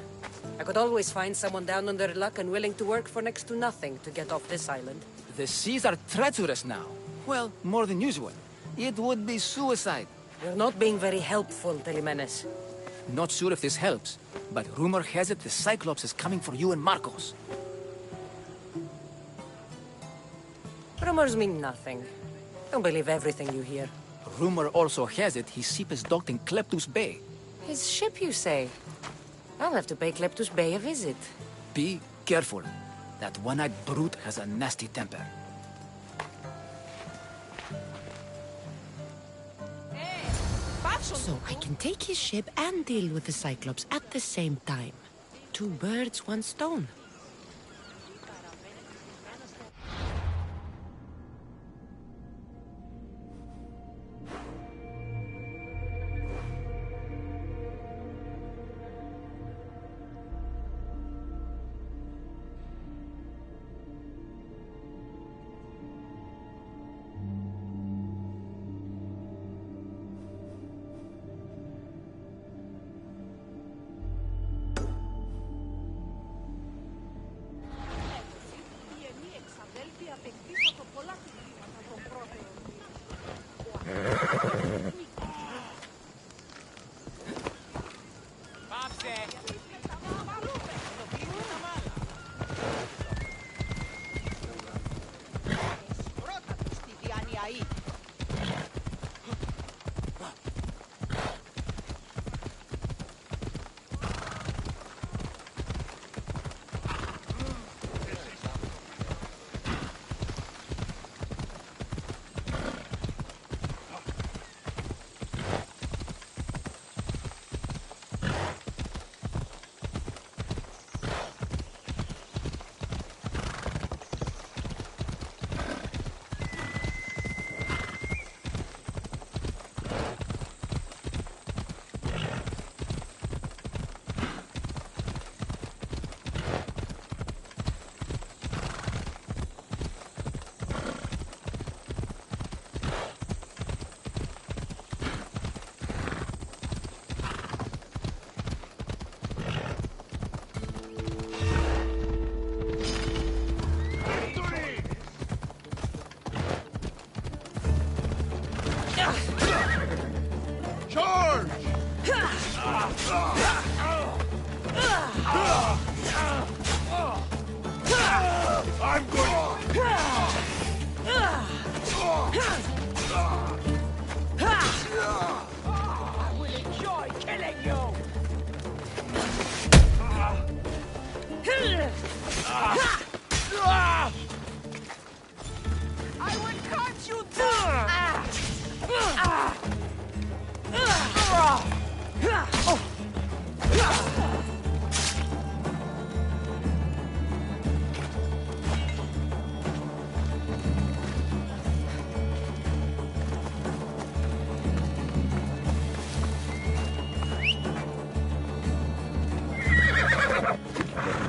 S10: I could always find someone down on their luck and willing to work for next to nothing to get off this island.
S16: The seas are treacherous now. Well, more than usual. It would be suicide.
S10: You're not being very helpful, Telimenes.
S16: Not sure if this helps, but rumor has it the Cyclops is coming for you and Marcos.
S10: Rumors mean nothing. Don't believe everything you hear.
S16: Rumor also has it his ship is docked in Kleptus Bay.
S10: His ship, you say? I'll have to pay Kleptus Bay a visit.
S16: Be careful. That one-eyed brute has a nasty temper.
S13: So I can take his ship and deal with the Cyclops at the same time. 2 birds, 1 stone.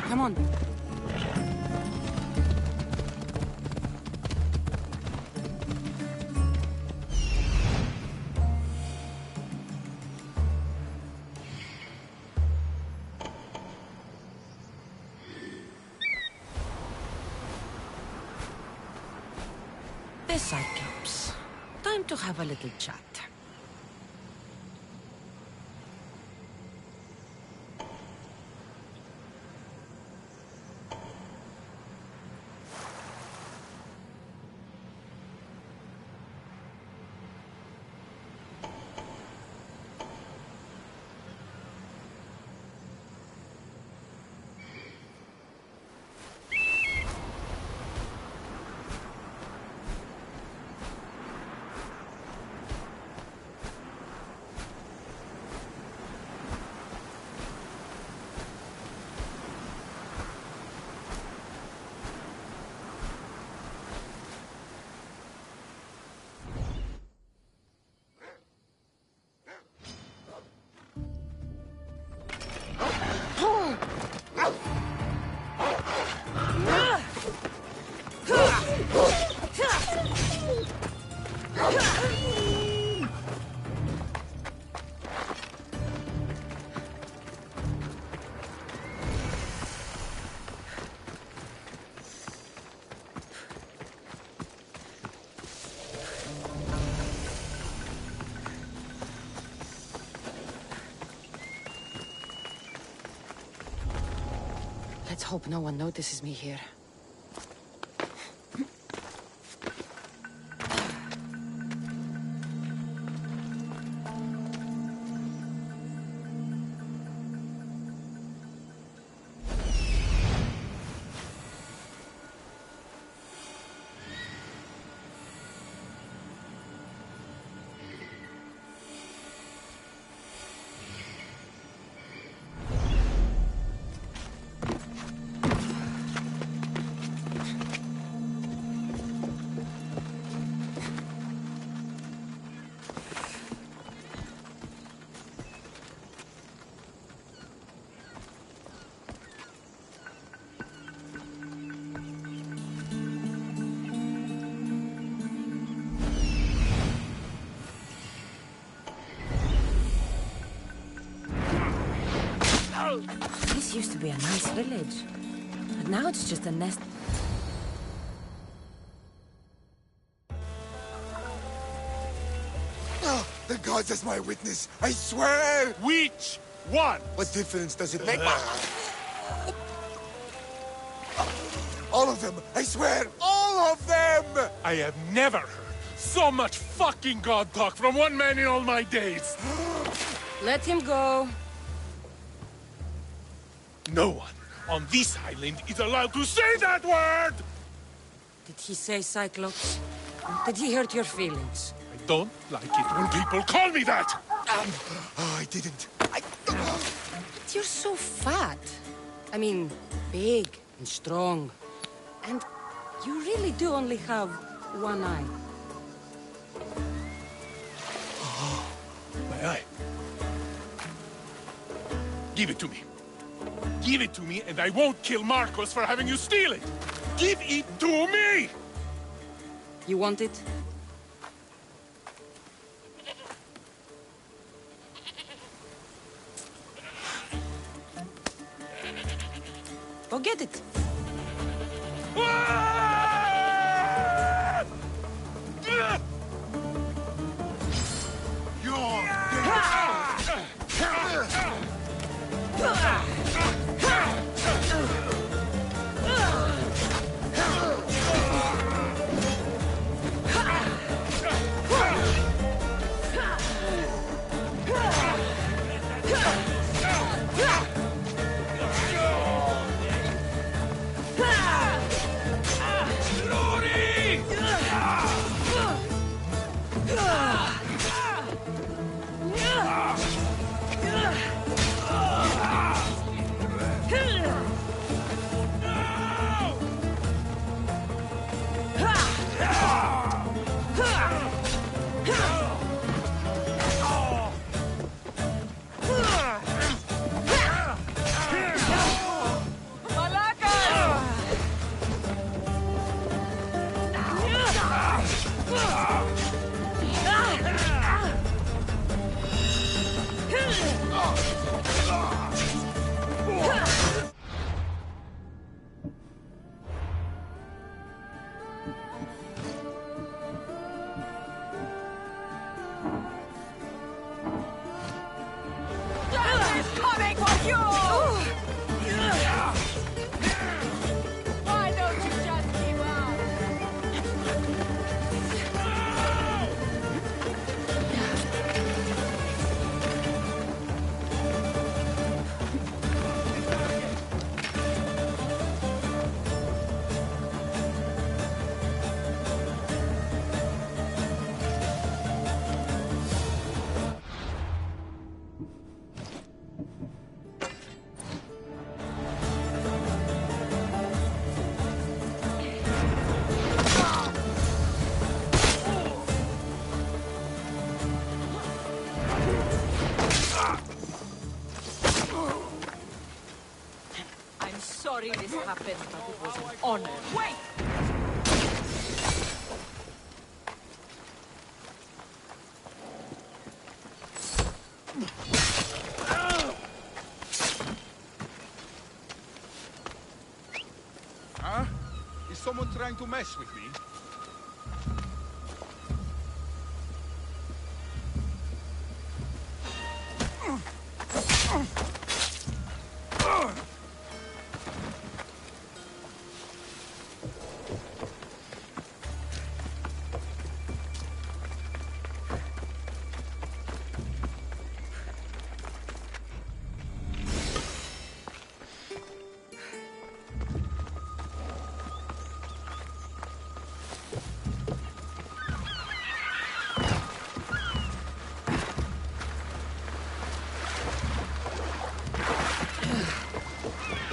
S10: Come on.
S13: The Cyclops. Time to have a little chat.
S10: Let's hope no one notices me here. This used to be a nice village, but now it's just a nest.
S3: Oh, the gods as my witness, I swear!
S20: Which one?
S3: What difference does it make? All of them, I swear, all of them!
S20: I have never heard so much fucking god talk from one man in all my days.
S10: Let him go.
S20: No one on this island is allowed to say that word!
S11: Did he say Cyclops? Did he hurt your feelings?
S20: I don't like it when people call me that!
S3: Oh, I didn't.
S11: But you're so fat. I mean, big and strong. And you really do only have one eye.
S20: My eye. Give it to me. Give it to me, and I won't kill Marcos for having you steal it! Give it to me!
S11: You want it? Go get it.
S18: Sorry this happened, but it was an honor. Wait!
S12: Huh? Is someone trying to mess with me?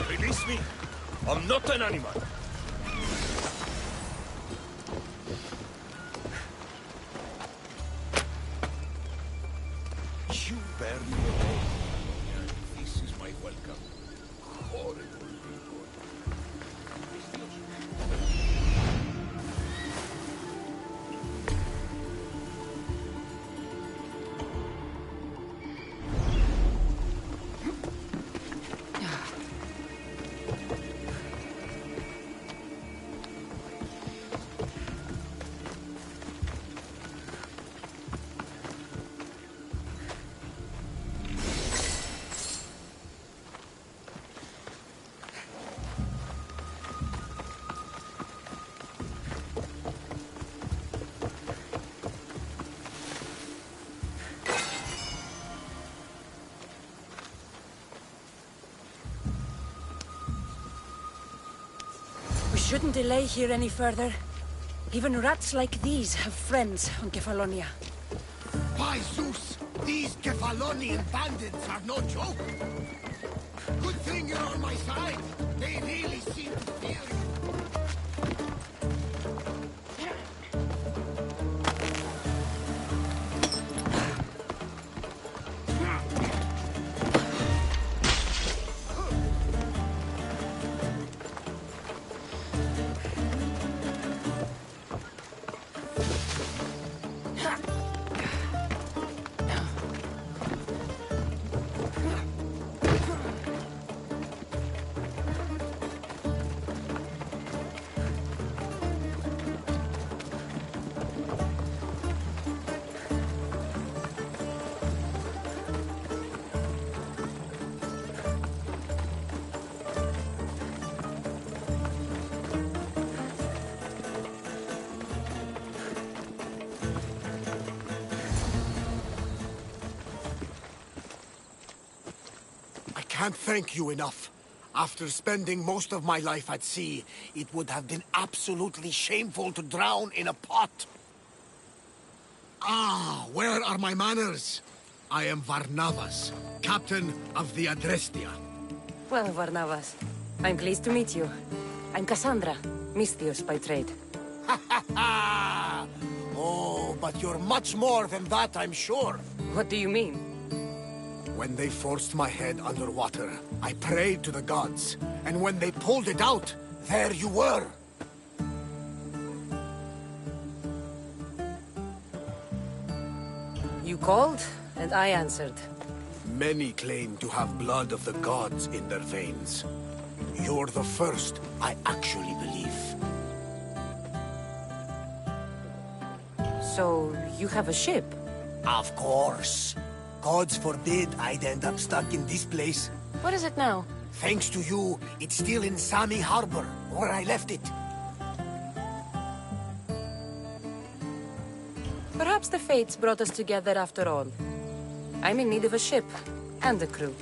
S21: Release me! I'm not an animal! You bear me away. This is my welcome. Horrible people.
S10: shouldn't delay here any further. Even rats like these have friends on Kefalonia.
S4: By Zeus! These Kefalonian bandits are no joke! Good thing you're on my side. They really seem to fear you. I can't thank you enough. After spending most of my life at sea, it would have been absolutely shameful to drown in a pot. Ah, where are my manners? I am Varnavas, captain of the Adrestia.
S10: Well, Varnavas, I'm pleased to meet you. I'm Cassandra, Misthios by trade.
S4: Oh, but you're much more than that, I'm sure.
S10: What do you mean?
S4: When they forced my head underwater, I prayed to the gods. And when they pulled it out, there you were.
S10: You called, and I answered.
S4: Many claim to have blood of the gods in their veins. You're the first I actually believe.
S10: So, you have a ship?
S4: Of course. Gods forbid I'd end up stuck in this place.
S10: What is it now?
S4: Thanks to you, it's still in Sami Harbor, where I left it.
S10: Perhaps the fates brought us together after all. I'm in need of a ship, and a crew.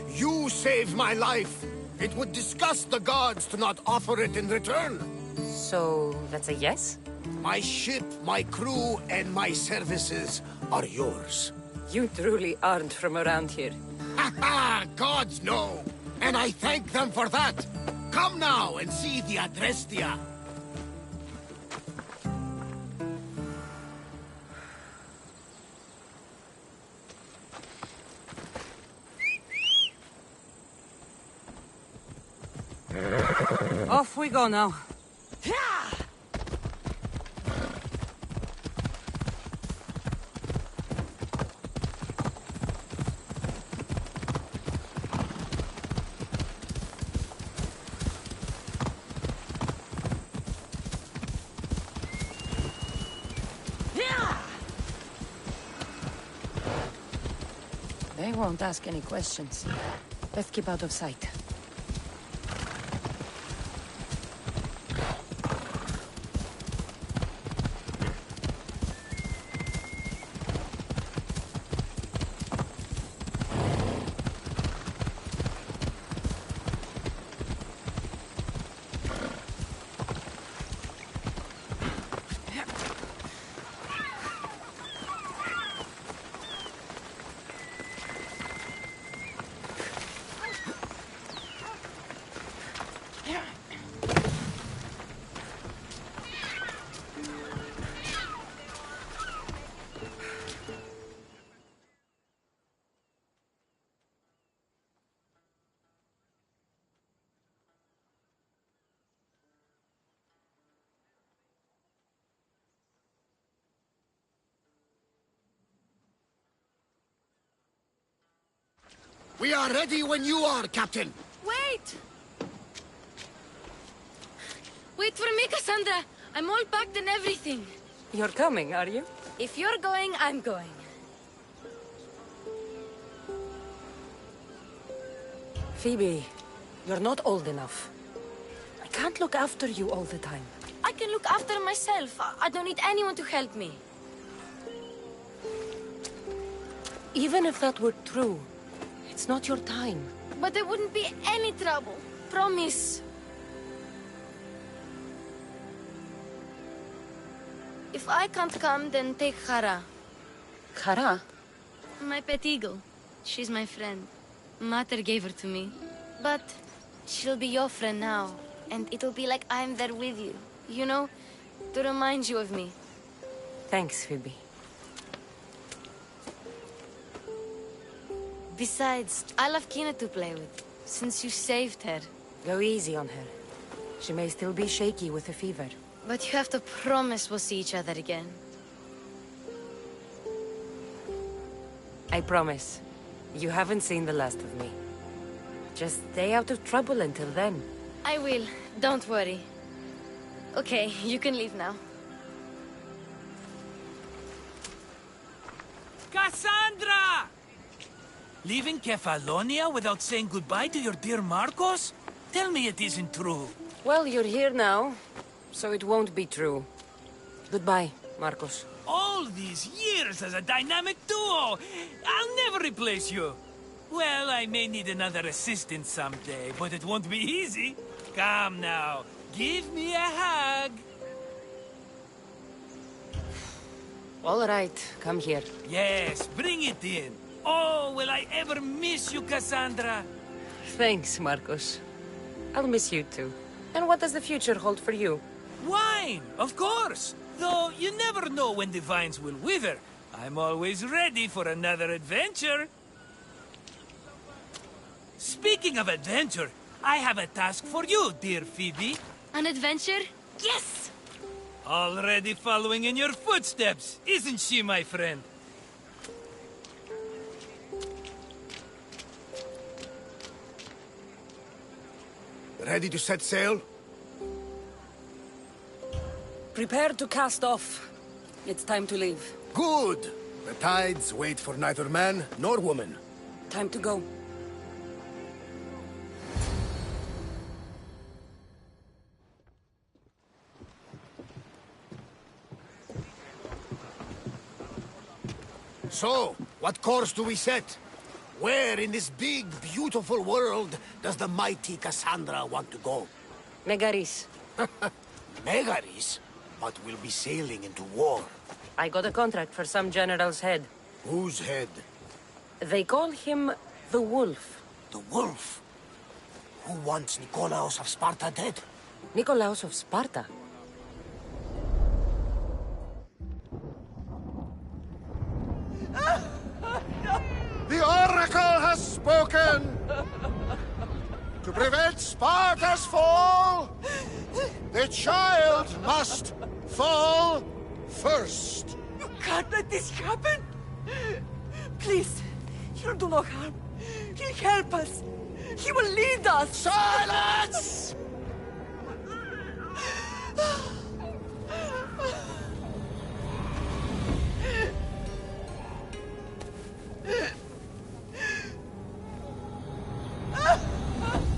S4: You saved my life. It would disgust the gods to not offer it in return.
S10: So, that's a yes?
S4: My ship, my crew, and my services are yours.
S10: You truly aren't from around here.
S4: Gods know! And I thank them for that! Come now and see the Adrestia!
S10: Off we go now. They won't ask any questions. Let's keep out of sight.
S4: We are ready when you are, Captain!
S7: Wait! Wait for me, Cassandra! I'm all packed and everything.
S10: You're coming, are you?
S7: If you're going, I'm going.
S10: Phoebe, you're not old enough. I can't look after you all the time.
S7: I can look after myself. I don't need anyone to help me.
S10: Even if that were true, it's not your time.
S7: But there wouldn't be any trouble. Promise. If I can't come, then take Hara.
S10: Hara?
S7: My pet eagle. She's my friend. Mater gave her to me. But she'll be your friend now. And it'll be like I'm there with you. You know? To remind you of me.
S10: Thanks, Phoebe.
S7: Besides, I love Kina to play with. Since you saved her.
S10: Go easy on her. She may still be shaky with a fever.
S7: But you have to promise we'll see each other again.
S10: I promise. You haven't seen the last of me. Just stay out of trouble until then.
S7: I will. Don't worry. Okay, you can leave now.
S14: Cassandra! Leaving Kefalonia without saying goodbye to your dear Marcos? Tell me it isn't true.
S10: Well, you're here now, so it won't be true. Goodbye, Marcos.
S14: All these years as a dynamic duo! I'll never replace you! Well, I may need another assistant someday, but it won't be easy. Come now, give me a hug!
S10: All right, come here.
S14: Yes, bring it in. Oh, will I ever miss you, Cassandra?
S10: Thanks, Marcos. I'll miss you too. And what does the future hold for you?
S14: Wine, of course! Though you never know when the vines will wither. I'm always ready for another adventure. Speaking of adventure, I have a task for you, dear Phoebe.
S7: An adventure? Yes!
S14: Already following in your footsteps, isn't she, my friend?
S4: Ready to set sail?
S10: Prepare to cast off. It's time to leave.
S4: Good! The tides wait for neither man nor woman.
S10: Time to go.
S4: So, what course do we set? Where in this big, beautiful world does the mighty Cassandra want to go?
S10: Megaris.
S4: Megaris? But we'll be sailing into war.
S10: I got a contract for some general's head.
S4: Whose head?
S10: They call him the Wolf.
S4: The Wolf? Who wants Nikolaos of Sparta dead?
S10: Nikolaos of Sparta?
S3: The Oracle has spoken! To prevent Sparta's fall, the child must fall first.
S18: You can't let this happen! Please, he'll do no harm. He'll help us. He will lead us.
S3: Silence!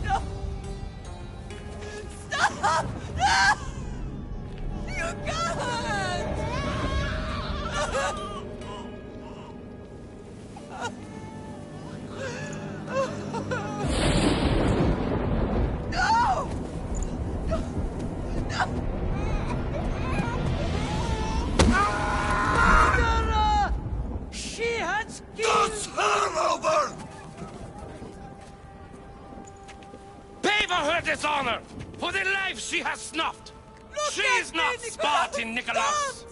S18: No! Stop! No! You can't! No! No!
S14: Murderer! She has killed...
S4: That's her over!
S20: Pay for her dishonor! For the life she has snuffed! She is not Spartan, Nikolaos!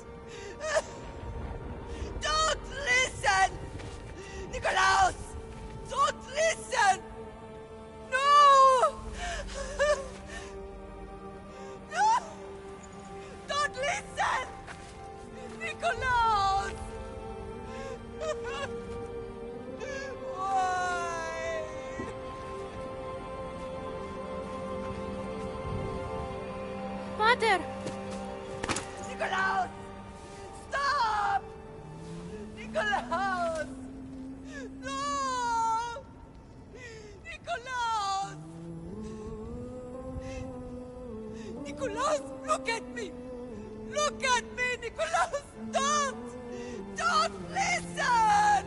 S18: Don't listen! Nikolaos! Don't listen! No! No! Don't listen! Nikolaos! Why?
S7: Mater!
S18: Nikolaos! Stop! Nikolaos! No! Nikolaos! Nikolaos, look at me! Look at me, Nikolaos! Don't! Don't listen!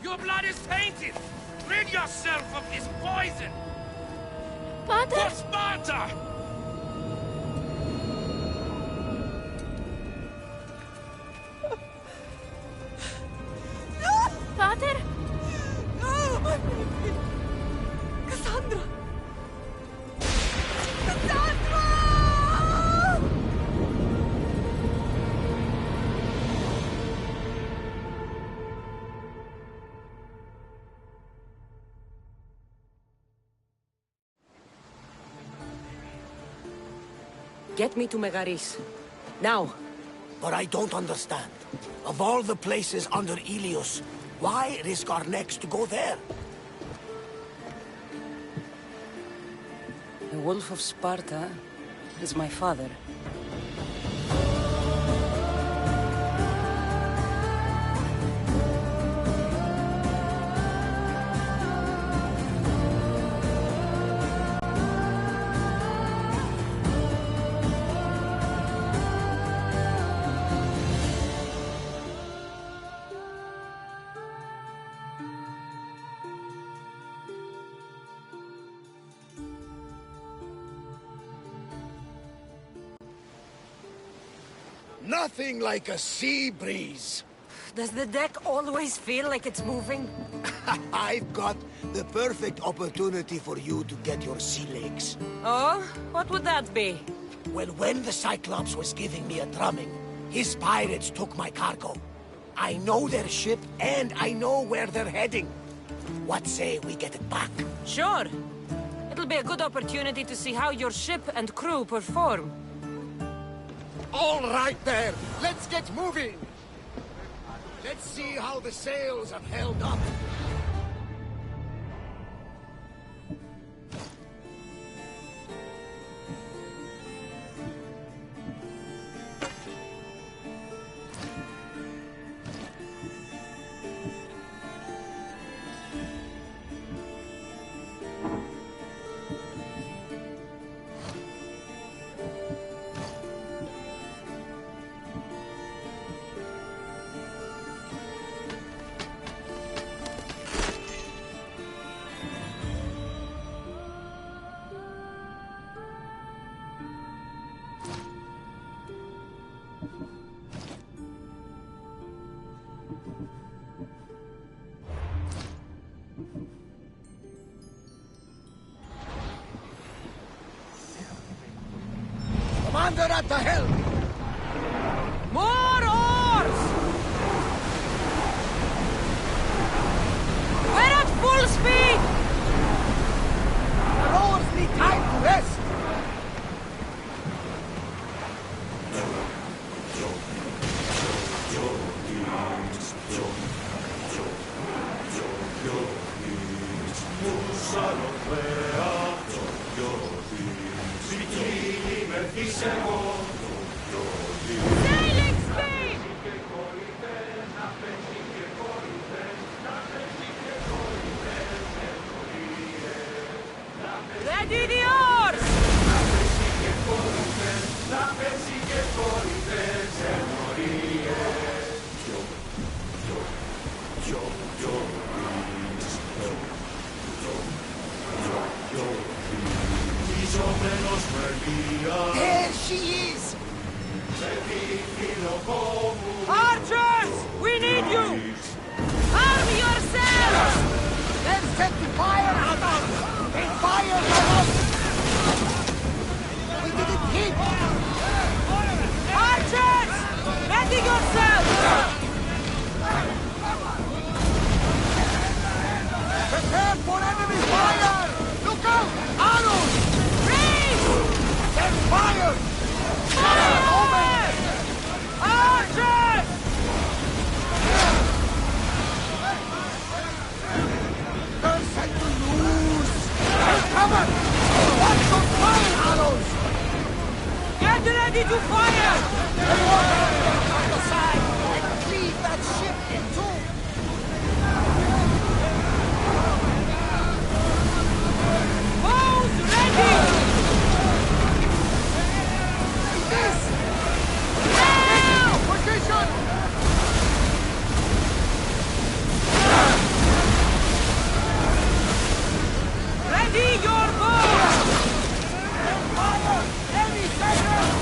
S20: Your blood is tainted! Rid yourself of this poison!
S7: Pater!
S20: For Sparta!
S18: Cassandra! Cassandra!
S11: Get me to Megaris. Now!
S17: But I don't understand. Of all the places under Ilios, why risk our necks to go there?
S11: The Wolf of Sparta is my father.
S17: Nothing like a sea breeze.
S11: Does the deck always feel like it's moving?
S17: I've got the perfect opportunity for you to get your sea legs.
S11: Oh? What would that be?
S17: Well, when the Cyclops was giving me a drumming, his pirates took my cargo. I know their ship, and I know where they're heading. What say we get it back?
S11: Sure. It'll be a good opportunity to see how your ship and crew perform.
S4: All right there, let's get moving. Let's see how the sails have held up. Commander at the helm!
S11: More oars! We're at full speed!
S4: The rowers need time to rest!
S11: Sailing speed! Ready the oars!
S4: There she is!
S11: Archers! We need you! Arm yourselves!
S4: They're set to fire at us! They fired at us! We didn't hit!
S11: Archers! Ready yourselves!
S4: Prepare for enemy fire! Look out! Arrows!
S11: Raise!
S4: They're fired!
S11: Fire! Archers!
S4: They're set to lose! They're covered! Watch those fire arrows!
S11: Get ready to fire!
S4: Cut aside and cleave that ship in two!
S11: Bows ready!
S4: This!
S11: Now!
S4: Position!
S11: Ready your bows!
S4: Fire! Heavy sailors!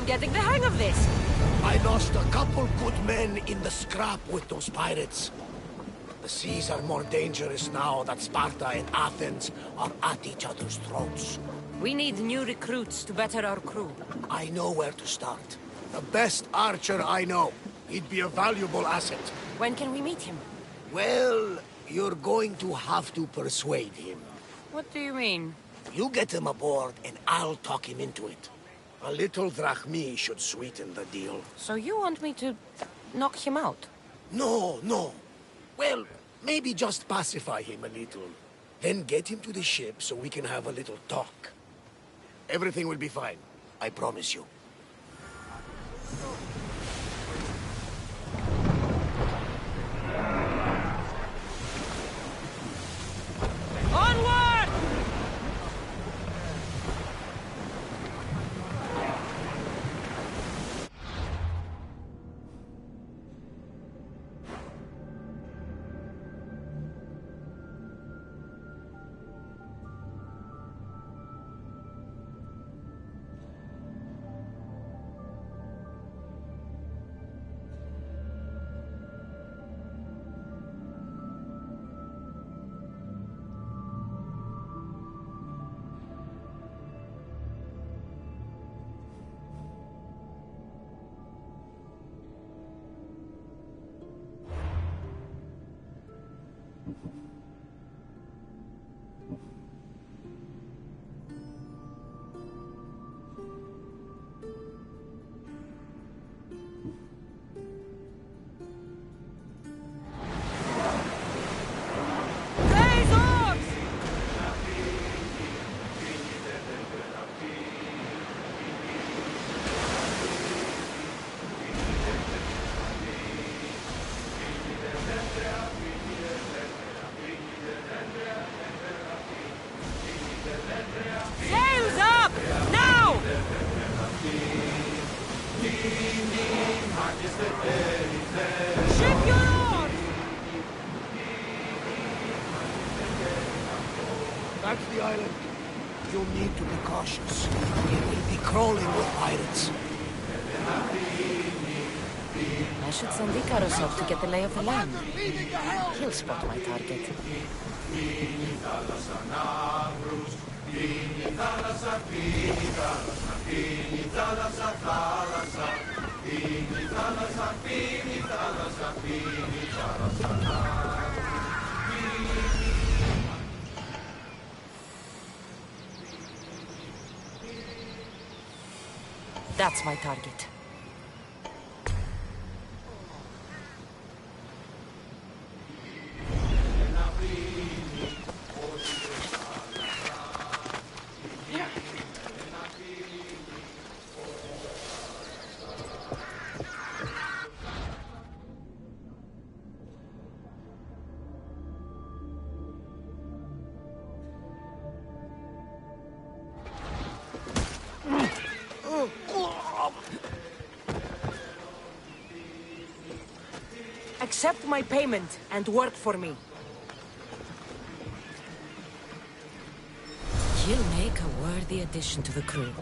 S11: getting the hang of this.
S17: I lost a couple good men in the scrap with those pirates. The seas are more dangerous now that Sparta and Athens are at each other's throats.
S11: We need new recruits to better our crew.
S17: I know where to start. The best archer I know. He'd be a valuable asset.
S11: When can we meet him?
S17: Well, you're going to have to persuade him.
S11: What do you mean?
S17: You get him aboard and I'll talk him into it. A little drachmi should sweeten the deal.
S11: So you want me to knock him out?
S17: No, no. Well, maybe just pacify him a little. Then get him to the ship so we can have a little talk. Everything will be fine. I promise you.
S11: Onward!
S17: Back to the island. You'll need to be cautious. It will be crawling with pirates.
S11: I should send Icarus up to get the lay of the land. He'll spot my target. That's my target. Accept my payment and work for me. He'll make a worthy addition to the crew.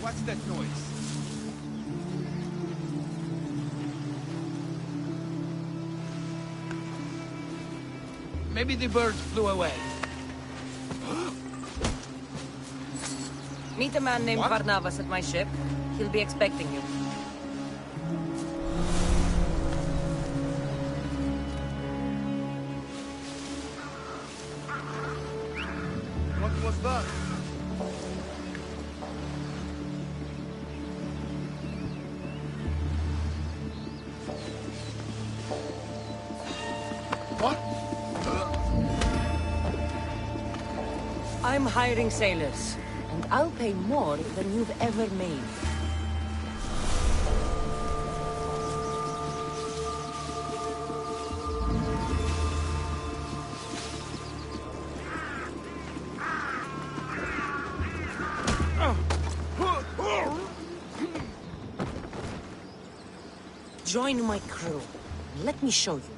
S12: What's that noise?
S14: Maybe the bird flew away.
S11: Meet a man named Varnavas at my ship. He'll be expecting you.
S12: What was that?
S11: I'm hiring sailors, and I'll pay more than you've ever made.
S10: Join my crew. Let me show you.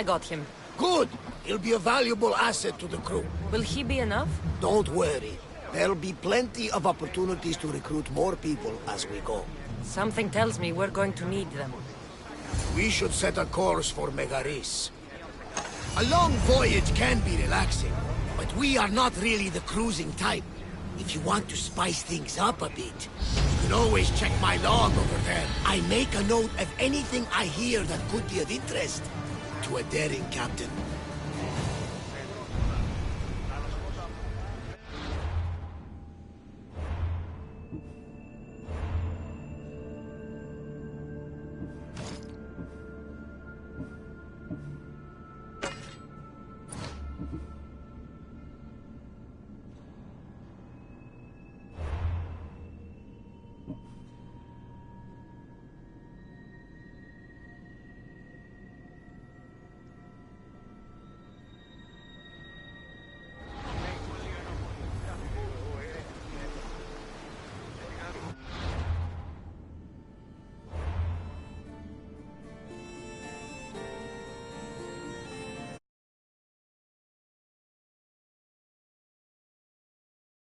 S11: I got him.
S17: Good! He'll be a valuable asset to the crew.
S11: Will he be enough?
S17: Don't worry. There'll be plenty of opportunities to recruit more people as we go.
S11: Something tells me we're going to need them.
S17: We should set a course for Megaris. A long voyage can be relaxing, but we are not really the cruising type. If you want to spice things up a bit, you can always check my log over there. I make a note of anything I hear that could be of interest to a daring captain.